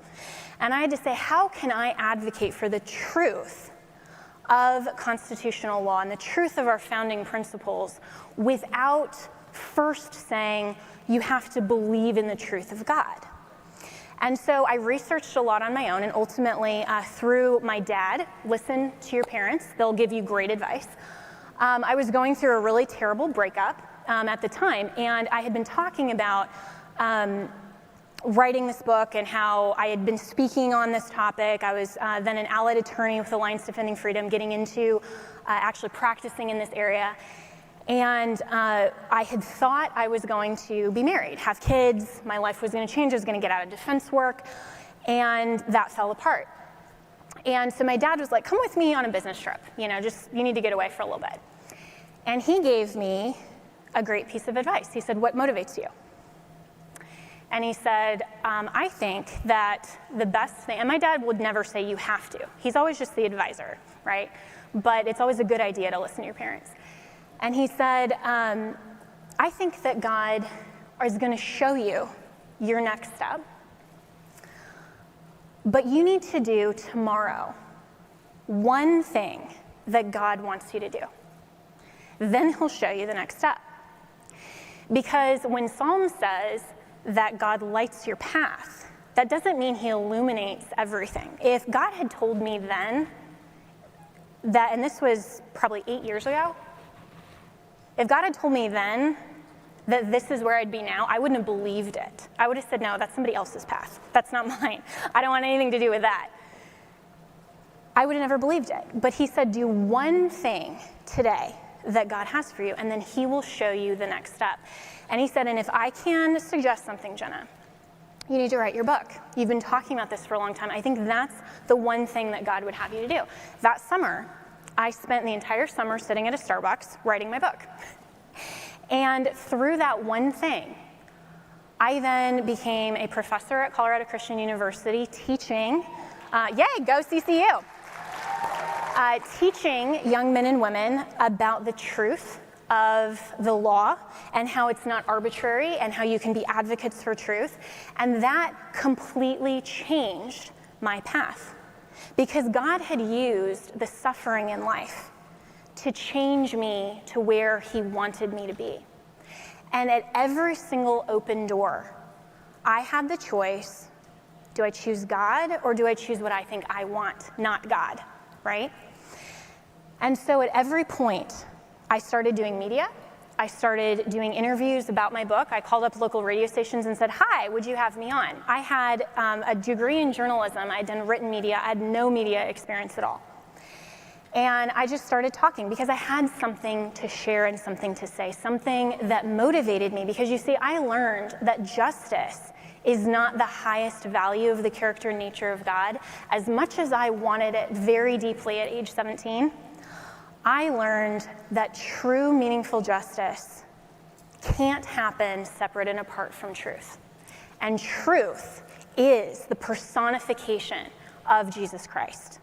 And I had to say, how can I advocate for the truth of constitutional law and the truth of our founding principles without first saying you have to believe in the truth of God? And so I researched a lot on my own, and ultimately through my dad, listen to your parents, they'll give you great advice. I was going through a really terrible breakup at the time, and I had been talking about writing this book and how I had been speaking on this topic. I was then an allied attorney with Alliance Defending Freedom, getting into actually practicing in this area. And I had thought I was going to be married, have kids, my life was going to change, I was going to get out of defense work, and that fell apart. And so my dad was like, come with me on a business trip, you need to get away for a little bit. And he gave me a great piece of advice. He said, what motivates you? And he said, I think that the best thing, and my dad would never say you have to. He's always just the advisor, right? But it's always a good idea to listen to your parents. And he said, I think that God is going to show you your next step. But you need to do tomorrow one thing that God wants you to do. Then he'll show you the next step. Because when Psalm says that God lights your path, that doesn't mean he illuminates everything. If God had told me then that, and this was probably 8 years ago, if God had told me then that this is where I'd be now, I wouldn't have believed it. I would have said, no, that's somebody else's path. That's not mine. I don't want anything to do with that. I would have never believed it. But he said, do one thing today that God has for you, and then he will show you the next step. And he said, and if I can suggest something, Jenna, you need to write your book. You've been talking about this for a long time. I think that's the one thing that God would have you to do. That summer, I spent the entire summer sitting at a Starbucks writing my book. And through that one thing, I then became a professor at Colorado Christian University teaching, yay, go CCU, teaching young men and women about the truth of the law and how it's not arbitrary and how you can be advocates for truth. And that completely changed my path because God had used the suffering in life to change me to where he wanted me to be. And at every single open door, I had the choice, do I choose God or do I choose what I think I want, not God, right? And so at every point, I started doing media. I started doing interviews about my book. I called up local radio stations and said, hi, would you have me on? I had a degree in journalism. I had done written media. I had no media experience at all. And I just started talking because I had something to share and something to say, something that motivated me. Because you see, I learned that justice is not the highest value of the character and nature of God. As much as I wanted it very deeply at age 17, I learned that true, meaningful justice can't happen separate and apart from truth. And truth is the personification of Jesus Christ.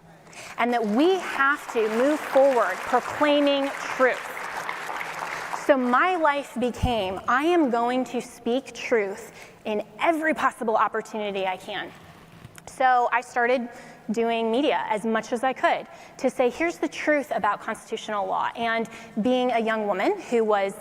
And that we have to move forward proclaiming truth. So my life became, I am going to speak truth in every possible opportunity I can. So I started doing media as much as I could to say, here's the truth about constitutional law. And being a young woman who was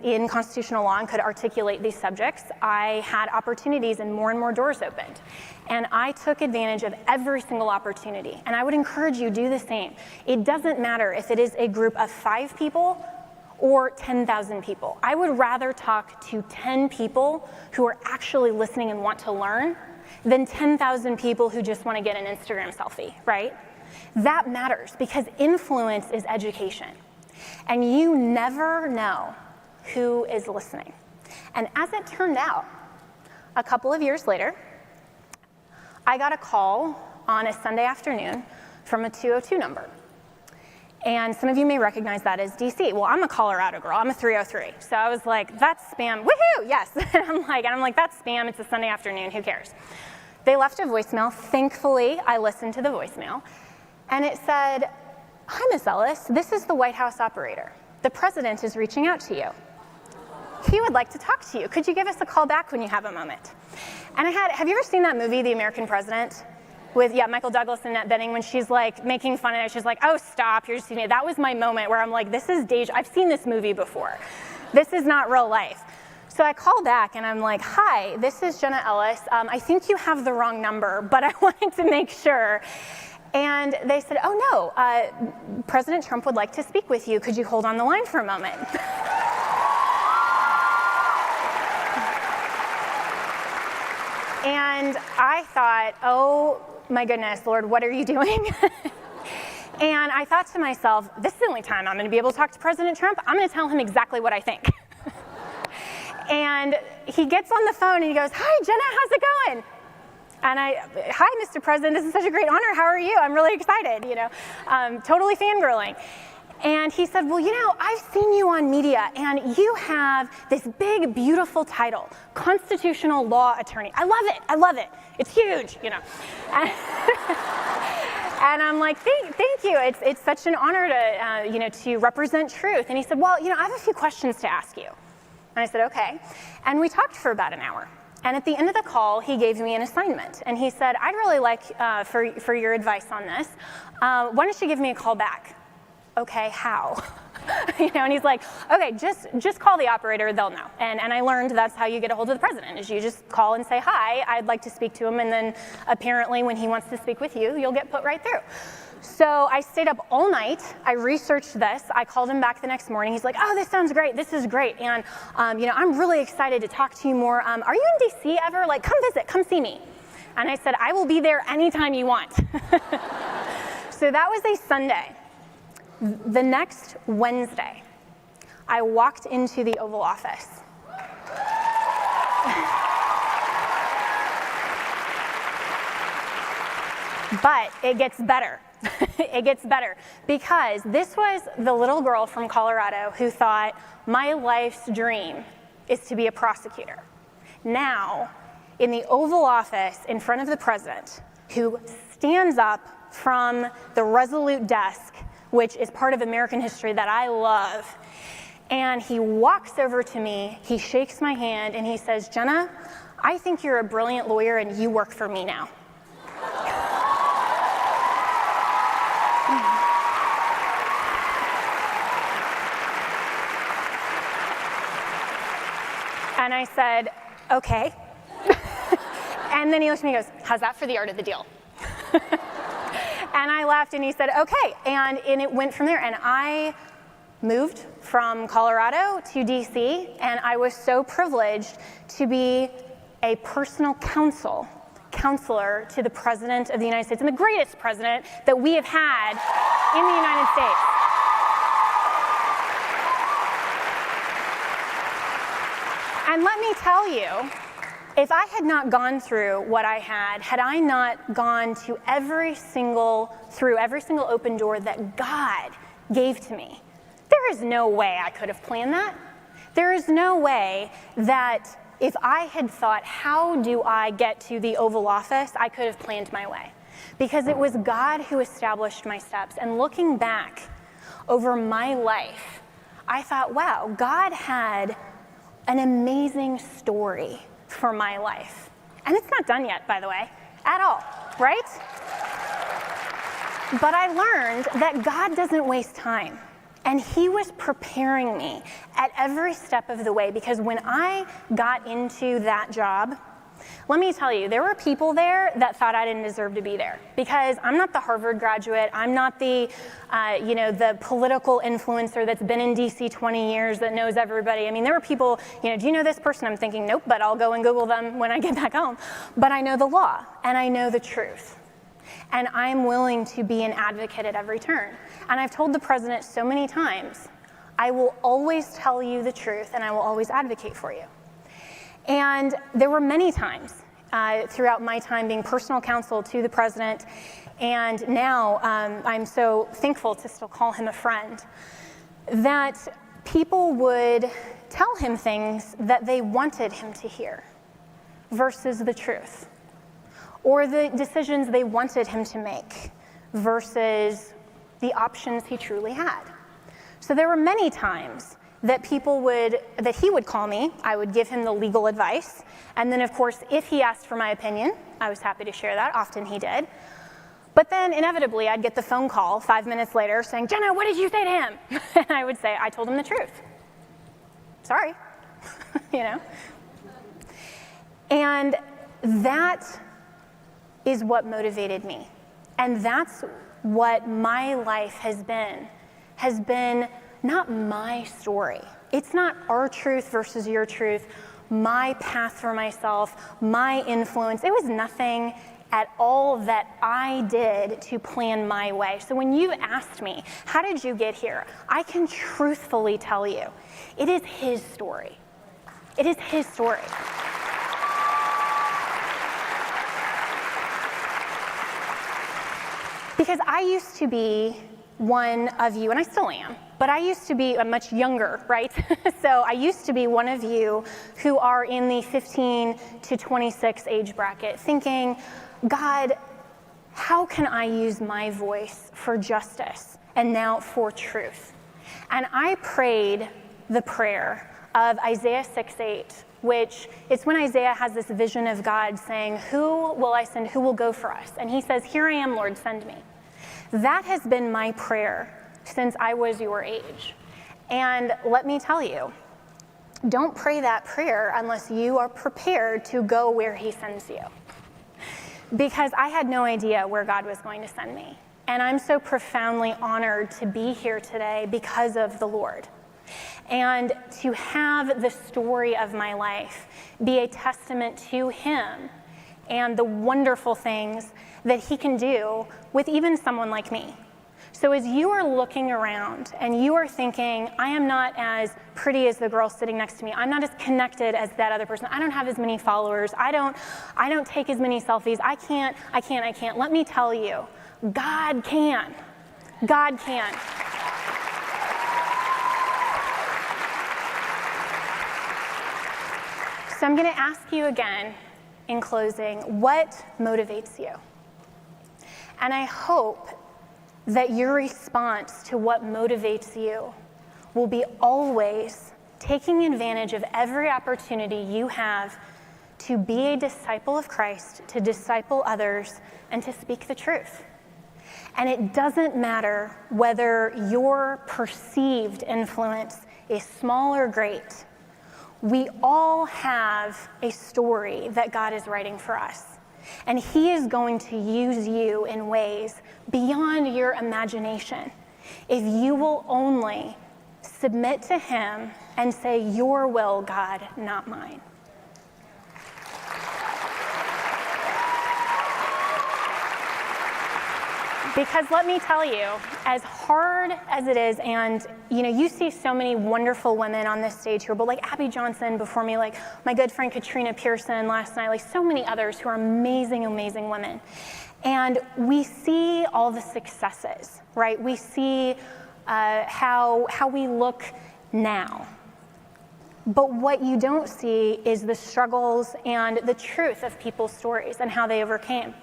in constitutional law and could articulate these subjects, I had opportunities and more doors opened. And I took advantage of every single opportunity. And I would encourage you to do the same. It doesn't matter if it is a group of 5 people or 10,000 people. I would rather talk to 10 people who are actually listening and want to learn than 10,000 people who just want to get an Instagram selfie, right? That matters because influence is education. And you never know who is listening. And as it turned out, a couple of years later, I got a call on a Sunday afternoon from a 202 number. And some of you may recognize that as DC. Well, I'm a Colorado girl. I'm a 303. So I was like, that's spam. Woohoo, yes. And I'm like, that's spam. It's a Sunday afternoon. Who cares? They left a voicemail. Thankfully, I listened to the voicemail. And it said, hi, Miss Ellis. This is the White House operator. The president is reaching out to you. He would like to talk to you. Could you give us a call back when you have a moment? And have you ever seen that movie, The American President? With, Michael Douglas and Annette Bening when she's like making fun of it. She's like, oh, stop, you're just, that was my moment where I'm like, this is deja. I've seen this movie before. This is not real life. So I call back and I'm like, hi, this is Jenna Ellis. I think you have the wrong number, but I wanted to make sure. And they said, oh no, President Trump would like to speak with you. Could you hold on the line for a moment? And I thought, oh my goodness, Lord, what are you doing? And I thought to myself, this is the only time I'm going to be able to talk to President Trump. I'm going to tell him exactly what I think. And he gets on the phone and he goes, hi, Jenna, how's it going? And hi, Mr. President, this is such a great honor. How are you? I'm really excited, totally fangirling. And he said, well, I've seen you on media and you have this big, beautiful title, constitutional law attorney. I love it. It's huge, And I'm like, thank you. It's such an honor to, to represent truth. And he said, well, I have a few questions to ask you. And I said, okay. And we talked for about an hour. And at the end of the call, he gave me an assignment. And he said, I'd really like for your advice on this. Why don't you give me a call back? Okay, how? And he's like, okay, just call the operator, they'll know. And I learned that's how you get a hold of the president, is you just call and say, hi, I'd like to speak to him. And then apparently when he wants to speak with you, you'll get put right through. So I stayed up all night. I researched this. I called him back the next morning. He's like, oh, this sounds great. This is great. And, I'm really excited to talk to you more. Are you in DC ever? Like, come visit, come see me. And I said, I will be there anytime you want. So that was a Sunday. The next Wednesday, I walked into the Oval Office. But it gets better. It gets better because this was the little girl from Colorado who thought my life's dream is to be a prosecutor. Now, in the Oval Office in front of the president, who stands up from the resolute desk, which is part of American history that I love, and he walks over to me, he shakes my hand, and he says, Jenna, I think you're a brilliant lawyer and you work for me now. And I said, okay. And then he looked at me and goes, how's that for the art of the deal? And I laughed and he said, okay. And it went from there. And I moved from Colorado to DC, and I was so privileged to be a personal counselor to the President of the United States, and the greatest president that we have had in the United States. And let me tell you, if I had not gone through what I had I not gone through every single open door that God gave to me, there is no way I could have planned that. There is no way that if I had thought, how do I get to the Oval Office, I could have planned my way. Because it was God who established my steps. And looking back over my life, I thought, wow, God had an amazing story for my life. And it's not done yet, by the way, at all, right? But I learned that God doesn't waste time. And he was preparing me at every step of the way, because when I got into that job, let me tell you, there were people there that thought I didn't deserve to be there, because I'm not the Harvard graduate. I'm not the, the political influencer that's been in DC 20 years that knows everybody. I mean, there were people, do you know this person? I'm thinking, nope, but I'll go and Google them when I get back home. But I know the law and I know the truth. And I'm willing to be an advocate at every turn. And I've told the president so many times, I will always tell you the truth and I will always advocate for you. And there were many times throughout my time being personal counsel to the president, and now I'm so thankful to still call him a friend, that people would tell him things that they wanted him to hear versus the truth, or the decisions they wanted him to make versus the options he truly had. So there were many times that he would call me, I would give him the legal advice, and then of course, if he asked for my opinion, I was happy to share that, often he did. But then inevitably, I'd get the phone call 5 minutes later saying, Jenna, what did you say to him? And I would say, I told him the truth. Sorry, And that is what motivated me. And that's what my life has been not my story. It's not our truth versus your truth, my path for myself, my influence. It was nothing at all that I did to plan my way. So when you asked me, how did you get here? I can truthfully tell you, it is his story. It is his story. Because I used to be one of you, and I still am, but I used to be much younger, right? So I used to be one of you who are in the 15 to 26 age bracket thinking, God, how can I use my voice for justice and now for truth? And I prayed the prayer of Isaiah 6:8, which it's when Isaiah has this vision of God saying, who will I send? Who will go for us? And he says, here I am, Lord, send me. That has been my prayer since I was your age. And let me tell you, don't pray that prayer unless you are prepared to go where he sends you. Because I had no idea where God was going to send me. And I'm so profoundly honored to be here today because of the Lord. And to have the story of my life be a testament to him and the wonderful things that he can do with even someone like me. So as you are looking around and you are thinking, I am not as pretty as the girl sitting next to me. I'm not as connected as that other person. I don't have as many followers. I don't take as many selfies. I can't. Let me tell you, God can. God can. So I'm going to ask you again in closing, what motivates you? And I hope that your response to what motivates you will be always taking advantage of every opportunity you have to be a disciple of Christ, to disciple others, and to speak the truth. And it doesn't matter whether your perceived influence is small or great. We all have a story that God is writing for us. And he is going to use you in ways beyond your imagination if you will only submit to him and say, your will, God, not mine. Because let me tell you, as hard as it is, and you see so many wonderful women on this stage here, but like Abby Johnson before me, like my good friend Katrina Pearson last night, like so many others who are amazing, amazing women. And we see all the successes, right? We see how we look now. But what you don't see is the struggles and the truth of people's stories and how they overcame.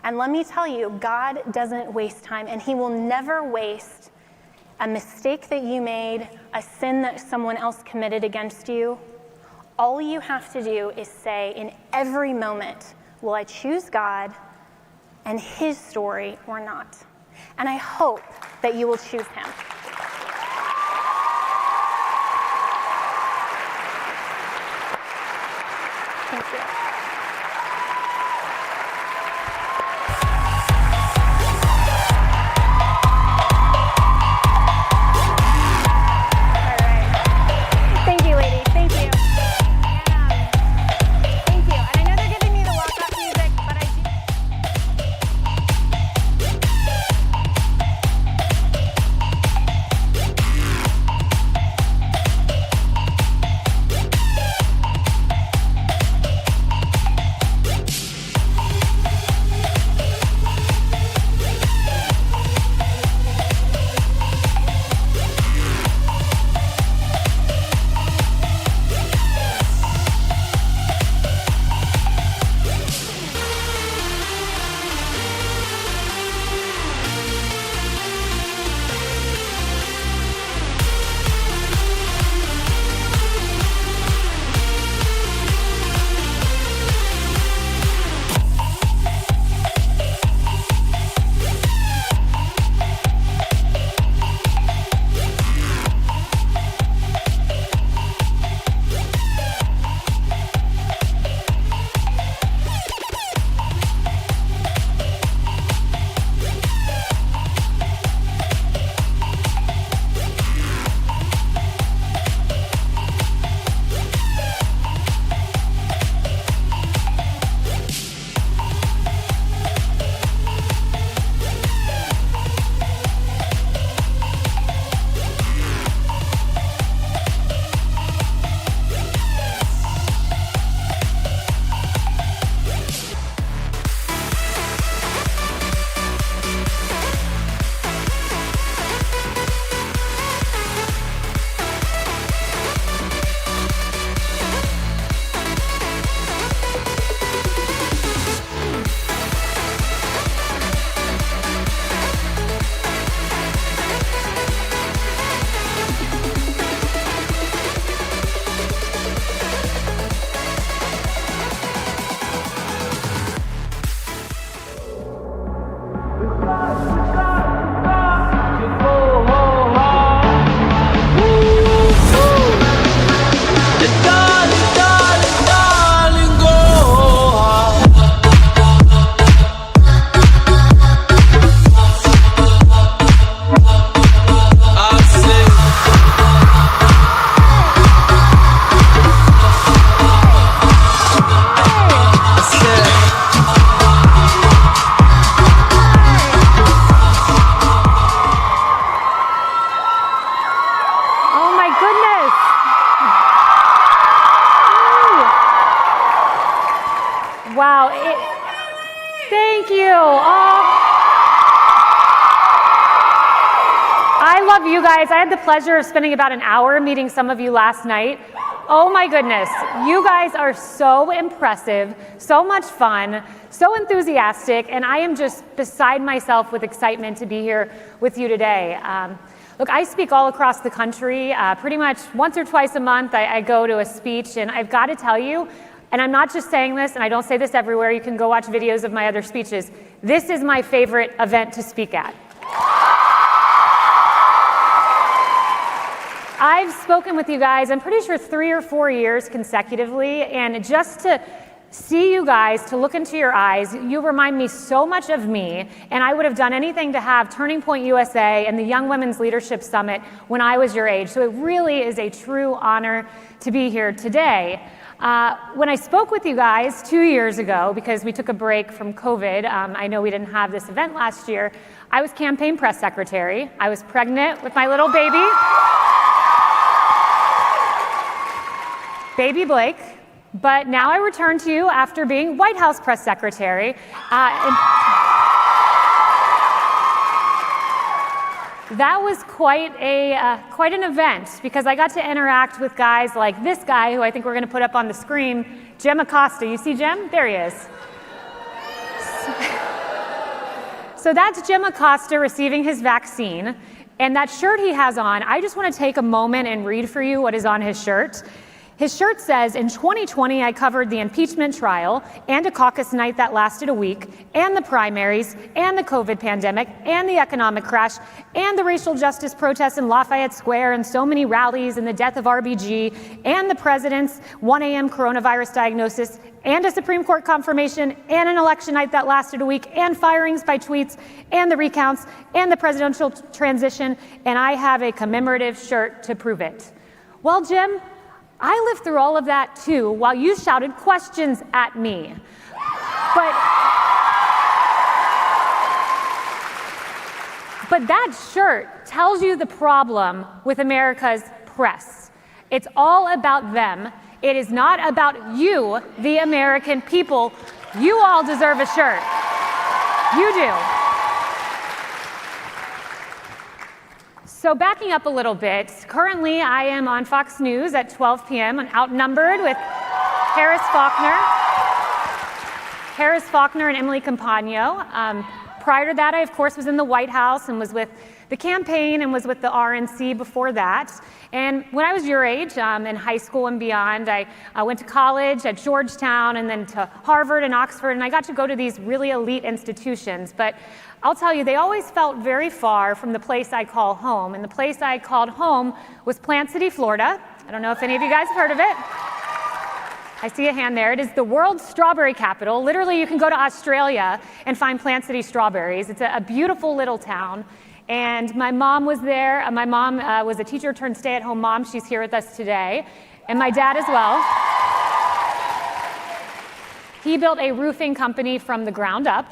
And let me tell you, God doesn't waste time, and he will never waste a mistake that you made, a sin that someone else committed against you. All you have to do is say in every moment, will I choose God and his story or not? And I hope that you will choose him. Thank you. Wow. Thank you. Oh. I love you guys. I had the pleasure of spending about an hour meeting some of you last night. Oh my goodness. You guys are so impressive, so much fun, so enthusiastic, and I am just beside myself with excitement to be here with you today. Look, I speak all across the country. Pretty much once or twice a month, I go to a speech, and I've got to tell you, and I'm not just saying this, and I don't say this everywhere, you can go watch videos of my other speeches, this is my favorite event to speak at. I've spoken with you guys, I'm pretty sure 3 or 4 years consecutively, and just to see you guys, to look into your eyes, you remind me so much of me, and I would have done anything to have Turning Point USA and the Young Women's Leadership Summit when I was your age, so it really is a true honor to be here today. When I spoke with you guys 2 years ago, because we took a break from COVID, I know we didn't have this event last year, I was campaign press secretary, I was pregnant with my little baby. Baby Blake, but now I return to you after being White House press secretary. That was quite an event because I got to interact with guys like this guy who I think we're going to put up on the screen, Jem Acosta. You see Jem? There he is. So that's Jem Acosta receiving his vaccine, and that shirt he has on, I just want to take a moment and read for you what is on his shirt. His shirt says, in 2020, I covered the impeachment trial and a caucus night that lasted a week, and the primaries, and the COVID pandemic, and the economic crash, and the racial justice protests in Lafayette Square, and so many rallies, and the death of RBG, and the president's 1 a.m. coronavirus diagnosis, and a Supreme Court confirmation, and an election night that lasted a week, and firings by tweets, and the recounts, and the presidential transition, and I have a commemorative shirt to prove it. Well, Jim, I lived through all of that too while you shouted questions at me. But that shirt tells you the problem with America's press. It's all about them. It is not about you, the American people. You all deserve a shirt. You do. So backing up a little bit, currently I am on Fox News at 12 p.m. I'm outnumbered with Harris Faulkner and Emily Compagno. Prior to that, I of course was in the White House and was with the campaign and was with the RNC before that. And when I was your age, in high school and beyond, I went to college at Georgetown and then to Harvard and Oxford, and I got to go to these really elite institutions. But I'll tell you, they always felt very far from the place I call home. And the place I called home was Plant City, Florida. I don't know if any of you guys have heard of it. I see a hand there. It is the world's strawberry capital. Literally, you can go to Australia and find Plant City strawberries. It's a beautiful little town. And my mom was there. My mom was a teacher turned stay-at-home mom. She's here with us today. And my dad as well. He built a roofing company from the ground up.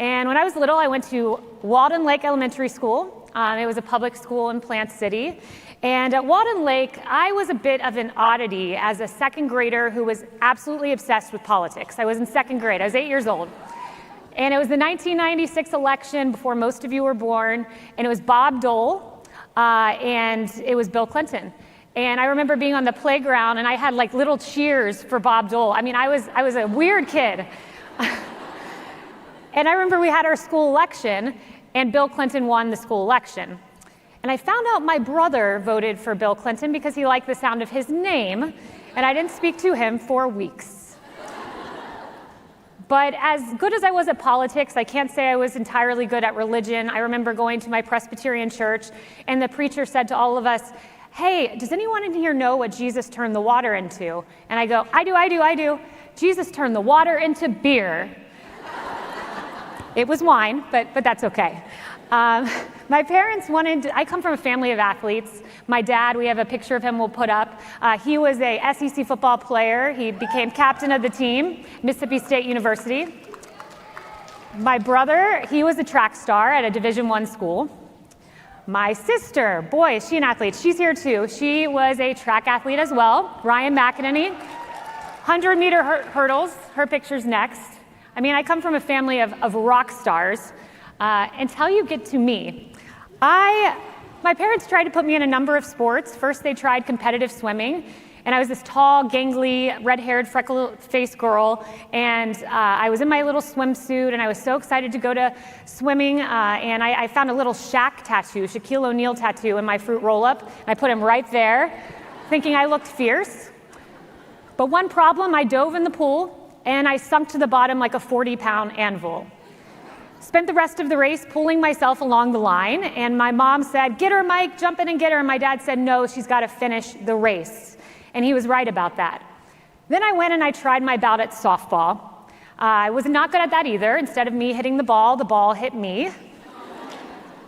And when I was little, I went to Walden Lake Elementary School. It was a public school in Plant City. And at Walden Lake, I was a bit of an oddity as a second grader who was absolutely obsessed with politics. I was in second grade. I was 8 years old. And it was the 1996 election before most of you were born. And it was Bob Dole, and it was Bill Clinton. And I remember being on the playground, and I had like little cheers for Bob Dole. I mean, I was a weird kid. And I remember we had our school election, and Bill Clinton won the school election. And I found out my brother voted for Bill Clinton because he liked the sound of his name, and I didn't speak to him for weeks. But as good as I was at politics, I can't say I was entirely good at religion. I remember going to my Presbyterian church, and the preacher said to all of us, "Hey, does anyone in here know what Jesus turned the water into?" And I go, I do. Jesus turned the water into beer. It was wine, but that's okay. My parents I come from a family of athletes. My dad, we have a picture of him we'll put up. He was a SEC football player. He became captain of the team, Mississippi State University. My brother, he was a track star at a Division I school. My sister, boy, is she an athlete. She's here too. She was a track athlete as well, Kayleigh McEnany. 100-meter hurdles, her picture's next. I mean, I come from a family of rock stars. Until you get to me, my parents tried to put me in a number of sports. First, they tried competitive swimming, and I was this tall, gangly, red-haired, freckle-faced girl, and I was in my little swimsuit, and I was so excited to go to swimming, and I found a little Shaq tattoo, Shaquille O'Neal tattoo in my fruit roll-up, and I put him right there, thinking I looked fierce. But one problem, I dove in the pool, and I sunk to the bottom like a 40-pound anvil. Spent the rest of the race pulling myself along the line, and my mom said, "Get her, Mike, jump in and get her." And my dad said, "No, she's got to finish the race." And he was right about that. Then I went and I tried my bout at softball. I was not good at that either. Instead of me hitting the ball hit me.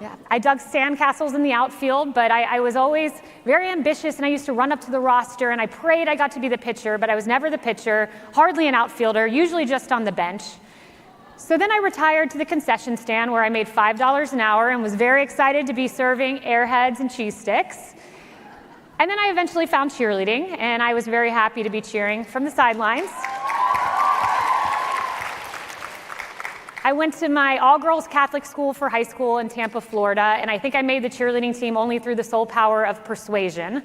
Yeah. I dug sandcastles in the outfield, but I was always very ambitious, and I used to run up to the roster, and I prayed I got to be the pitcher, but I was never the pitcher, hardly an outfielder, usually just on the bench. So then I retired to the concession stand where I made $5 an hour and was very excited to be serving airheads and cheese sticks. And then I eventually found cheerleading, and I was very happy to be cheering from the sidelines. I went to my all-girls Catholic school for high school in Tampa, Florida, and I think I made the cheerleading team only through the sole power of persuasion.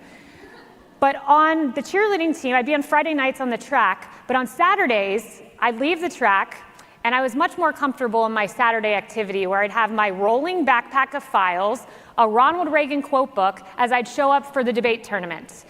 But on the cheerleading team, I'd be on Friday nights on the track, but on Saturdays, I'd leave the track, and I was much more comfortable in my Saturday activity where I'd have my rolling backpack of files, a Ronald Reagan quote book, as I'd show up for the debate tournament.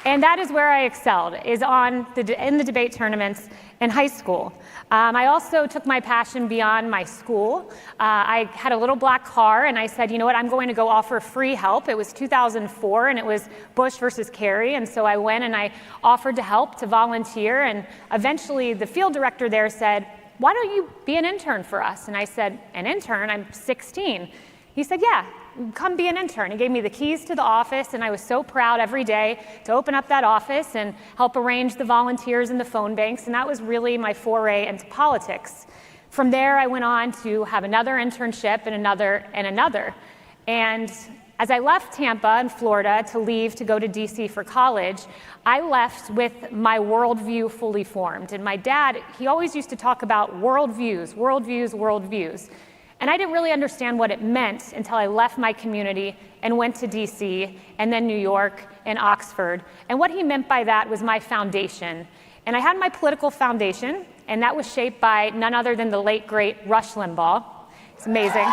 And that is where I excelled, is in the debate tournaments in high school. I also took my passion beyond my school. I had a little black car, and I said, you know what, I'm going to go offer free help. It was 2004, and it was Bush versus Kerry, and so I went and I offered to help, to volunteer, and eventually the field director there said, why don't you be an intern for us? And I said, an intern? I'm 16. He said, yeah, come be an intern. He gave me the keys to the office, and I was so proud every day to open up that office and help arrange the volunteers and the phone banks, and that was really my foray into politics. From there, I went on to have another internship and another and another. And as I left Tampa in Florida to leave to go to DC for college, I left with my worldview fully formed. And my dad, he always used to talk about worldviews, worldviews, worldviews. And I didn't really understand what it meant until I left my community and went to DC and then New York and Oxford. And what he meant by that was my foundation. And I had my political foundation, and that was shaped by none other than the late, great Rush Limbaugh. It's amazing.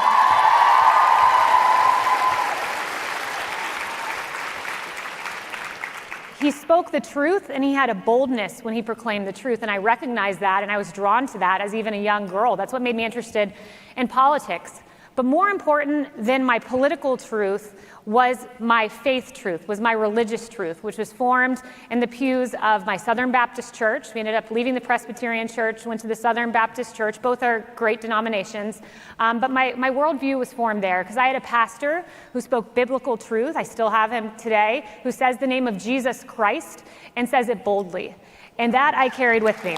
He spoke the truth, and he had a boldness when he proclaimed the truth, and I recognized that, and I was drawn to that as even a young girl. That's what made me interested in politics. But more important than my political truth was my faith truth, was my religious truth, which was formed in the pews of my Southern Baptist church. We ended up leaving the Presbyterian church, went to the Southern Baptist church. Both are great denominations. But my worldview was formed there because I had a pastor who spoke biblical truth. I still have him today, who says the name of Jesus Christ and says it boldly. And that I carried with me.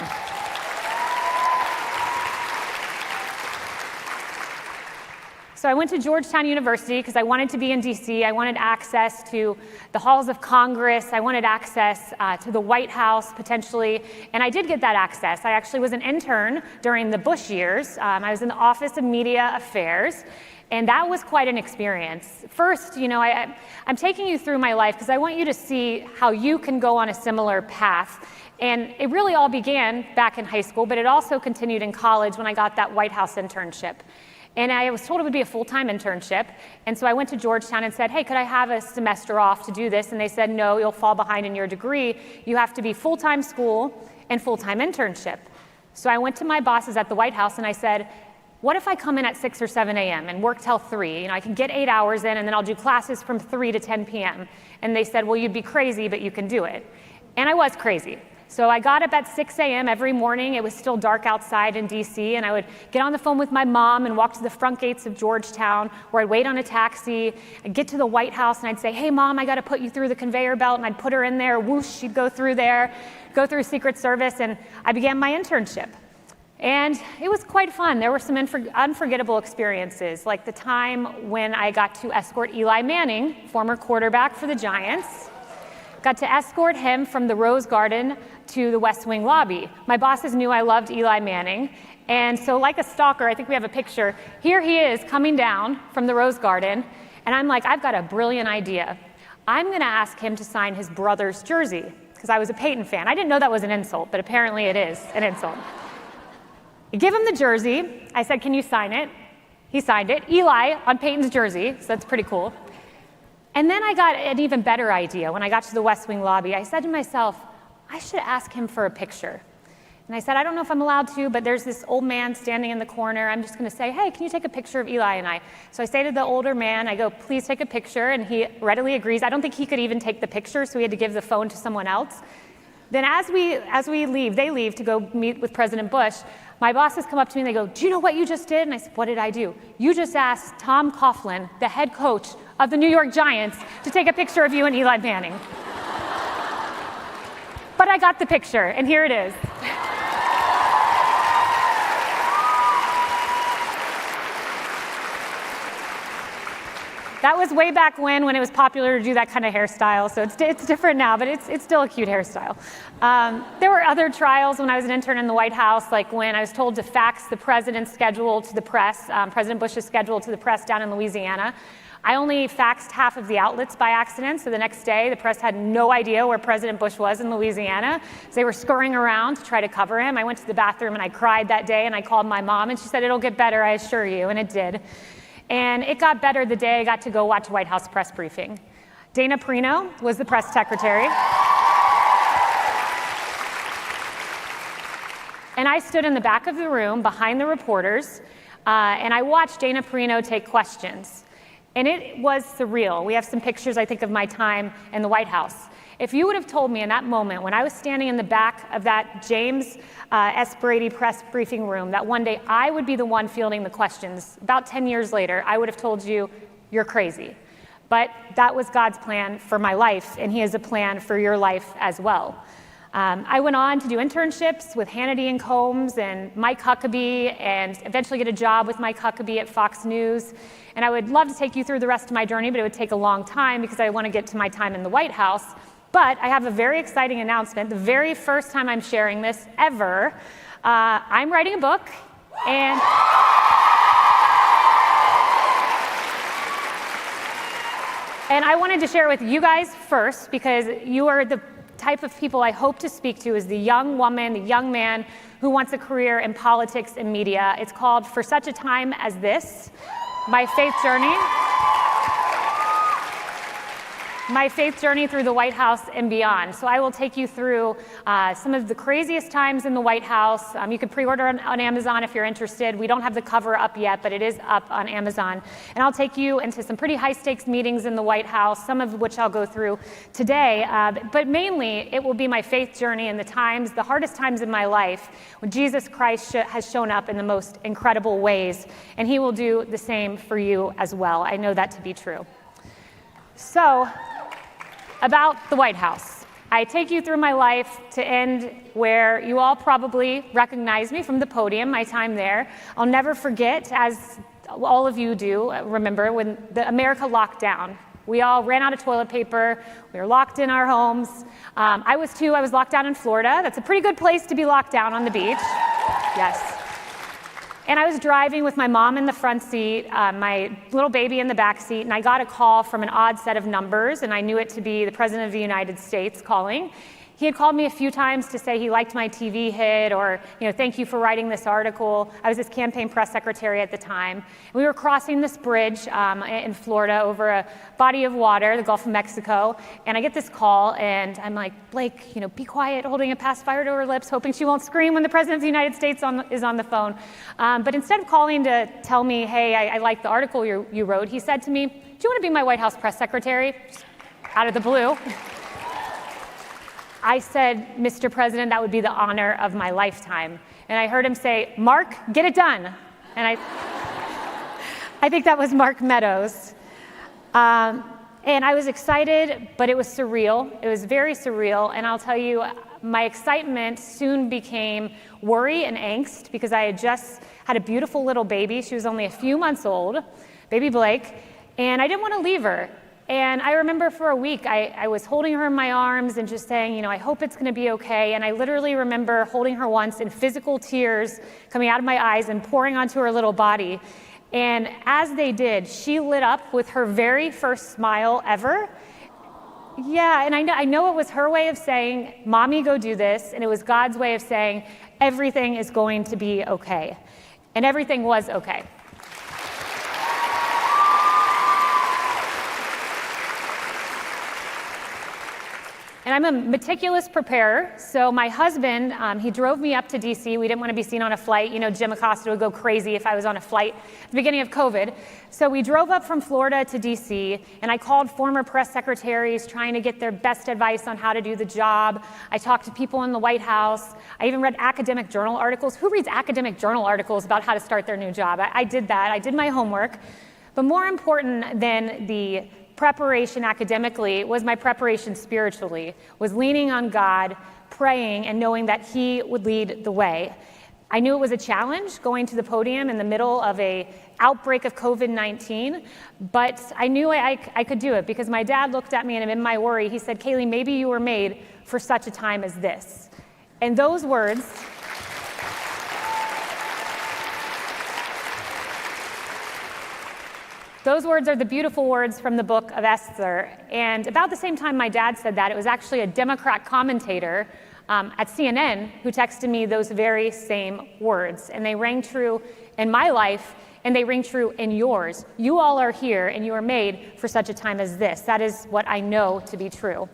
So I went to Georgetown University because I wanted to be in DC. I wanted access to the halls of Congress. I wanted access to the White House, potentially. And I did get that access. I actually was an intern during the Bush years. I was in the Office of Media Affairs. And that was quite an experience. First, you know, I'm taking you through my life because I want you to see how you can go on a similar path. And it really all began back in high school, but it also continued in college when I got that White House internship. And I was told it would be a full-time internship. And so I went to Georgetown and said, hey, could I have a semester off to do this? And they said, no, you'll fall behind in your degree. You have to be full-time school and full-time internship. So I went to my bosses at the White House and I said, what if I come in at 6 or 7 a.m. and work till 3? You know, I can get 8 hours in and then I'll do classes from 3 to 10 p.m. And they said, well, you'd be crazy, but you can do it. And I was crazy. So I got up at 6 a.m. every morning. It was still dark outside in DC, and I would get on the phone with my mom and walk to the front gates of Georgetown, where I'd wait on a taxi. I'd get to the White House, and I'd say, hey, Mom, I got to put you through the conveyor belt, and I'd put her in there. Whoosh, she'd go through there, go through Secret Service, and I began my internship. And it was quite fun. There were some unforgettable experiences, like the time when I got to escort Eli Manning, former quarterback for the Giants, got to escort him from the Rose Garden to the West Wing lobby. My bosses knew I loved Eli Manning, and so like a stalker, I think we have a picture, here he is coming down from the Rose Garden, and I'm like, I've got a brilliant idea. I'm gonna ask him to sign his brother's jersey, because I was a Peyton fan. I didn't know that was an insult, but apparently it is an insult. I give him the jersey. I said, can you sign it? He signed it. Eli on Peyton's jersey, so that's pretty cool. And then I got an even better idea. When I got to the West Wing lobby, I said to myself, I should ask him for a picture. And I said, I don't know if I'm allowed to, but there's this old man standing in the corner. I'm just gonna say, hey, can you take a picture of Eli and I? So I say to the older man, I go, please take a picture, and he readily agrees. I don't think he could even take the picture, so he had to give the phone to someone else. Then as we leave, they leave to go meet with President Bush, my bosses come up to me and they go, do you know what you just did? And I said, what did I do? You just asked Tom Coughlin, the head coach of the New York Giants, to take a picture of you and Eli Manning. But I got the picture, and here it is. That was way back when it was popular to do that kind of hairstyle, so it's different now, but it's still a cute hairstyle. There were other trials when I was an intern in the White House, like when I was told to fax the president's schedule to the press, President Bush's schedule to the press down in Louisiana. I only faxed half of the outlets by accident, so the next day the press had no idea where President Bush was in Louisiana. So they were scurrying around to try to cover him. I went to the bathroom and I cried that day, and I called my mom, and she said, it'll get better, I assure you, and it did. And it got better the day I got to go watch a White House press briefing. Dana Perino was the press secretary. And I stood in the back of the room behind the reporters, and I watched Dana Perino take questions. And it was surreal. We have some pictures, I think, of my time in the White House. If you would have told me in that moment, when I was standing in the back of that James S. Brady press briefing room, that one day I would be the one fielding the questions, about 10 years later, I would have told you, you're crazy. But that was God's plan for my life, and He has a plan for your life as well. I went on to do internships with Hannity and Combs and Mike Huckabee, and eventually get a job with Mike Huckabee at Fox News. And I would love to take you through the rest of my journey, but it would take a long time because I want to get to my time in the White House. But I have a very exciting announcement. The very first time I'm sharing this ever, I'm writing a book, and I wanted to share it with you guys first because you are the type of people I hope to speak to is the young woman, the young man who wants a career in politics and media. It's called For Such a Time as This, My Faith Journey. My faith journey through the White House and beyond. So I will take you through some of the craziest times in the White House. You can pre-order on Amazon if you're interested. We don't have the cover up yet, but it is up on Amazon. And I'll take you into some pretty high-stakes meetings in the White House, some of which I'll go through today. But mainly, it will be my faith journey in the hardest times in my life, when Jesus Christ has shown up in the most incredible ways. And He will do the same for you as well. I know that to be true. So, about the White House. I take you through my life to end where you all probably recognize me from the podium, my time there. I'll never forget, as all of you do, remember, when America locked down. We all ran out of toilet paper. We were locked in our homes. I was too. I was locked down in Florida. That's a pretty good place to be locked down on the beach. Yes. And I was driving with my mom in the front seat, my little baby in the back seat, and I got a call from an odd set of numbers, and I knew it to be the President of the United States calling. He had called me a few times to say he liked my TV hit, or, thank you for writing this article. I was his campaign press secretary at the time. We were crossing this bridge in Florida over a body of water, the Gulf of Mexico, and I get this call, and I'm like, Blake, be quiet, holding a pacifier to her lips, hoping she won't scream when the President of the United States is on the phone. But instead of calling to tell me, hey, I like the article you wrote, he said to me, do you want to be my White House press secretary? Just out of the blue. I said, Mr. President, that would be the honor of my lifetime. And I heard him say, Mark, get it done. And I think that was Mark Meadows. And I was excited, but it was surreal. It was very surreal. And I'll tell you, my excitement soon became worry and angst because I had just had a beautiful little baby. She was only a few months old, baby Blake, and I didn't want to leave her. And I remember for a week, I was holding her in my arms and just saying, you know, I hope it's going to be okay. And I literally remember holding her once and physical tears coming out of my eyes and pouring onto her little body. And as they did, she lit up with her very first smile ever. Yeah, and I know it was her way of saying, Mommy, go do this. And it was God's way of saying, everything is going to be okay. And everything was okay. And I'm a meticulous preparer. So my husband, he drove me up to DC. We didn't want to be seen on a flight. You know, Jim Acosta would go crazy if I was on a flight at the beginning of COVID. So we drove up from Florida to DC, and I called former press secretaries trying to get their best advice on how to do the job. I talked to people in the White House. I even read academic journal articles. Who reads academic journal articles about how to start their new job? I did that. I did my homework. But more important than the preparation academically was my preparation spiritually, was leaning on God, praying, and knowing that He would lead the way. I knew it was a challenge going to the podium in the middle of an outbreak of COVID-19, but I knew I could do it because my dad looked at me and in my worry, he said, Kayleigh, maybe you were made for such a time as this. And those words, are the beautiful words from the book of Esther. And about the same time my dad said that, it was actually a Democrat commentator at CNN who texted me those very same words. And they rang true in my life, and they ring true in yours. You all are here, and you are made for such a time as this. That is what I know to be true.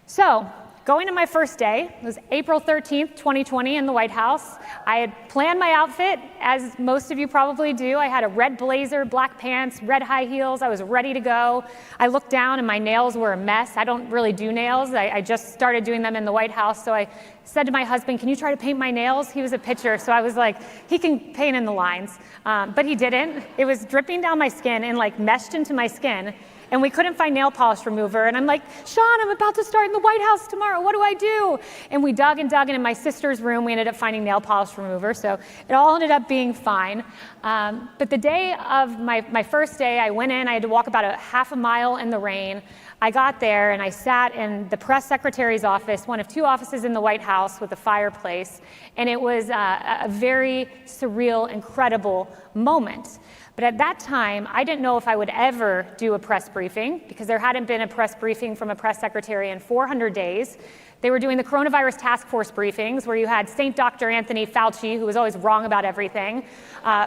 So, going to my first day, it was April 13th, 2020 in the White House. I had planned my outfit, as most of you probably do. I had a red blazer, black pants, red high heels. I was ready to go. I looked down and my nails were a mess. I don't really do nails. I just started doing them in the White House. So I said to my husband, can you try to paint my nails? He was a pitcher, so I was like, he can paint in the lines. But he didn't. It was dripping down my skin and like meshed into my skin. And we couldn't find nail polish remover. And I'm like, Sean, I'm about to start in the White House tomorrow. What do I do? And we dug and dug, and in my sister's room, we ended up finding nail polish remover. So it all ended up being fine. But the day of my first day, I went in. I had to walk about a half a mile in the rain. I got there, and I sat in the press secretary's office, one of two offices in the White House with a fireplace. And it was a very surreal, incredible moment. But at that time, I didn't know if I would ever do a press briefing because there hadn't been a press briefing from a press secretary in 400 days. They were doing the coronavirus task force briefings where you had St. Dr. Anthony Fauci, who was always wrong about everything,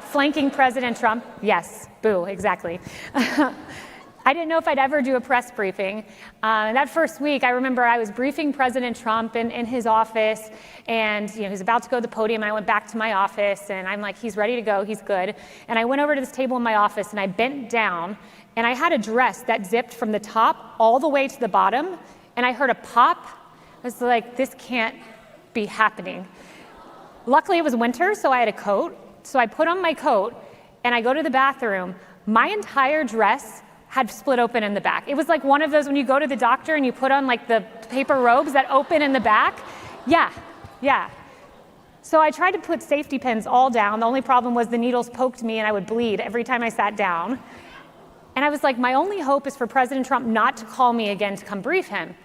flanking President Trump. Yes, boo, exactly. I didn't know if I'd ever do a press briefing. That first week, I remember I was briefing President Trump in his office, and he was about to go to the podium. I went back to my office, and I'm like, he's ready to go, he's good. And I went over to this table in my office, and I bent down, and I had a dress that zipped from the top all the way to the bottom, and I heard a pop. I was like, this can't be happening. Luckily, it was winter, so I had a coat. So I put on my coat, and I go to the bathroom. My entire dress had split open in the back. It was like one of those when you go to the doctor and you put on like the paper robes that open in the back. Yeah. So I tried to put safety pins all down. The only problem was the needles poked me and I would bleed every time I sat down. And I was like, my only hope is for President Trump not to call me again to come brief him.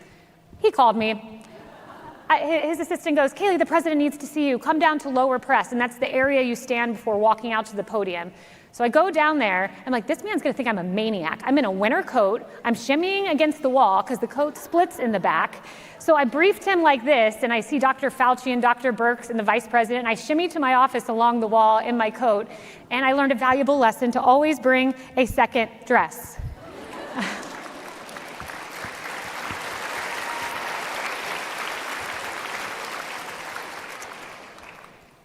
He called me. His assistant goes, Kayleigh, the president needs to see you. Come down to lower press. And that's the area you stand before walking out to the podium. So I go down there, I'm like, this man's gonna think I'm a maniac. I'm in a winter coat, I'm shimmying against the wall because the coat splits in the back. So I briefed him like this, and I see Dr. Fauci and Dr. Birx and the vice president, and I shimmy to my office along the wall in my coat, and I learned a valuable lesson to always bring a second dress.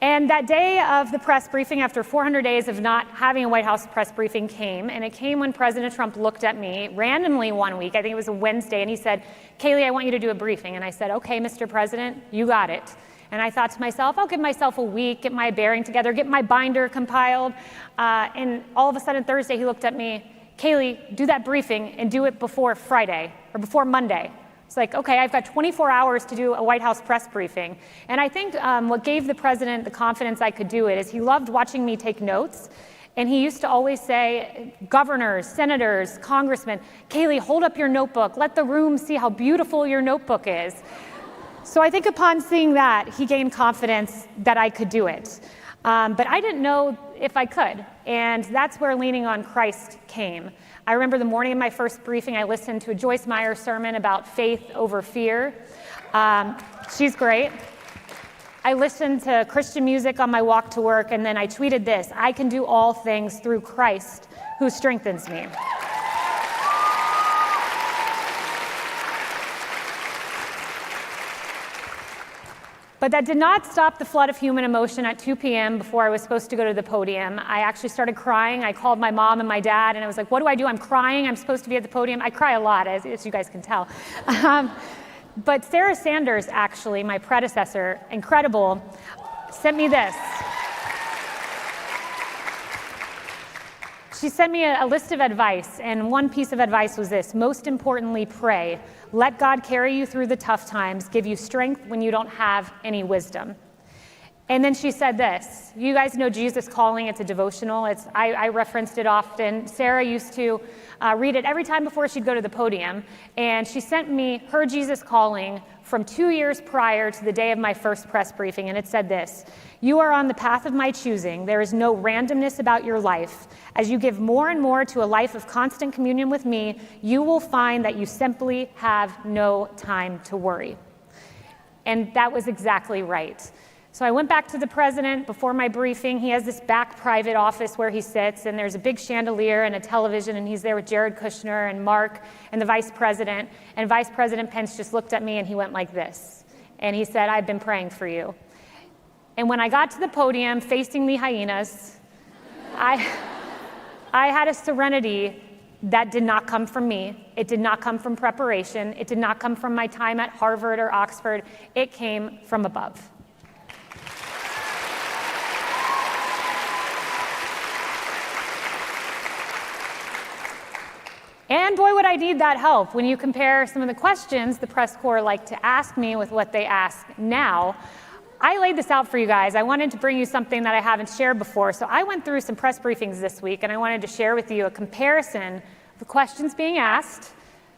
And that day of the press briefing, after 400 days of not having a White House press briefing, came. And it came when President Trump looked at me randomly one week, I think it was a Wednesday, and he said, Kayleigh, I want you to do a briefing. And I said, okay, Mr. President, you got it. And I thought to myself, I'll give myself a week, get my bearing together, get my binder compiled. And all of a sudden, Thursday, he looked at me, Kayleigh, do that briefing and do it before Friday or before Monday. It's like, okay, I've got 24 hours to do a White House press briefing. And I think what gave the president the confidence I could do it is he loved watching me take notes. And he used to always say, governors, senators, congressmen, Kayleigh, hold up your notebook. Let the room see how beautiful your notebook is. So I think upon seeing that, he gained confidence that I could do it. But I didn't know if I could. And that's where leaning on Christ came. I remember the morning of my first briefing, I listened to a Joyce Meyer sermon about faith over fear. She's great. I listened to Christian music on my walk to work, and then I tweeted this: I can do all things through Christ who strengthens me. But that did not stop the flood of human emotion at 2 p.m. before I was supposed to go to the podium. I actually started crying. I called my mom and my dad, and I was like, what do I do? I'm crying. I'm supposed to be at the podium. I cry a lot, as you guys can tell. But Sarah Sanders, actually, my predecessor, incredible, sent me this. She sent me a list of advice, and one piece of advice was this: most importantly, pray. Let God carry you through the tough times, give you strength when you don't have any wisdom. And then she said this. You guys know Jesus Calling. It's a devotional. I referenced it often. Sarah used to read it every time before she'd go to the podium. And she sent me her Jesus Calling from 2 years prior to the day of my first press briefing. And it said this: you are on the path of my choosing. There is no randomness about your life. As you give more and more to a life of constant communion with me, you will find that you simply have no time to worry. And that was exactly right. So I went back to the president before my briefing. He has this back private office where he sits, and there's a big chandelier and a television, and he's there with Jared Kushner and Mark and the vice president. And Vice President Pence just looked at me and he went like this. And he said, I've been praying for you. And when I got to the podium facing the hyenas, I had a serenity that did not come from me. It did not come from preparation. It did not come from my time at Harvard or Oxford. It came from above. And boy, would I need that help when you compare some of the questions the press corps like to ask me with what they ask now. I laid this out for you guys. I wanted to bring you something that I haven't shared before. So I went through some press briefings this week, and I wanted to share with you a comparison of the questions being asked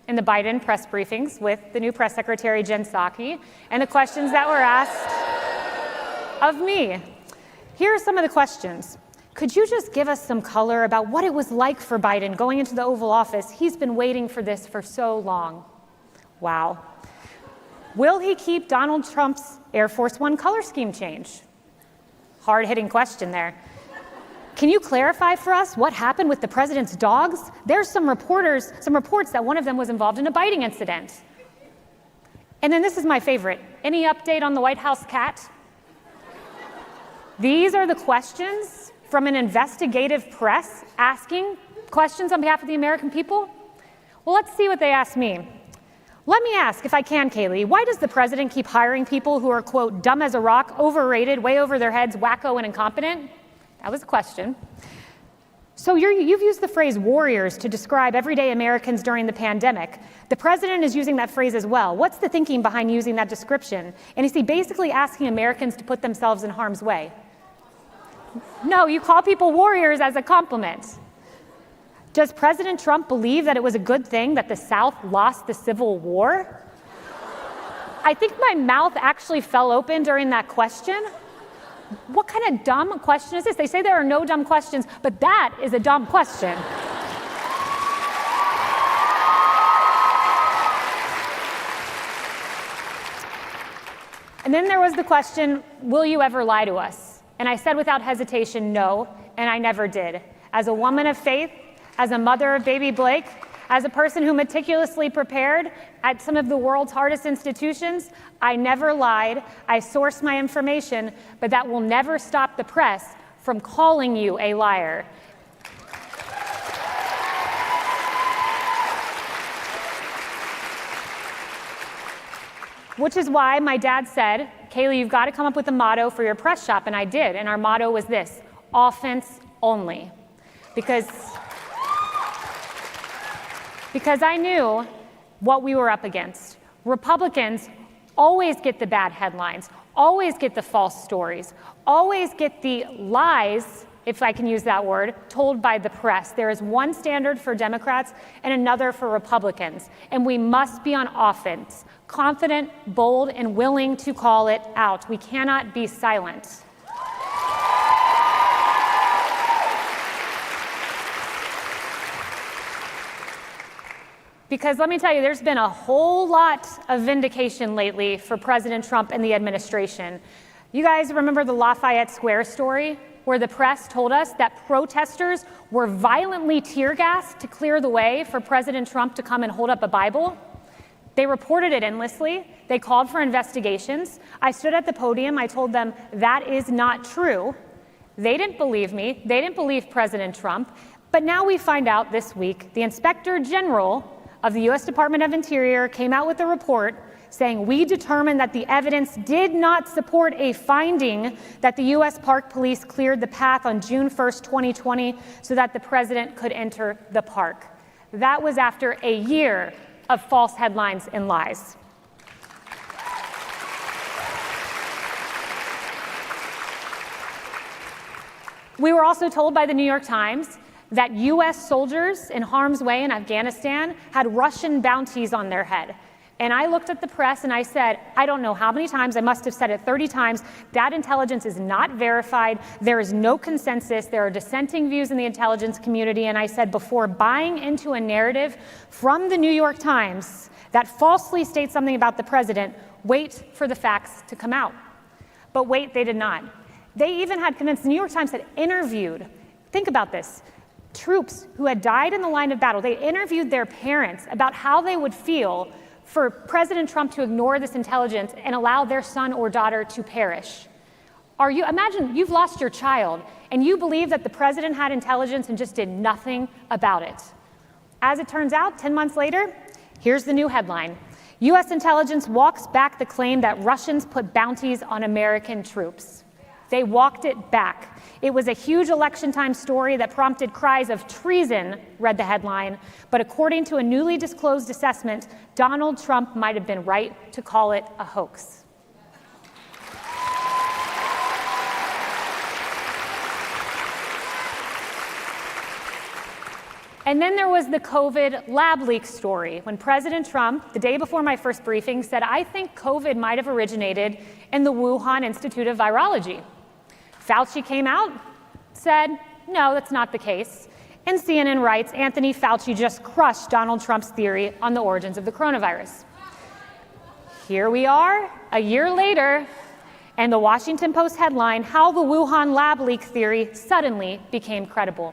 in the Biden press briefings with the new press secretary, Jen Psaki, and the questions that were asked of me. Here are some of the questions. Could you just give us some color about what it was like for Biden going into the Oval Office? He's been waiting for this for so long. Wow. Will he keep Donald Trump's Air Force One color scheme change? Hard-hitting question there. Can you clarify for us what happened with the president's dogs? There's some reports that one of them was involved in a biting incident. And then this is my favorite. Any update on the White House cat? These are the questions from an investigative press asking questions on behalf of the American people? Well, let's see what they asked me. Let me ask, if I can, Kayleigh, why does the president keep hiring people who are, quote, dumb as a rock, overrated, way over their heads, wacko, and incompetent? That was a question. So you've used the phrase warriors to describe everyday Americans during the pandemic. The president is using that phrase as well. What's the thinking behind using that description? And is he basically asking Americans to put themselves in harm's way? No, you call people warriors as a compliment. Does President Trump believe that it was a good thing that the South lost the Civil War? I think my mouth actually fell open during that question. What kind of dumb question is this? They say there are no dumb questions, but that is a dumb question. And then there was the question, will you ever lie to us? And I said without hesitation, no, and I never did. As a woman of faith, as a mother of baby Blake, as a person who meticulously prepared at some of the world's hardest institutions, I never lied. I sourced my information, but that will never stop the press from calling you a liar. Which is why my dad said, Kayleigh, you've got to come up with a motto for your press shop, and I did. And our motto was this: offense only. Because I knew what we were up against. Republicans always get the bad headlines, always get the false stories, always get the lies, if I can use that word, told by the press. There is one standard for Democrats and another for Republicans, and we must be on offense, confident, bold, and willing to call it out. We cannot be silent. Because let me tell you, there's been a whole lot of vindication lately for President Trump and the administration. You guys remember the Lafayette Square story, where the press told us that protesters were violently tear gassed to clear the way for President Trump to come and hold up a Bible? They reported it endlessly. They called for investigations. I stood at the podium. I told them that is not true. They didn't believe me. They didn't believe President Trump. But now we find out this week the Inspector General of the U.S. Department of Interior came out with a report saying, we determined that the evidence did not support a finding that the U.S. Park Police cleared the path on June 1st, 2020, so that the president could enter the park. That was after a year of false headlines and lies. We were also told by the New York Times that U.S. soldiers in harm's way in Afghanistan had Russian bounties on their head. And I looked at the press and I said, I don't know how many times, I must have said it 30 times, that intelligence is not verified, there is no consensus, there are dissenting views in the intelligence community, and I said, before buying into a narrative from the New York Times that falsely states something about the president, wait for the facts to come out. But wait, they did not. They even had convinced, the New York Times had interviewed, think about this, troops who had died in the line of battle. They interviewed their parents about how they would feel for President Trump to ignore this intelligence and allow their son or daughter to perish. Imagine you've lost your child and you believe that the president had intelligence and just did nothing about it. As it turns out, 10 months later, here's the new headline. U.S. intelligence walks back the claim that Russians put bounties on American troops. They walked it back. It was a huge election time story that prompted cries of treason, read the headline, but according to a newly disclosed assessment, Donald Trump might have been right to call it a hoax. And then there was the COVID lab leak story, when President Trump, the day before my first briefing, said, I think COVID might have originated in the Wuhan Institute of Virology. Fauci came out, said, no, that's not the case. And CNN writes, Anthony Fauci just crushed Donald Trump's theory on the origins of the coronavirus. Here we are, a year later, and the Washington Post headline, how the Wuhan lab leak theory suddenly became credible.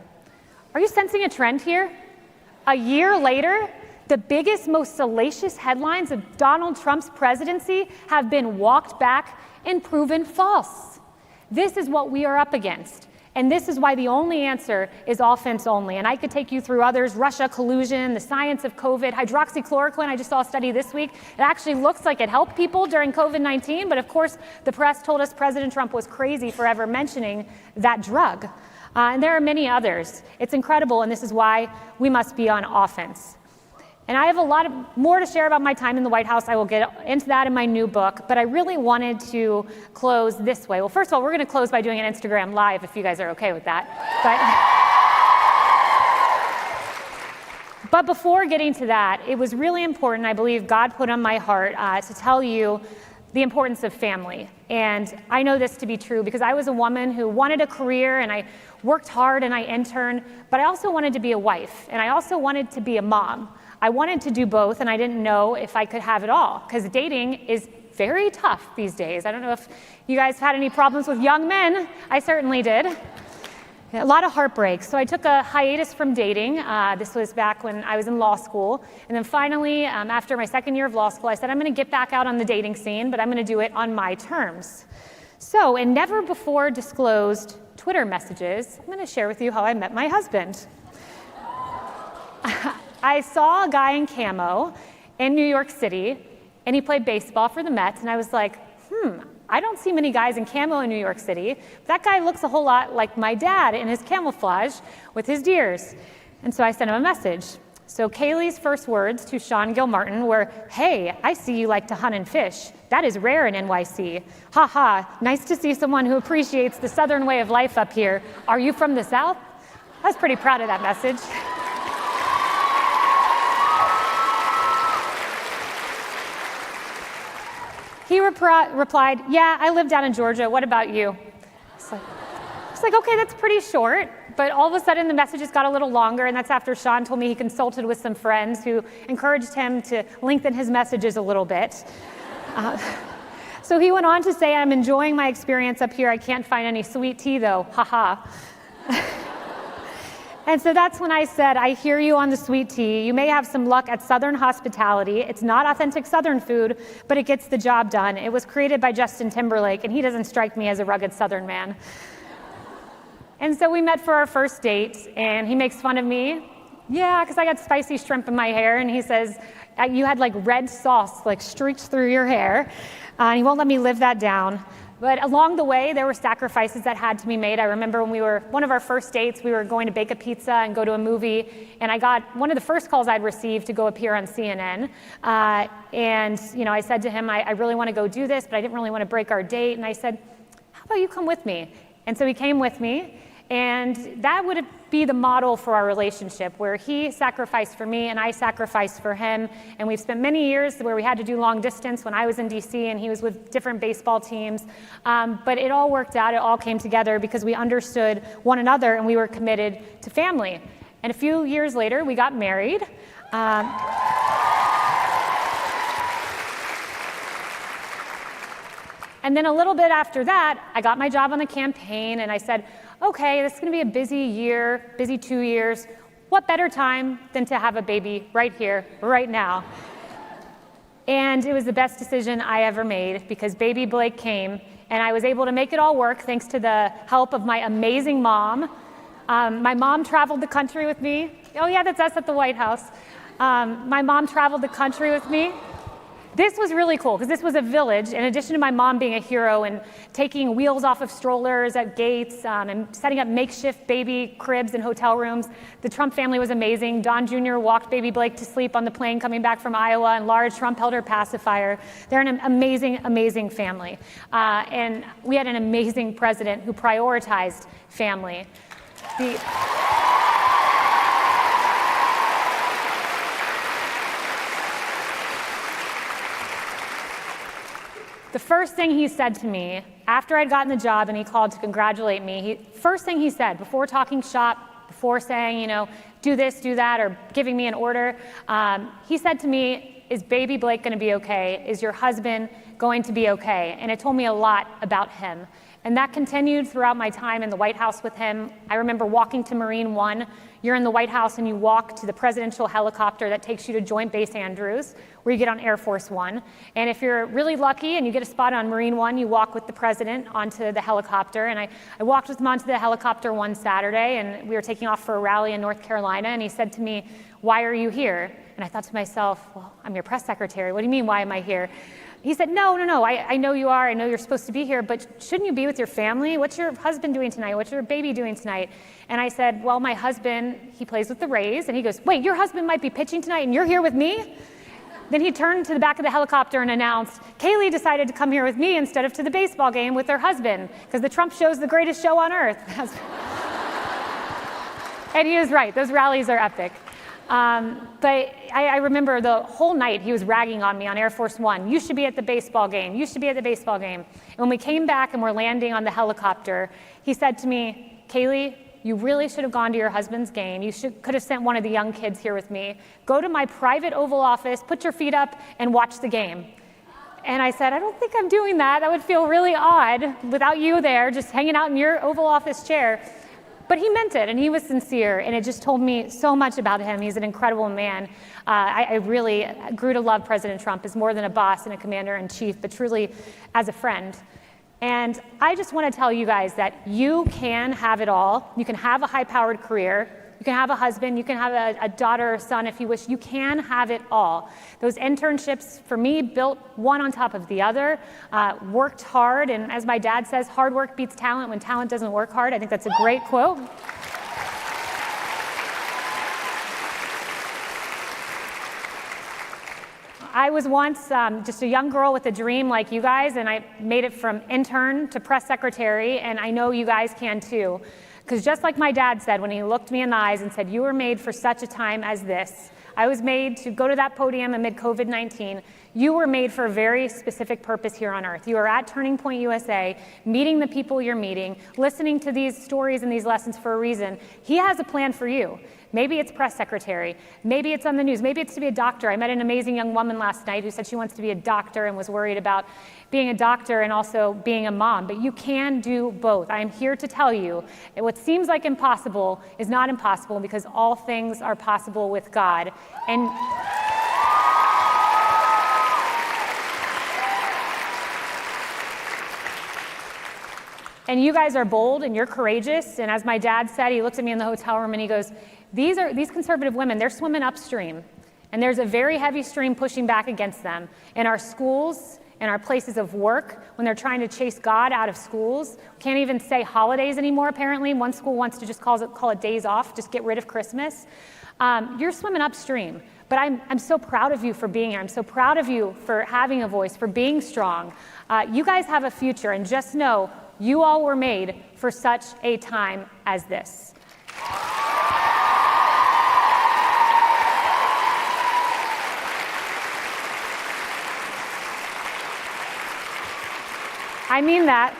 Are you sensing a trend here? A year later, the biggest, most salacious headlines of Donald Trump's presidency have been walked back and proven false. This is what we are up against. And this is why the only answer is offense only. And I could take you through others, Russia collusion, the science of COVID, hydroxychloroquine. I just saw a study this week. It actually looks like it helped people during COVID-19. But of course, the press told us President Trump was crazy for ever mentioning that drug. And there are many others. It's incredible, and this is why we must be on offense. And I have a lot more to share about my time in the White House. I will get into that in my new book, but I really wanted to close this way. Well, first of all, we're going to close by doing an Instagram Live, if you guys are okay with that. But before getting to that, it was really important, I believe God put on my heart to tell you the importance of family. And I know this to be true because I was a woman who wanted a career, and I worked hard and I interned, but I also wanted to be a wife, and I also wanted to be a mom. I wanted to do both, and I didn't know if I could have it all, because dating is very tough these days. I don't know if you guys had any problems with young men. I certainly did. A lot of heartbreaks. So I took a hiatus from dating. This was back when I was in law school. And then finally, after my second year of law school, I said, I'm going to get back out on the dating scene, but I'm going to do it on my terms. So in never before disclosed Twitter messages, I'm going to share with you how I met my husband. I saw a guy in camo in New York City, and he played baseball for the Mets, and I was like, I don't see many guys in camo in New York City. That guy looks a whole lot like my dad in his camouflage with his deers. And so I sent him a message. So Kayleigh's first words to Sean Gilmartin were, "Hey, I see you like to hunt and fish. That is rare in NYC. Ha ha, nice to see someone who appreciates the Southern way of life up here. Are you from the South?" I was pretty proud of that message. He replied, "Yeah, I live down in Georgia. What about you?" It's like, okay, that's pretty short. But all of a sudden, the messages got a little longer, and that's after Sean told me he consulted with some friends who encouraged him to lengthen his messages a little bit. So he went on to say, "I'm enjoying my experience up here. I can't find any sweet tea, though. Ha-ha." And so that's when I said, "I hear you on the sweet tea. You may have some luck at Southern hospitality. It's not authentic Southern food, but it gets the job done. It was created by Justin Timberlake, and he doesn't strike me as a rugged Southern man." And so we met for our first date, and he makes fun of me. Yeah, because I got spicy shrimp in my hair, and he says, "You had like red sauce like streaked through your hair," and he won't let me live that down. But along the way, there were sacrifices that had to be made. I remember when we were, one of our first dates, we were going to bake a pizza and go to a movie, and I got one of the first calls I'd received to go appear on CNN. And I said to him, I really want to go do this, but I didn't really want to break our date. And I said, "How about you come with me?" And so he came with me, and that would be the model for our relationship, where he sacrificed for me and I sacrificed for him. And we've spent many years where we had to do long distance when I was in DC and he was with different baseball teams. But it all worked out. It all came together because we understood one another and we were committed to family. And a few years later, we got married. And then a little bit after that, I got my job on the campaign and I said, okay, this is going to be a busy year, busy 2 years. What better time than to have a baby right here, right now? And it was the best decision I ever made because baby Blake came and I was able to make it all work thanks to the help of my amazing mom. My mom traveled the country with me. Oh yeah, that's us at the White House. My mom traveled the country with me. This was really cool because this was a village. In addition to my mom being a hero and taking wheels off of strollers at gates and setting up makeshift baby cribs in hotel rooms, the Trump family was amazing. Don Jr. walked baby Blake to sleep on the plane coming back from Iowa, and Laura Trump held her pacifier. They're an amazing, amazing family. And we had an amazing president who prioritized family. The first thing he said to me after I'd gotten the job and he called to congratulate me, first thing he said before talking shop, before saying, do this, do that, or giving me an order, he said to me, "Is baby Blake going to be okay? Is your husband going to be okay?" And it told me a lot about him. And that continued throughout my time in the White House with him. I remember walking to Marine One. You're in the White House and you walk to the presidential helicopter that takes you to Joint Base Andrews, where you get on Air Force One. And if you're really lucky and you get a spot on Marine One, you walk with the president onto the helicopter. And I walked with him onto the helicopter one Saturday, and we were taking off for a rally in North Carolina, and he said to me, "Why are you here?" And I thought to myself, well, I'm your press secretary. What do you mean, why am I here? He said, no, I know you are. I know you're supposed to be here, but shouldn't you be with your family? What's your husband doing tonight? What's your baby doing tonight? And I said, well, my husband, he plays with the Rays. And he goes, wait, your husband might be pitching tonight and you're here with me? Then he turned to the back of the helicopter and announced, Kayleigh decided to come here with me instead of to the baseball game with her husband, because the Trump show's the greatest show on earth. And he was right. Those rallies are epic. But I remember the whole night he was ragging on me on Air Force One. You should be at the baseball game. You should be at the baseball game. And when we came back and we're landing on the helicopter, he said to me, Kayleigh, you really should have gone to your husband's game. You could have sent one of the young kids here with me. Go to my private Oval Office, put your feet up, and watch the game. And I said, I don't think I'm doing that. That would feel really odd without you there, just hanging out in your Oval Office chair. But he meant it, and he was sincere, and it just told me so much about him. He's an incredible man. I really grew to love President Trump as more than a boss and a commander-in-chief, but truly as a friend. And I just want to tell you guys that you can have it all. You can have a high-powered career. You can have a husband. You can have a daughter or son if you wish. You can have it all. Those internships, for me, built one on top of the other, worked hard. And as my dad says, hard work beats talent when talent doesn't work hard. I think that's a great quote. I was once just a young girl with a dream like you guys, and I made it from intern to press secretary, and I know you guys can too. Because just like my dad said when he looked me in the eyes and said, you were made for such a time as this. I was made to go to that podium amid COVID-19. You were made for a very specific purpose here on earth. You are at Turning Point USA, meeting the people you're meeting, listening to these stories and these lessons for a reason. He has a plan for you. Maybe it's press secretary. Maybe it's on the news. Maybe it's to be a doctor. I met an amazing young woman last night who said she wants to be a doctor and was worried about being a doctor and also being a mom. But you can do both. I am here to tell you that what seems like impossible is not impossible because all things are possible with God. And you guys are bold and you're courageous. And as my dad said, he looked at me in the hotel room and he goes, these conservative women, they're swimming upstream. And there's a very heavy stream pushing back against them. In our schools, in our places of work, when they're trying to chase God out of schools, can't even say holidays anymore, apparently. One school wants to just call it days off, just get rid of Christmas. You're swimming upstream. But I'm so proud of you for being here. I'm so proud of you for having a voice, for being strong. You guys have a future, and just know you all were made for such a time as this. I mean that,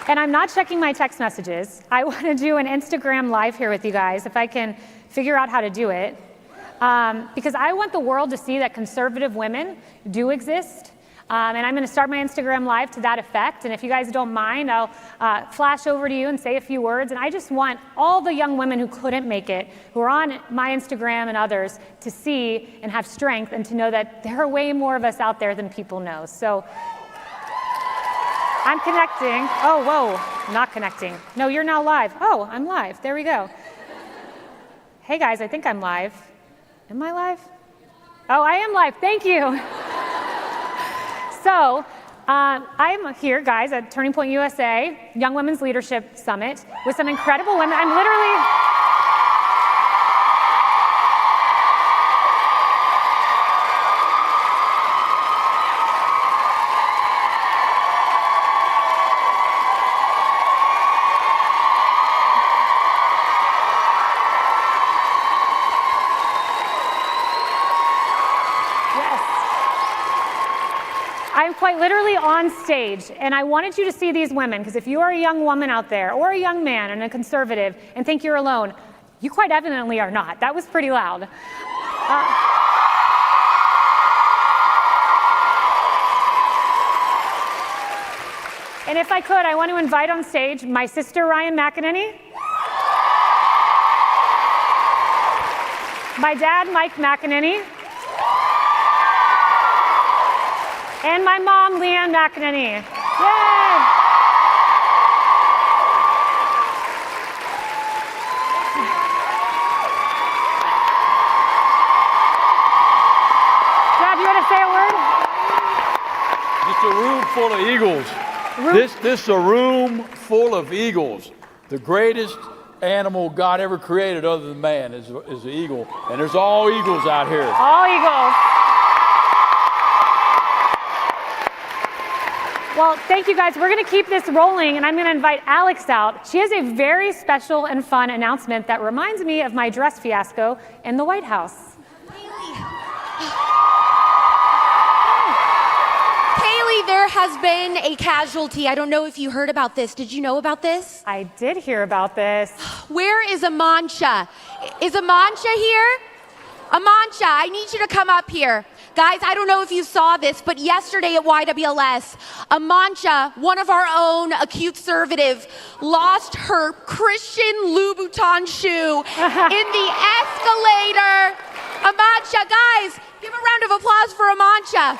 and I'm not checking my text messages. I want to do an Instagram live here with you guys, if I can figure out how to do it, because I want the world to see that conservative women do exist, and I'm going to start my Instagram live to that effect, and if you guys don't mind, I'll flash over to you and say a few words, and I just want all the young women who couldn't make it, who are on my Instagram and others, to see and have strength and to know that there are way more of us out there than people know. So I'm connecting. Oh, whoa, not connecting. No, you're now live. Oh, I'm live. There we go. Hey, guys, I think I'm live. Am I live? Oh, I am live. Thank you. So I'm here, guys, at Turning Point USA, Young Women's Leadership Summit, with some incredible women. I'm literally... I'm quite literally on stage, and I wanted you to see these women, because if you are a young woman out there, or a young man and a conservative, and think you're alone, you quite evidently are not. That was pretty loud. And if I could, I want to invite on stage my sister, Ryan McEnany, my dad, Mike McEnany, and my mom, Leanne McEnany. Yay! Dad, you want to say a word? Just a room full of eagles. This is a room full of eagles. The greatest animal God ever created other than man is the eagle. And there's all eagles out here. All eagles. Well, thank you guys. We're going to keep this rolling, and I'm going to invite Alex out. She has a very special and fun announcement that reminds me of my dress fiasco in the White House. Kayleigh, there has been a casualty. I don't know if you heard about this. Did you know about this? I did hear about this. Where is Amancha? Is Amancha here? Amancha, I need you to come up here. Guys, I don't know if you saw this, but yesterday at YWLS, Amancha, one of our own, a conservative, lost her Christian Louboutin shoe in the escalator. Amancha, guys, give a round of applause for Amancha.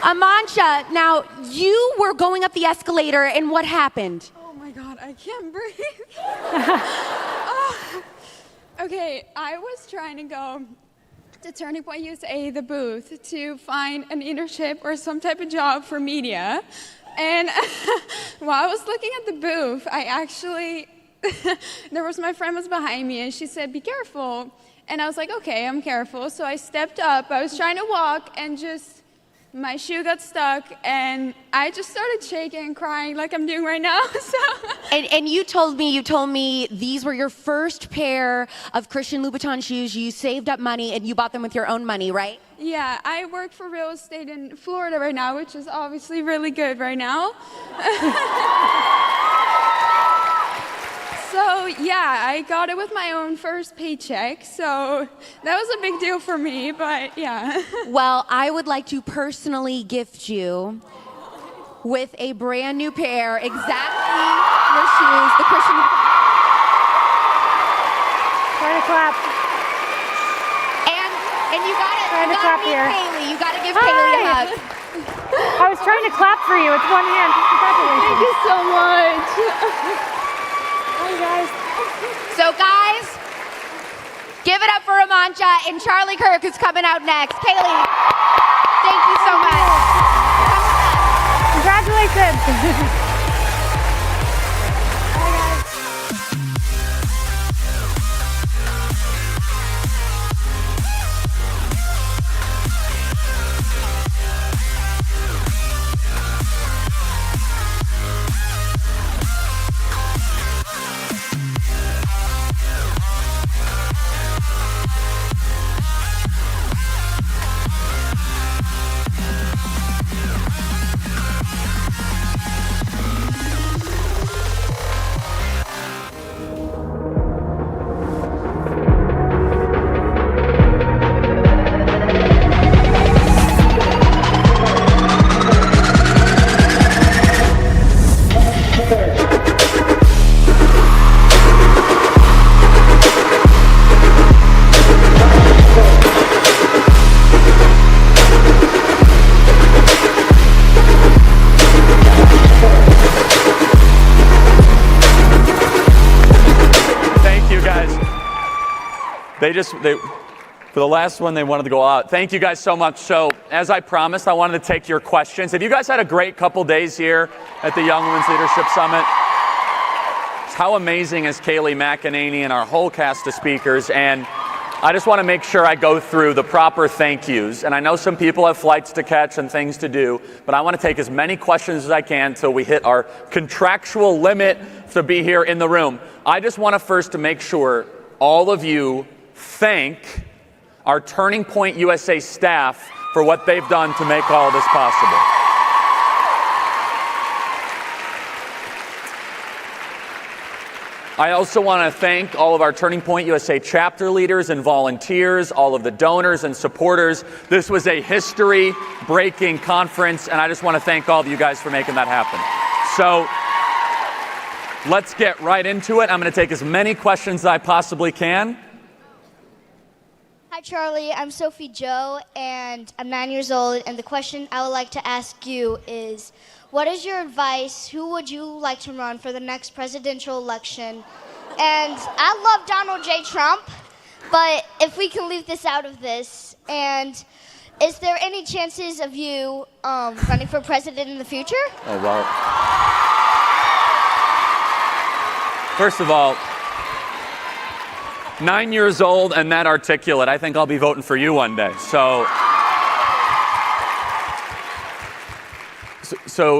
Amancha, now you were going up the escalator and what happened? Oh my God, I can't breathe. Okay, I was trying to go to Turning Point USA, the booth, to find an internship or some type of job for media. And while I was looking at the booth, I actually my friend was behind me, and she said, "Be careful." And I was like, "Okay, I'm careful." So I stepped up. I was trying to walk, and just my shoe got stuck, and I just started shaking and crying like I'm doing right now. So. And you told me these were your first pair of Christian Louboutin shoes. You saved up money and you bought them with your own money, right? Yeah, I work for real estate in Florida right now, which is obviously really good right now. So yeah, I got it with my own first paycheck, so that was a big deal for me, but yeah. Well, I would like to personally gift you with a brand new pair, exactly your shoes, the Christian. Try to clap. And you gotta meet Kayleigh. You gotta give Kayleigh a hug. I was trying to clap for you. It's one hand. Congratulations. Thank you so much. Hi, guys. So, guys, give it up for Amancha and Charlie Kirk, who's coming out next. Kayleigh, thank you so much. Congratulations. For the last one, they wanted to go out. Thank you guys so much. So, as I promised, I wanted to take your questions. Have you guys had a great couple days here at the Young Women's Leadership Summit? How amazing is Kayleigh McEnany and our whole cast of speakers? And I just want to make sure I go through the proper thank yous. And I know some people have flights to catch and things to do, but I want to take as many questions as I can until we hit our contractual limit to be here in the room. I just want to first to make sure all of you thank our Turning Point USA staff for what they've done to make all of this possible. I also want to thank all of our Turning Point USA chapter leaders and volunteers, all of the donors and supporters. This was a history-breaking conference, and I just want to thank all of you guys for making that happen. So let's get right into it. I'm going to take as many questions as I possibly can. Hi, Charlie. I'm Sophie Joe, and I'm 9 years old. And the question I would like to ask you is, what is your advice? Who would you like to run for the next presidential election? And I love Donald J. Trump, but if we can leave this out of this, and is there any chances of you running for president in the future? Oh, wow. First of all, 9 years old and that articulate. I think I'll be voting for you one day. So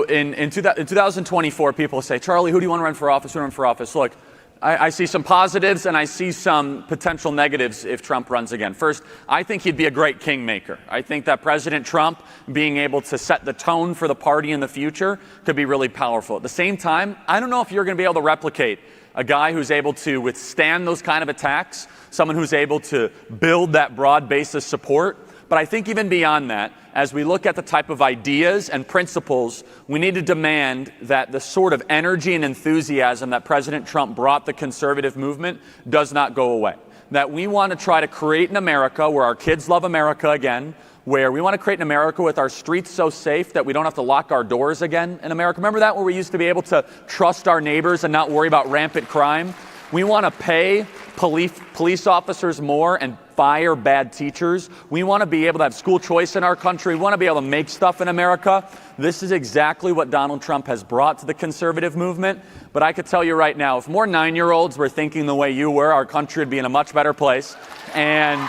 in 2024, people say, Charlie, who do you want to run for office? Who do you want to run for office? Look, I see some positives and I see some potential negatives if Trump runs again. First, I think he'd be a great kingmaker. I think that President Trump being able to set the tone for the party in the future could be really powerful. At the same time, I don't know if you're going to be able to replicate a guy who's able to withstand those kind of attacks, someone who's able to build that broad base of support. But I think even beyond that, as we look at the type of ideas and principles, we need to demand that the sort of energy and enthusiasm that President Trump brought the conservative movement does not go away. That we want to try to create an America where our kids love America again, where we want to create an America with our streets so safe that we don't have to lock our doors again in America. Remember that, where we used to be able to trust our neighbors and not worry about rampant crime? We want to pay police officers more and fire bad teachers. We want to be able to have school choice in our country. We want to be able to make stuff in America. This is exactly what Donald Trump has brought to the conservative movement. But I could tell you right now, if more 9-year-olds were thinking the way you were, our country would be in a much better place. And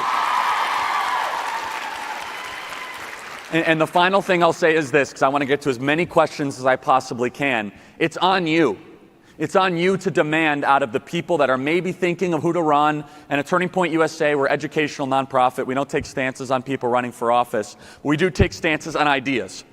the final thing I'll say is this, because I want to get to as many questions as I possibly can. It's on you. It's on you to demand out of the people that are maybe thinking of who to run. And at Turning Point USA, we're an educational nonprofit. We don't take stances on people running for office. We do take stances on ideas.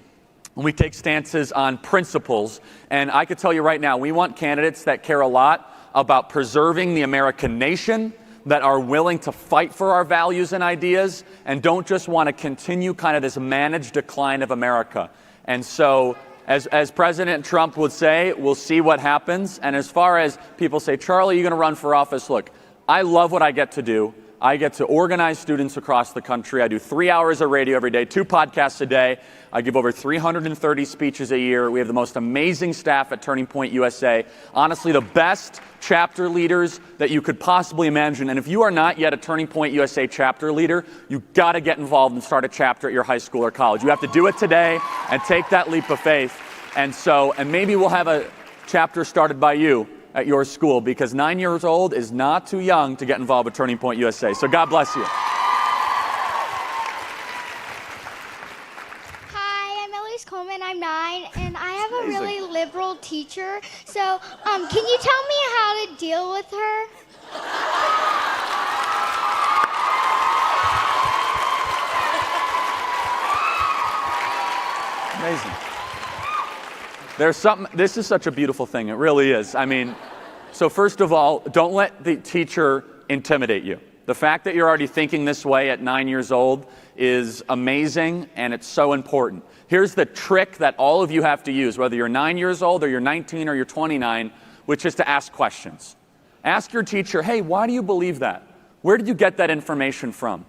We take stances on principles. And I could tell you right now, we want candidates that care a lot about preserving the American nation, that are willing to fight for our values and ideas, and don't just want to continue kind of this managed decline of America. And so, as President Trump would say, we'll see what happens. And as far as people say, Charlie, you're going to run for office, look, I love what I get to do. I get to organize students across the country. I do 3 hours of radio every day, 2 podcasts a day. I give over 330 speeches a year. We have the most amazing staff at Turning Point USA. Honestly, the best chapter leaders that you could possibly imagine. And if you are not yet a Turning Point USA chapter leader, you've got to get involved and start a chapter at your high school or college. You have to do it today and take that leap of faith. And maybe we'll have a chapter started by you at your school, because 9 years old is not too young to get involved with Turning Point USA. So God bless you. Hi, I'm Elise Coleman. I'm 9, and I have a really liberal teacher. So, can you tell me how to deal with her? Amazing. There's something, this is such a beautiful thing. It really is. I mean, so first of all, don't let the teacher intimidate you. The fact that you're already thinking this way at 9 years old is amazing, and it's so important. Here's the trick that all of you have to use, whether you're 9 years old or you're 19 or you're 29, which is to ask questions. Ask your teacher, hey, why do you believe that? Where did you get that information from?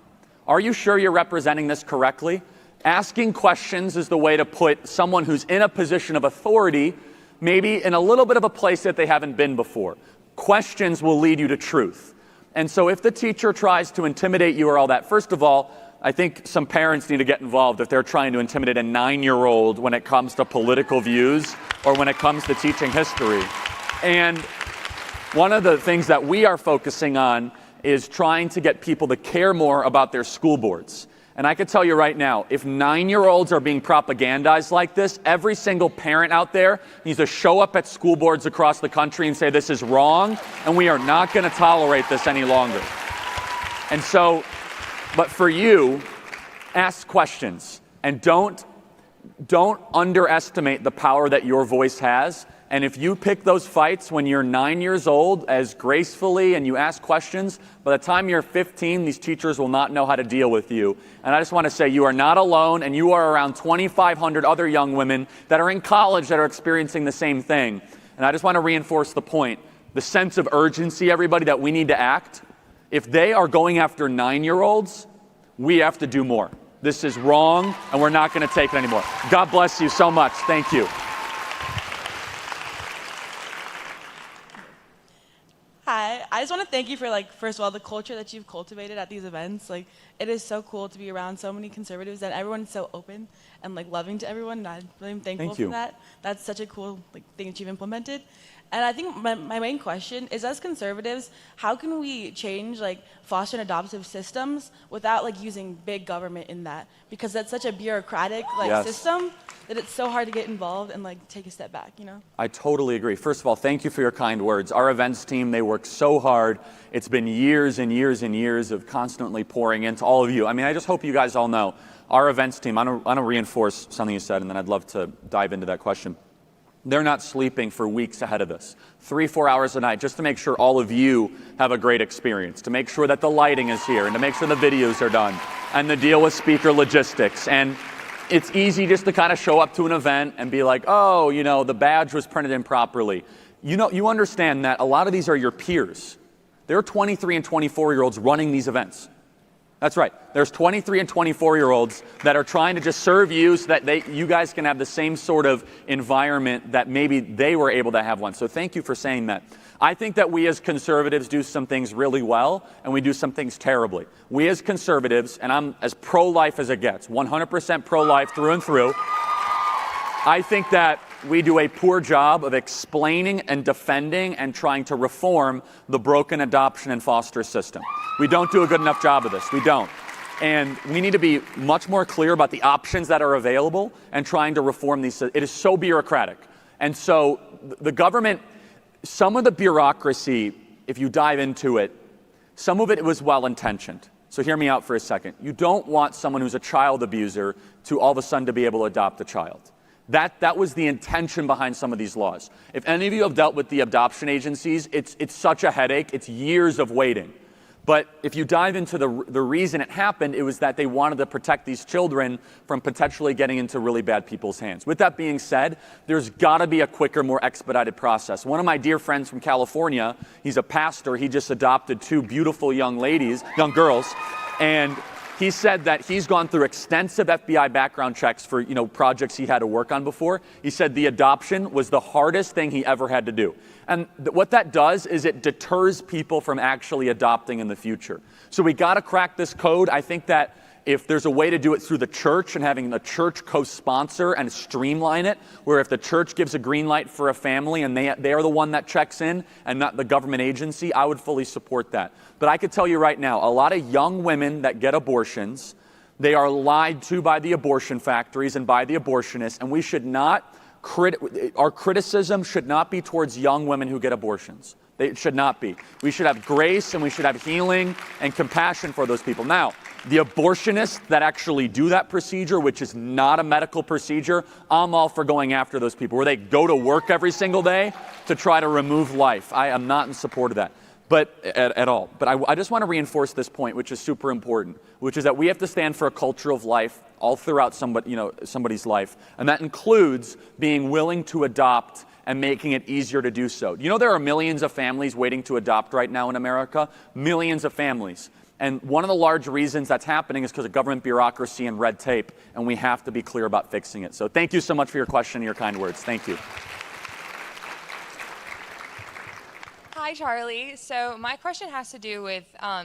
Are you sure you're representing this correctly? Asking questions is the way to put someone who's in a position of authority maybe in a little bit of a place that they haven't been before. Questions will lead you to truth. And so if the teacher tries to intimidate you or all that, first of all, I think some parents need to get involved if they're trying to intimidate a 9-year-old when it comes to political views or when it comes to teaching history. And one of the things that we are focusing on is trying to get people to care more about their school boards. And I can tell you right now, if 9-year-olds are being propagandized like this, every single parent out there needs to show up at school boards across the country and say this is wrong, and we are not going to tolerate this any longer. And so, but for you, ask questions, and don't underestimate the power that your voice has. And if you pick those fights when you're 9 years old as gracefully and you ask questions, by the time you're 15, these teachers will not know how to deal with you. And I just want to say you are not alone, and you are around 2,500 other young women that are in college that are experiencing the same thing. And I just want to reinforce the point, the sense of urgency, everybody, that we need to act. If they are going after 9-year-olds, we have to do more. This is wrong, and we're not going to take it anymore. God bless you so much. Thank you. Hi, I just want to thank you for, first of all, the culture that you've cultivated at these events. It is so cool to be around so many conservatives, and everyone's so open and, loving to everyone, and I'm really thankful for that. That's such a cool thing that you've implemented. And I think my main question is, as conservatives, how can we change, foster and adoptive systems without, using big government in that? Because that's such a bureaucratic, system that it's so hard to get involved and, take a step back, you know? I totally agree. First of all, thank you for your kind words. Our events team, they work so hard. It's been years and years and years of constantly pouring into all of you. I mean, I just hope you guys all know, our events team, I want to reinforce something you said, and then I'd love to dive into that question. They're not sleeping for weeks ahead of this, 3-4 hours a night, just to make sure all of you have a great experience, to make sure that the lighting is here, and to make sure the videos are done, and to deal with speaker logistics. And it's easy just to kind of show up to an event and be like, oh, the badge was printed improperly. You understand that a lot of these are your peers. There are 23 and 24-year-olds running these events. That's right. There's 23 and 24-year-olds that are trying to just serve you so that you guys can have the same sort of environment that maybe they were able to have once. So thank you for saying that. I think that we as conservatives do some things really well, and we do some things terribly. We as conservatives, and I'm as pro-life as it gets, 100% pro-life through and through, I think that we do a poor job of explaining and defending and trying to reform the broken adoption and foster system. We don't do a good enough job of this. We don't. And we need to be much more clear about the options that are available and trying to reform these. It is so bureaucratic. And so the government, some of the bureaucracy, if you dive into it, some of it was well-intentioned. So hear me out for a second. You don't want someone who's a child abuser to all of a sudden to be able to adopt a child. That was the intention behind some of these laws. If any of you have dealt with the adoption agencies, it's such a headache. It's years of waiting. But if you dive into the reason it happened, it was that they wanted to protect these children from potentially getting into really bad people's hands. With that being said, there's got to be a quicker, more expedited process. One of my dear friends from California, he's a pastor. He just adopted 2 beautiful young girls, and he said that he's gone through extensive FBI background checks for, projects he had to work on before. He said the adoption was the hardest thing he ever had to do. And what that does is it deters people from actually adopting in the future. So we got to crack this code. I think that if there's a way to do it through the church and having the church co-sponsor and streamline it, where if the church gives a green light for a family and they are the one that checks in and not the government agency, I would fully support that. But I could tell you right now, a lot of young women that get abortions, they are lied to by the abortion factories and by the abortionists, and we should not, our criticism should not be towards young women who get abortions. It should not be. We should have grace and we should have healing and compassion for those people. Now, the abortionists that actually do that procedure, which is not a medical procedure, I'm all for going after those people, where they go to work every single day to try to remove life. I am not in support of that. But at all. But I just want to reinforce this point, which is super important, which is that we have to stand for a culture of life all throughout somebody's life. And that includes being willing to adopt and making it easier to do so. You know, there are millions of families waiting to adopt right now in America, millions of families. And one of the large reasons that's happening is because of government bureaucracy and red tape, and we have to be clear about fixing it. So thank you so much for your question and your kind words. Thank you. Hi, Charlie. So my question has to do with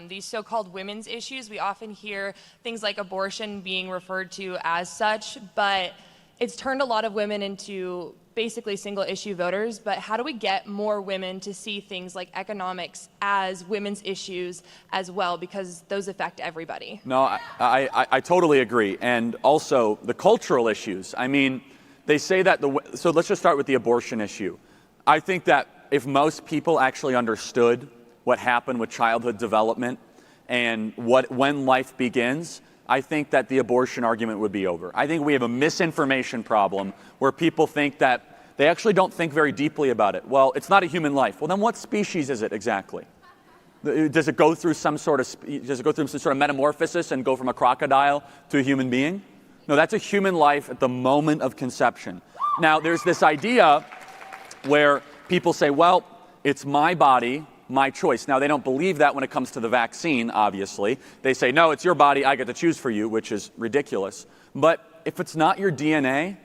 these so-called women's issues. We often hear things like abortion being referred to as such, but it's turned a lot of women into basically single-issue voters. But how do we get more women to see things like economics as women's issues as well? Because those affect everybody. No, I totally agree. And also the cultural issues. I mean, they say that so let's just start with the abortion issue. I think that if most people actually understood what happened with childhood development and when life begins, I think that the abortion argument would be over. I think we have a misinformation problem where people think that they actually don't think very deeply about it. Well, it's not a human life. Well, then what species is it exactly? Does it go through some sort of metamorphosis and go from a crocodile to a human being? No, that's a human life at the moment of conception. Now, there's this idea where people say, well, it's my body, my choice. Now, they don't believe that when it comes to the vaccine, obviously. They say, no, it's your body, I get to choose for you, which is ridiculous. But if it's not your DNA,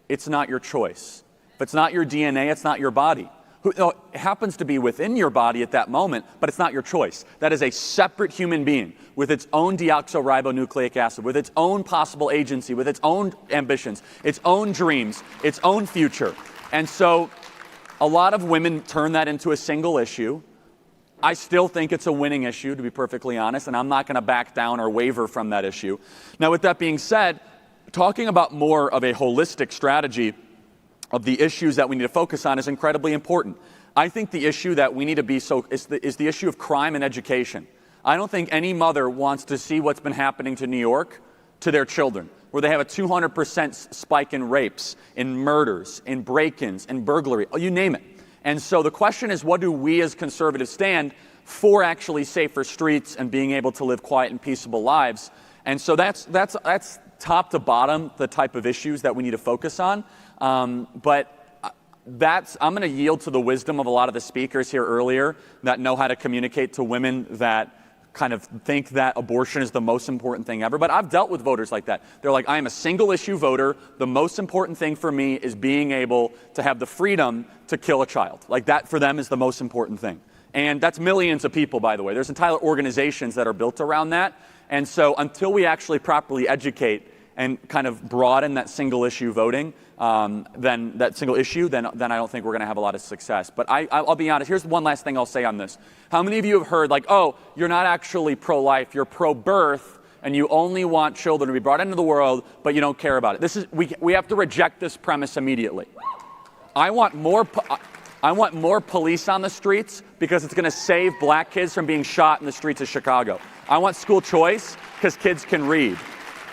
it's not your choice. If it's not your DNA, it's not your body. It happens to be within your body at that moment, but it's not your choice. That is a separate human being with its own deoxyribonucleic acid, with its own possible agency, with its own ambitions, its own dreams, its own future. And so a lot of women turn that into a single issue. I still think it's a winning issue, to be perfectly honest, and I'm not going to back down or waver from that issue. Now, with that being said, talking about more of a holistic strategy of the issues that we need to focus on is incredibly important. I think the issue that we need to be is the issue of crime and education. I don't think any mother wants to see what's been happening to New York to their children, where they have a 200% spike in rapes, in murders, in break-ins, in burglary, you name it. And so the question is, what do we as conservatives stand for actually safer streets and being able to live quiet and peaceable lives? And so that's top to bottom the type of issues that we need to focus on. But I'm going to yield to the wisdom of a lot of the speakers here earlier that know how to communicate to women that kind of think that abortion is the most important thing ever, but I've dealt with voters like that. They're like, I am a single issue voter. The most important thing for me is being able to have the freedom to kill a child. Like that for them is the most important thing. And that's millions of people, by the way. There's entire organizations that are built around that. And so until we actually properly educate and kind of broaden that single issue voting, then I don't think we're going to have a lot of success. But I'll be honest. Here's one last thing I'll say on this. How many of you have heard like, oh, you're not actually pro-life, you're pro-birth, and you only want children to be brought into the world, but you don't care about it? We have to reject this premise immediately. I want more police on the streets because it's going to save black kids from being shot in the streets of Chicago. I want school choice because kids can read.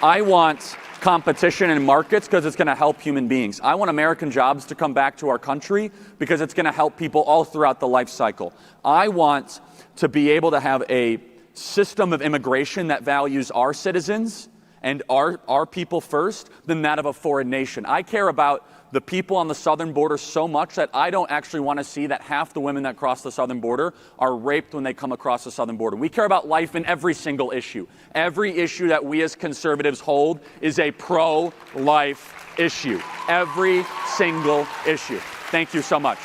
I want competition in markets because it's going to help human beings. I want American jobs to come back to our country because it's going to help people all throughout the life cycle. I want to be able to have a system of immigration that values our citizens and our people first than that of a foreign nation. I care about the people on the southern border so much that I don't actually want to see that half the women that cross the southern border are raped when they come across the southern border. We care about life in every single issue. Every issue that we as conservatives hold is a pro-life issue. Every single issue. Thank you so much.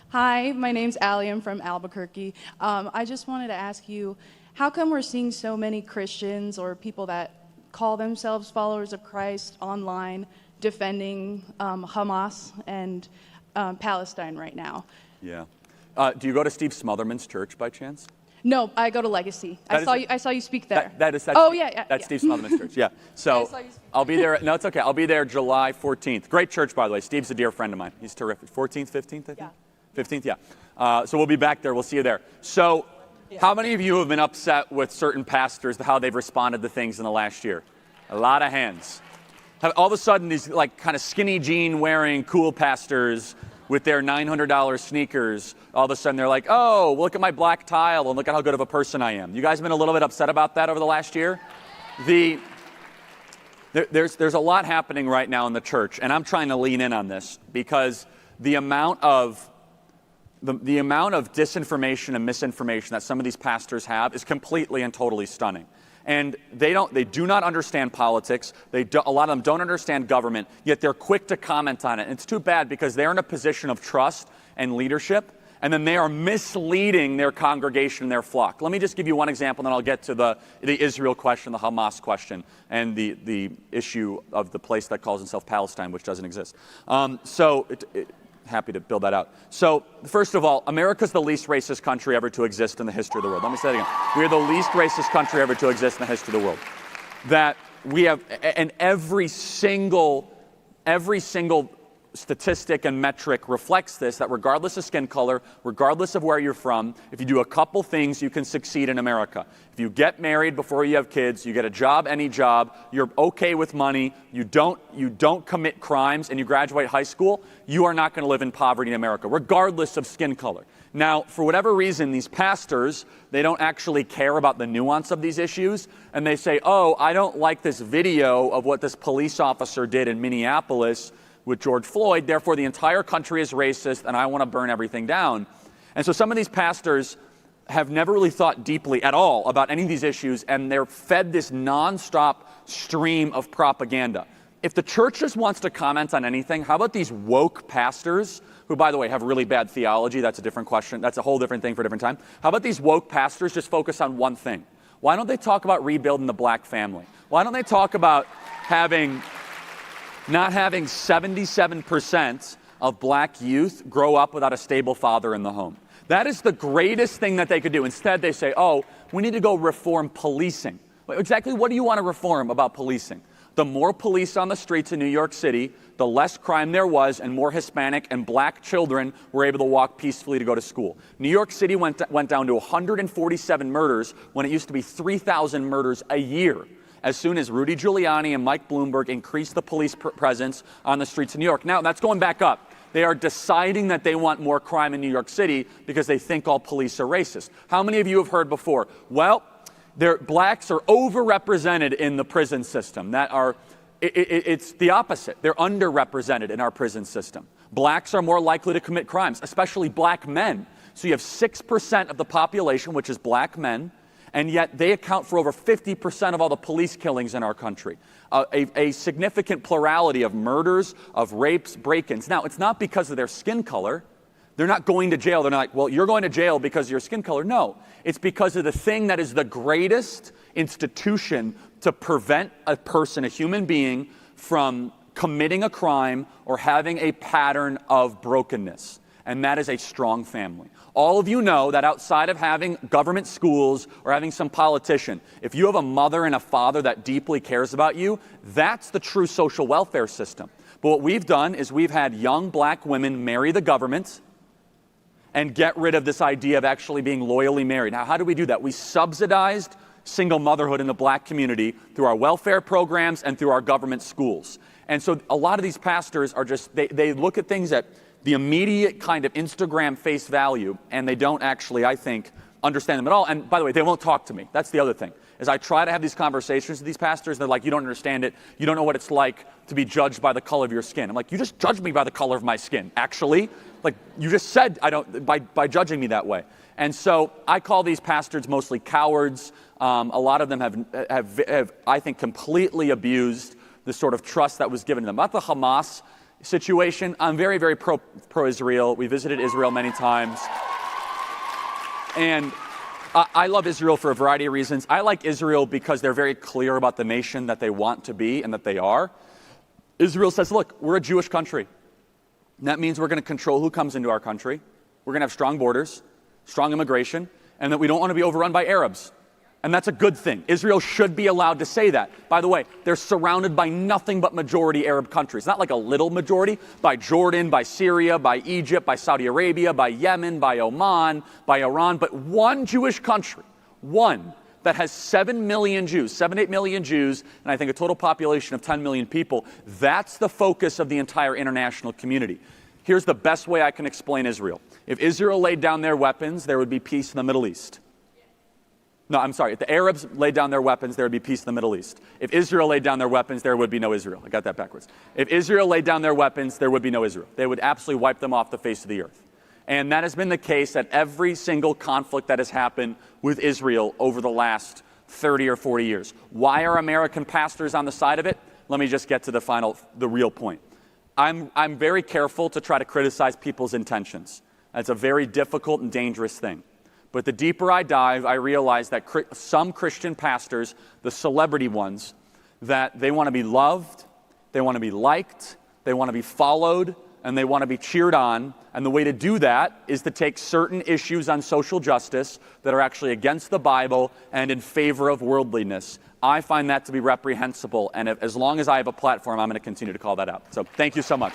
Hi, my name's Allie. I'm from Albuquerque. I just wanted to ask you, how come we're seeing so many Christians or people that call themselves followers of Christ online defending Hamas and Palestine right now? Yeah. Do you go to Steve Smotherman's church by chance? No, I go to Legacy. I saw you speak there. That's Steve Smotherman's church. Yeah. So I'll be there. No, it's okay. I'll be there July 14th. Great church, by the way. Steve's a dear friend of mine. He's terrific. 14th, 15th, I think? Yeah. 15th, yeah. So we'll be back there. We'll see you there. So how many of you have been upset with certain pastors, how they've responded to things in the last year? A lot of hands. All of a sudden, these like kind of skinny jean wearing cool pastors with their $900 sneakers, all of a sudden they're like, oh, look at my black tile and look at how good of a person I am. You guys have been a little bit upset about that over the last year? There's a lot happening right now in the church, and I'm trying to lean in on this because the amount of disinformation and misinformation that some of these pastors have is completely and totally stunning. And they do not understand politics. A lot of them don't understand government, yet they're quick to comment on it. And it's too bad because they're in a position of trust and leadership, and then they are misleading their congregation and their flock. Let me just give you one example, and then I'll get to the Israel question, the Hamas question, and the issue of the place that calls itself Palestine, which doesn't exist. Happy to build that out. So, first of all, America's the least racist country ever to exist in the history of the world. Let me say that again. We are the least racist country ever to exist in the history of the world. That we have, and every single statistic and metric reflects this, that regardless of skin color, regardless of where you're from, if you do a couple things, you can succeed in America. If you get married before you have kids, you get a job, any job, you're okay with money, you don't commit crimes, and you graduate high school, you are not going to live in poverty in America, regardless of skin color. Now, for whatever reason, these pastors, they don't actually care about the nuance of these issues, and they say, oh, I don't like this video of what this police officer did in Minneapolis with George Floyd, therefore the entire country is racist and I want to burn everything down. And so some of these pastors have never really thought deeply at all about any of these issues, and they're fed this nonstop stream of propaganda. If the church just wants to comment on anything, how about these woke pastors, who, by the way, have really bad theology? That's a different question. That's a whole different thing for a different time. How about these woke pastors just focus on one thing? Why don't they talk about rebuilding the black family? Why don't they talk about not having 77% of black youth grow up without a stable father in the home? That is the greatest thing that they could do. Instead, they say, oh, we need to go reform policing. Exactly what do you want to reform about policing? The more police on the streets in New York City, the less crime there was, and more Hispanic and black children were able to walk peacefully to go to school. New York City went down to 147 murders when it used to be 3,000 murders a year, as soon as Rudy Giuliani and Mike Bloomberg increased the police presence on the streets of New York. Now, that's going back up. They are deciding that they want more crime in New York City because they think all police are racist. How many of you have heard before, well, blacks are overrepresented in the prison system? It's the opposite. They're underrepresented in our prison system. Blacks are more likely to commit crimes, especially black men. So you have 6% of the population, which is black men, and yet they account for over 50% of all the police killings in our country. A significant plurality of murders, of rapes, break-ins. Now, it's not because of their skin color. They're not going to jail. They're not like, well, you're going to jail because of your skin color. No, it's because of the thing that is the greatest institution to prevent a person, a human being, from committing a crime or having a pattern of brokenness. And that is a strong family. All of you know that outside of having government schools or having some politician, if you have a mother and a father that deeply cares about you, that's the true social welfare system. But what we've done is we've had young black women marry the government and get rid of this idea of actually being loyally married. Now, how do we do that? We subsidized single motherhood in the black community through our welfare programs and through our government schools. And so a lot of these pastors are just, they look at things at the immediate kind of Instagram face value, and they don't actually, I think, understand them at all. And by the way, they won't talk to me. That's the other thing, is I try to have these conversations with these pastors, and they're like, you don't understand it. You don't know what it's like to be judged by the color of your skin. I'm like, you just judged me by the color of my skin, actually. Like, you just said by judging me that way. And so I call these pastors mostly cowards. A lot of them have, I think, completely abused the sort of trust that was given to them. About the Hamas situation, I'm very, very pro-Israel. We visited Israel many times. And I love Israel for a variety of reasons. I like Israel because they're very clear about the nation that they want to be and that they are. Israel says, look, we're a Jewish country. And that means we're going to control who comes into our country. We're going to have strong borders, strong immigration, and that we don't want to be overrun by Arabs. And that's a good thing. Israel should be allowed to say that. By the way, they're surrounded by nothing but majority Arab countries. Not like a little majority, by Jordan, by Syria, by Egypt, by Saudi Arabia, by Yemen, by Oman, by Iran, but one Jewish country, one, that has 7 million Jews, 7-8 million Jews, and I think a total population of 10 million people. That's the focus of the entire international community. Here's the best way I can explain Israel. If Israel laid down their weapons, there would be peace in the Middle East. No, I'm sorry. If the Arabs laid down their weapons, there would be peace in the Middle East. If Israel laid down their weapons, there would be no Israel. I got that backwards. If Israel laid down their weapons, there would be no Israel. They would absolutely wipe them off the face of the earth. And that has been the case at every single conflict that has happened with Israel over the last 30 or 40 years. Why are American pastors on the side of it? Let me just get to the real point. I'm very careful to try to criticize people's intentions. That's a very difficult and dangerous thing. But the deeper I dive, I realize that some Christian pastors, the celebrity ones, that they want to be loved, they want to be liked, they want to be followed, and they want to be cheered on. And the way to do that is to take certain issues on social justice that are actually against the Bible and in favor of worldliness. I find that to be reprehensible, and as long as I have a platform, I'm going to continue to call that out. So thank you so much.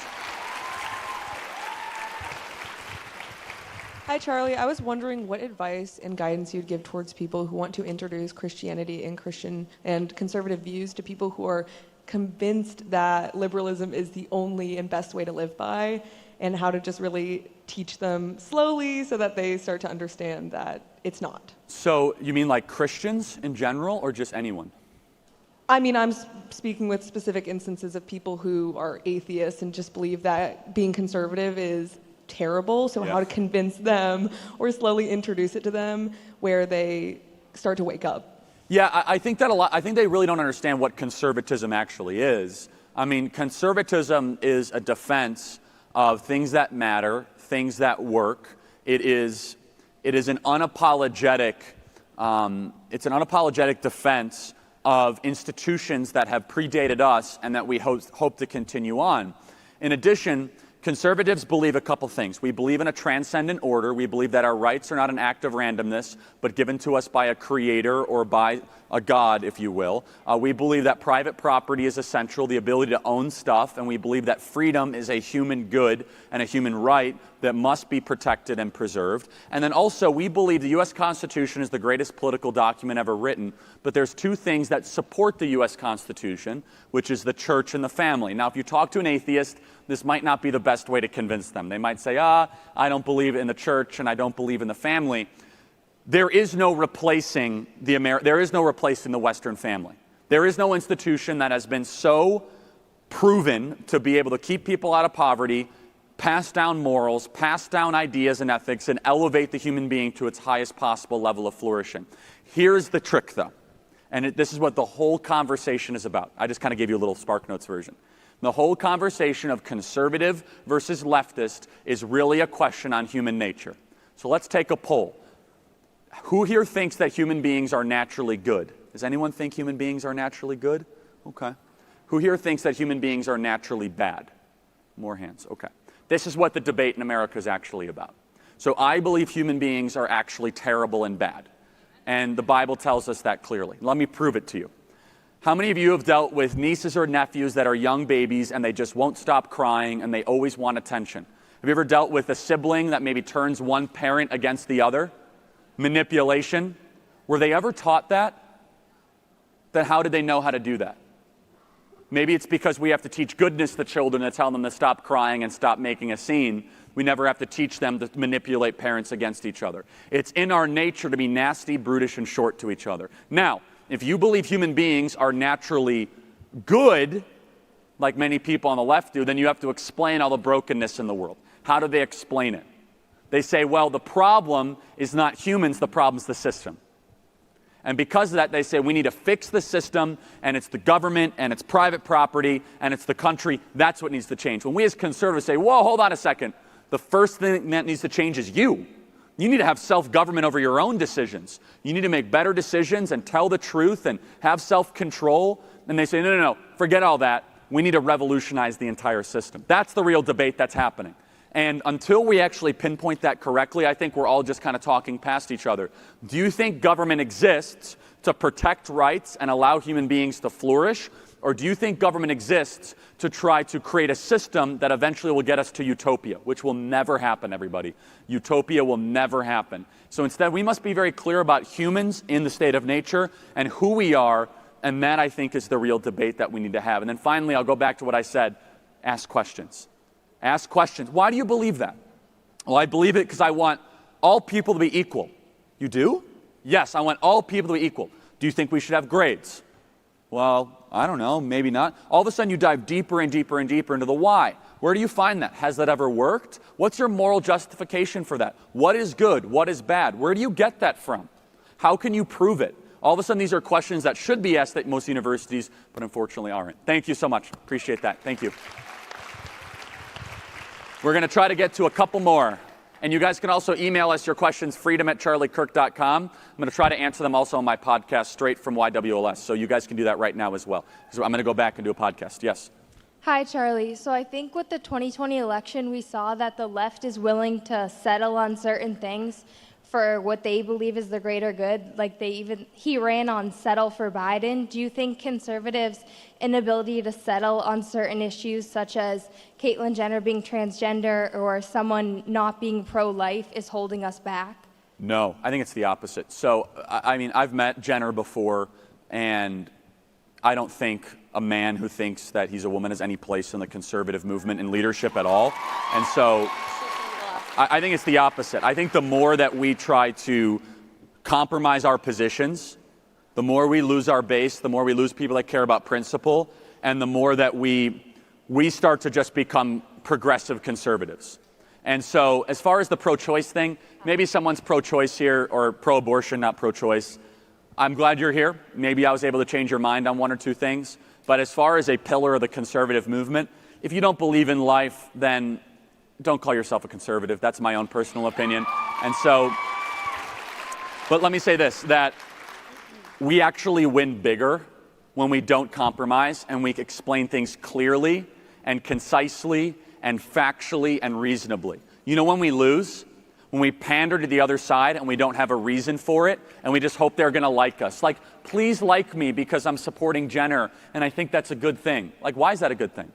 Hi, Charlie. I was wondering what advice and guidance you'd give towards people who want to introduce Christianity and Christian and conservative views to people who are convinced that liberalism is the only and best way to live by, and how to just really teach them slowly so that they start to understand that it's not. So you mean like Christians in general, or just anyone? I mean, I'm speaking with specific instances of people who are atheists and just believe that being conservative is terrible, so how to convince them or slowly introduce it to them where they start to wake up. Yeah, I think that a lot. I think they really don't understand what conservatism actually is. I mean, conservatism is a defense of things that matter, things that work. It is an unapologetic, it's an unapologetic defense of institutions that have predated us and that we hope to continue on. In addition, conservatives believe a couple things. We believe in a transcendent order. We believe that our rights are not an act of randomness, but given to us by a creator or by a God, if you will. We believe that private property is essential, the ability to own stuff, and we believe that freedom is a human good and a human right that must be protected and preserved. And then also, we believe the U.S. Constitution is the greatest political document ever written, but there's two things that support the U.S. Constitution, which is the church and the family. Now, if you talk to an atheist, this might not be the best way to convince them. They might say, I don't believe in the church and I don't believe in the family. There is no replacing the Western family. There is no institution that has been so proven to be able to keep people out of poverty, pass down morals, pass down ideas and ethics, and elevate the human being to its highest possible level of flourishing. Here's the trick, though, and this is what the whole conversation is about. I just kind of gave you a little Spark Notes version. The whole conversation of conservative versus leftist is really a question on human nature. So let's take a poll. Who here thinks that human beings are naturally good? Does anyone think human beings are naturally good? Okay. Who here thinks that human beings are naturally bad? More hands. Okay. This is what the debate in America is actually about. So I believe human beings are actually terrible and bad. And the Bible tells us that clearly. Let me prove it to you. How many of you have dealt with nieces or nephews that are young babies and they just won't stop crying and they always want attention? Have you ever dealt with a sibling that maybe turns one parent against the other? Manipulation. Were they ever taught that? Then how did they know how to do that? Maybe it's because we have to teach goodness to children and tell them to stop crying and stop making a scene. We never have to teach them to manipulate parents against each other. It's in our nature to be nasty, brutish, and short to each other. Now, if you believe human beings are naturally good, like many people on the left do, then you have to explain all the brokenness in the world. How do they explain it? They say, well, the problem is not humans, the problem's the system. And because of that, they say we need to fix the system, and it's the government, and it's private property, and it's the country. That's what needs to change. When we as conservatives say, whoa, hold on a second, the first thing that needs to change is you. You need to have self-government over your own decisions. You need to make better decisions and tell the truth and have self-control. And they say, no, forget all that. We need to revolutionize the entire system. That's the real debate that's happening. And until we actually pinpoint that correctly, I think we're all just kind of talking past each other. Do you think government exists to protect rights and allow human beings to flourish? Or do you think government exists to try to create a system that eventually will get us to utopia, which will never happen, everybody? Utopia will never happen. So instead, we must be very clear about humans in the state of nature and who we are, and that, I think, is the real debate that we need to have. And then finally, I'll go back to what I said. Ask questions. Ask questions. Why do you believe that? Well, I believe it because I want all people to be equal. You do? Yes, I want all people to be equal. Do you think we should have grades? Well, I don't know, maybe not. All of a sudden you dive deeper and deeper and deeper into the why. Where do you find that? Has that ever worked? What's your moral justification for that? What is good? What is bad? Where do you get that from? How can you prove it? All of a sudden these are questions that should be asked at most universities, but unfortunately aren't. Thank you so much. Appreciate that. Thank you. We're going to try to get to a couple more. And you guys can also email us your questions, freedom@charliekirk.com. I'm going to try to answer them also on my podcast, straight from YWLS. So you guys can do that right now as well. So I'm going to go back and do a podcast. Yes? Hi, Charlie. So I think with the 2020 election, we saw that the left is willing to settle on certain things for what they believe is the greater good. Like he ran on settle for Biden. Do you think conservatives' inability to settle on certain issues, such as Caitlyn Jenner being transgender or someone not being pro-life, is holding us back? No, I think it's the opposite. So, I mean, I've met Jenner before, and I don't think a man who thinks that he's a woman has any place in the conservative movement and leadership at all. And so I think it's the opposite. I think the more that we try to compromise our positions, the more we lose our base, the more we lose people that care about principle, and the more that we start to just become progressive conservatives. And so as far as the pro-choice thing, maybe someone's pro-choice here or pro-abortion, not pro-choice. I'm glad you're here. Maybe I was able to change your mind on one or two things. But as far as a pillar of the conservative movement, if you don't believe in life, then don't call yourself a conservative. That's my own personal opinion. And so, but let me say this, that we actually win bigger when we don't compromise and we explain things clearly and concisely and factually and reasonably. You know when we lose? When we pander to the other side and we don't have a reason for it and we just hope they're going to like us. Like, please like me because I'm supporting Jenner and I think that's a good thing. Like, why is that a good thing?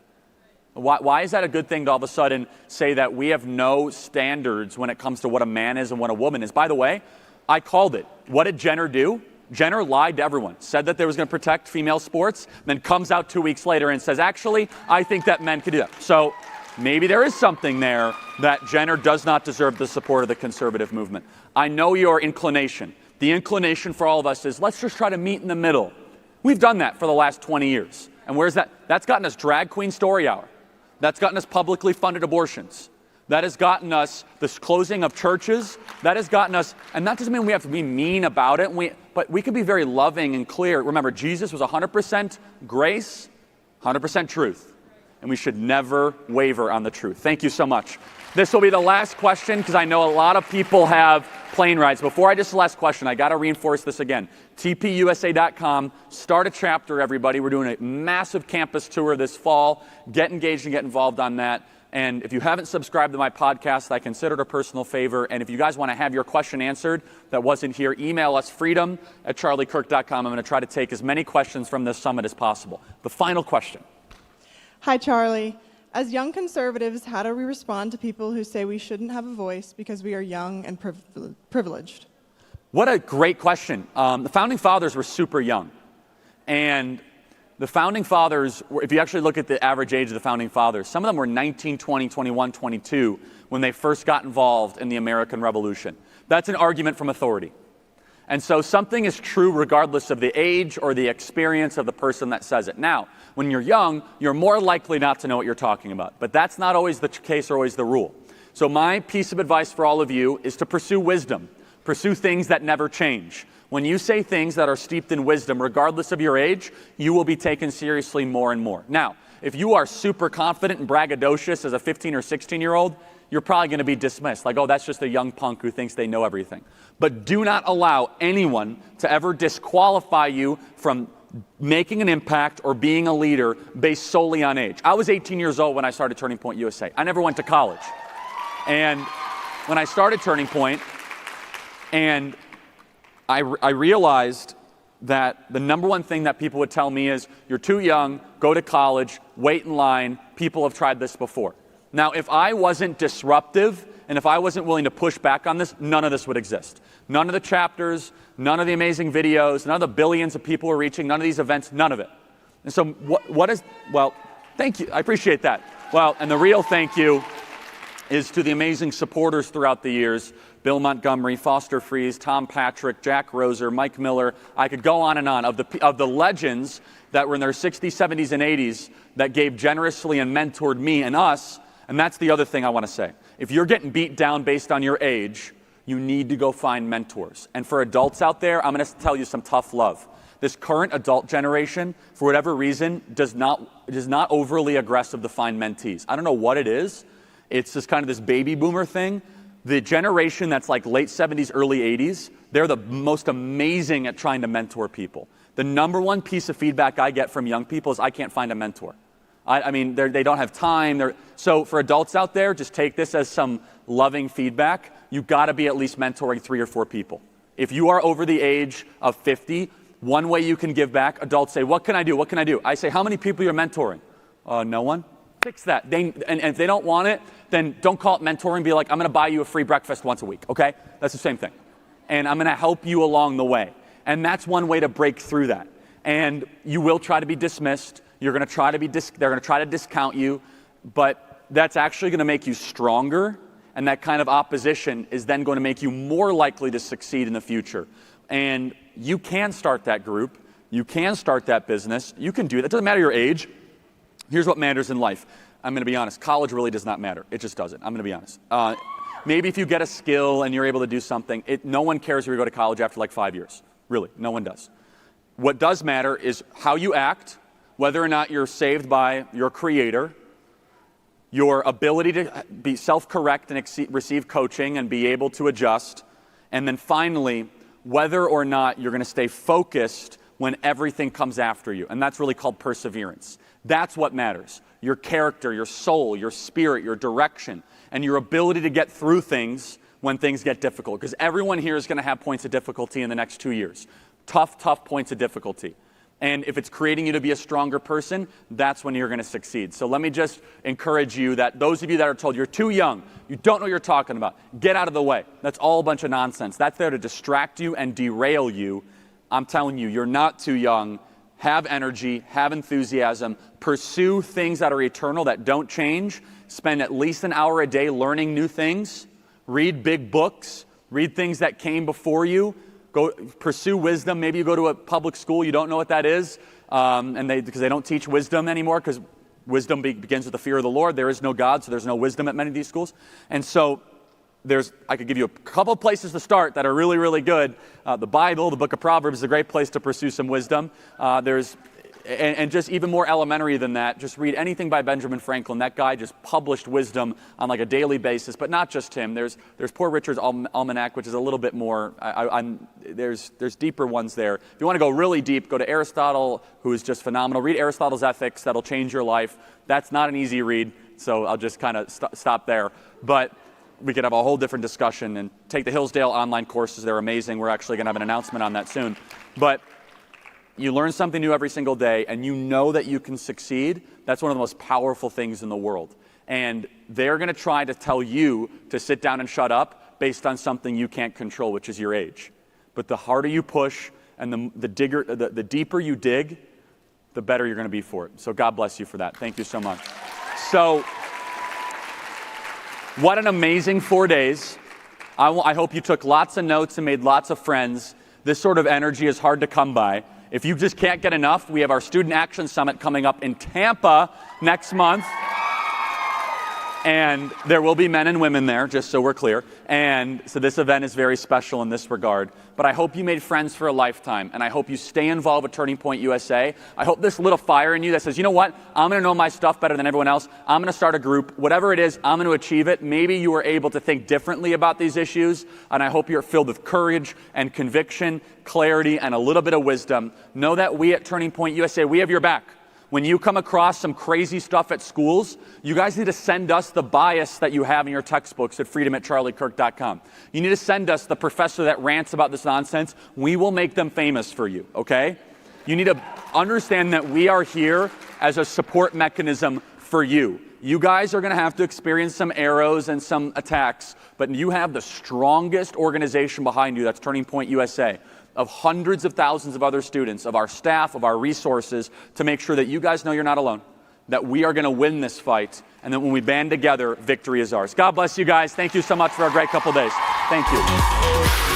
Why is that a good thing to all of a sudden say that we have no standards when it comes to what a man is and what a woman is? By the way, I called it. What did Jenner do? Jenner lied to everyone, said that they was going to protect female sports, then comes out 2 weeks later and says, actually, I think that men could do that. So maybe there is something there that Jenner does not deserve the support of the conservative movement. I know your inclination. The inclination for all of us is let's just try to meet in the middle. We've done that for the last 20 years. And where's that? That's gotten us Drag Queen Story Hour. That's gotten us publicly funded abortions. That has gotten us this closing of churches. That has gotten us, and that doesn't mean we have to be mean about it, but we can be very loving and clear. Remember, Jesus was 100% grace, 100% truth, and we should never waver on the truth. Thank you so much. This will be the last question because I know a lot of people have plane rides. Before I just the last question, I got to reinforce this again. TPUSA.com, start a chapter, everybody. We're doing a massive campus tour this fall. Get engaged and get involved on that. And if you haven't subscribed to my podcast, I consider it a personal favor. And if you guys want to have your question answered that wasn't here, email us freedom@charliekirk.com. I'm going to try to take as many questions from this summit as possible. The final question. Hi, Charlie. As young conservatives, how do we respond to people who say we shouldn't have a voice because we are young and privileged? What a great question. The Founding Fathers were super young. And the Founding Fathers, if you actually look at the average age of the Founding Fathers, some of them were 19, 20, 21, 22 when they first got involved in the American Revolution. That's an argument from authority. And so something is true regardless of the age or the experience of the person that says it. Now, when you're young, you're more likely not to know what you're talking about. But that's not always the case or always the rule. So my piece of advice for all of you is to pursue wisdom. Pursue things that never change. When you say things that are steeped in wisdom, regardless of your age, you will be taken seriously more and more. Now, if you are super confident and braggadocious as a 15 or 16-year-old, you're probably going to be dismissed. Like, oh, that's just a young punk who thinks they know everything. But do not allow anyone to ever disqualify you from making an impact or being a leader based solely on age. I was 18 years old when I started Turning Point USA. I never went to college. And when I started Turning Point, and I realized that the number one thing that people would tell me is, you're too young, go to college, wait in line, people have tried this before. Now, if I wasn't disruptive and if I wasn't willing to push back on this, none of this would exist. None of the chapters, none of the amazing videos, none of the billions of people we're reaching, none of these events, none of it. And so well, thank you. I appreciate that. Well, and the real thank you is to the amazing supporters throughout the years. Bill Montgomery, Foster Freeze, Tom Patrick, Jack Roser, Mike Miller. I could go on and on of the legends that were in their 60s, 70s, and 80s that gave generously and mentored me and us. And that's the other thing I want to say. If you're getting beat down based on your age, you need to go find mentors. And for adults out there, I'm going to tell you some tough love. This current adult generation, for whatever reason, is not overly aggressive to find mentees. I don't know what it is. It's just kind of this baby boomer thing. The generation that's like late 70s, early 80s, they're the most amazing at trying to mentor people. The number one piece of feedback I get from young people is, I can't find a mentor. I mean, they don't have time. So for adults out there, just take this as some loving feedback. You've got to be at least mentoring 3 or 4 people. If you are over the age of 50, one way you can give back, adults say, what can I do? What can I do? I say, how many people you're mentoring? No one. Fix that. And if they don't want it, then don't call it mentoring. Be like, I'm going to buy you a free breakfast once a week, okay? That's the same thing. And I'm going to help you along the way. And that's one way to break through that. And you will try to be dismissed. You're going to try to they're going to try to discount you, but that's actually going to make you stronger. And that kind of opposition is then going to make you more likely to succeed in the future. And you can start that group. You can start that business. You can do that. It doesn't matter your age. Here's what matters in life. I'm going to be honest. College really does not matter. It just doesn't. I'm going to be honest. Maybe if you get a skill and you're able to do something, no one cares if you go to college after like 5 years. Really, no one does. What does matter is how you act, whether or not you're saved by your creator, your ability to be self-correct and receive coaching and be able to adjust, and then finally, whether or not you're going to stay focused when everything comes after you. And that's really called perseverance. That's what matters. Your character, your soul, your spirit, your direction, and your ability to get through things when things get difficult. Because everyone here is going to have points of difficulty in the next 2 years. Tough points of difficulty. And if it's creating you to be a stronger person, that's when you're going to succeed. So let me just encourage you that those of you that are told you're too young, you don't know what you're talking about, get out of the way. That's all a bunch of nonsense. That's there to distract you and derail you. I'm telling you, you're not too young. Have energy, have enthusiasm, pursue things that are eternal, that don't change. Spend at least an hour a day learning new things. Read big books. Read things that came before you. Go pursue wisdom. Maybe you go to a public school, you don't know what that is, because they don't teach wisdom anymore, because wisdom begins with the fear of the Lord. There is no God, so there's no wisdom at many of these schools. And so I could give you a couple of places to start that are really, really good. The Bible, the book of Proverbs is a great place to pursue some wisdom. And just even more elementary than that, just read anything by Benjamin Franklin. That guy just published wisdom on like a daily basis, but not just him. There's Poor Richard's Almanac, which is a little bit more, there's deeper ones there. If you want to go really deep, go to Aristotle, who is just phenomenal. Read Aristotle's Ethics, that'll change your life. That's not an easy read, so I'll just kind of stop there. But we could have a whole different discussion, and take the Hillsdale online courses. They're amazing. We're actually going to have an announcement on that soon. But you learn something new every single day, and you know that you can succeed. That's one of the most powerful things in the world. And they're going to try to tell you to sit down and shut up based on something you can't control, which is your age. But the harder you push and the deeper you dig, the better you're going to be for it. So God bless you for that. Thank you so much. So what an amazing 4 days. I hope you took lots of notes and made lots of friends. This sort of energy is hard to come by. If you just can't get enough, we have our Student Action Summit coming up in Tampa next month. And there will be men and women there, just so we're clear. And so this event is very special in this regard. But I hope you made friends for a lifetime, and I hope you stay involved with Turning Point USA. I hope this lit a fire in you that says, you know what, I'm going to know my stuff better than everyone else. I'm going to start a group. Whatever it is, I'm going to achieve it. Maybe you were able to think differently about these issues, and I hope you're filled with courage and conviction, clarity, and a little bit of wisdom. Know that we at Turning Point USA, we have your back. When you come across some crazy stuff at schools, you guys need to send us the bias that you have in your textbooks at freedom@charliekirk.com. You need to send us the professor that rants about this nonsense. We will make them famous for you, okay? You need to understand that we are here as a support mechanism for you. You guys are going to have to experience some arrows and some attacks, but you have the strongest organization behind you, that's Turning Point USA, of hundreds of thousands of other students, of our staff, of our resources, to make sure that you guys know you're not alone, that we are going to win this fight, and that when we band together, victory is ours. God bless you guys. Thank you so much for a great couple days. Thank you.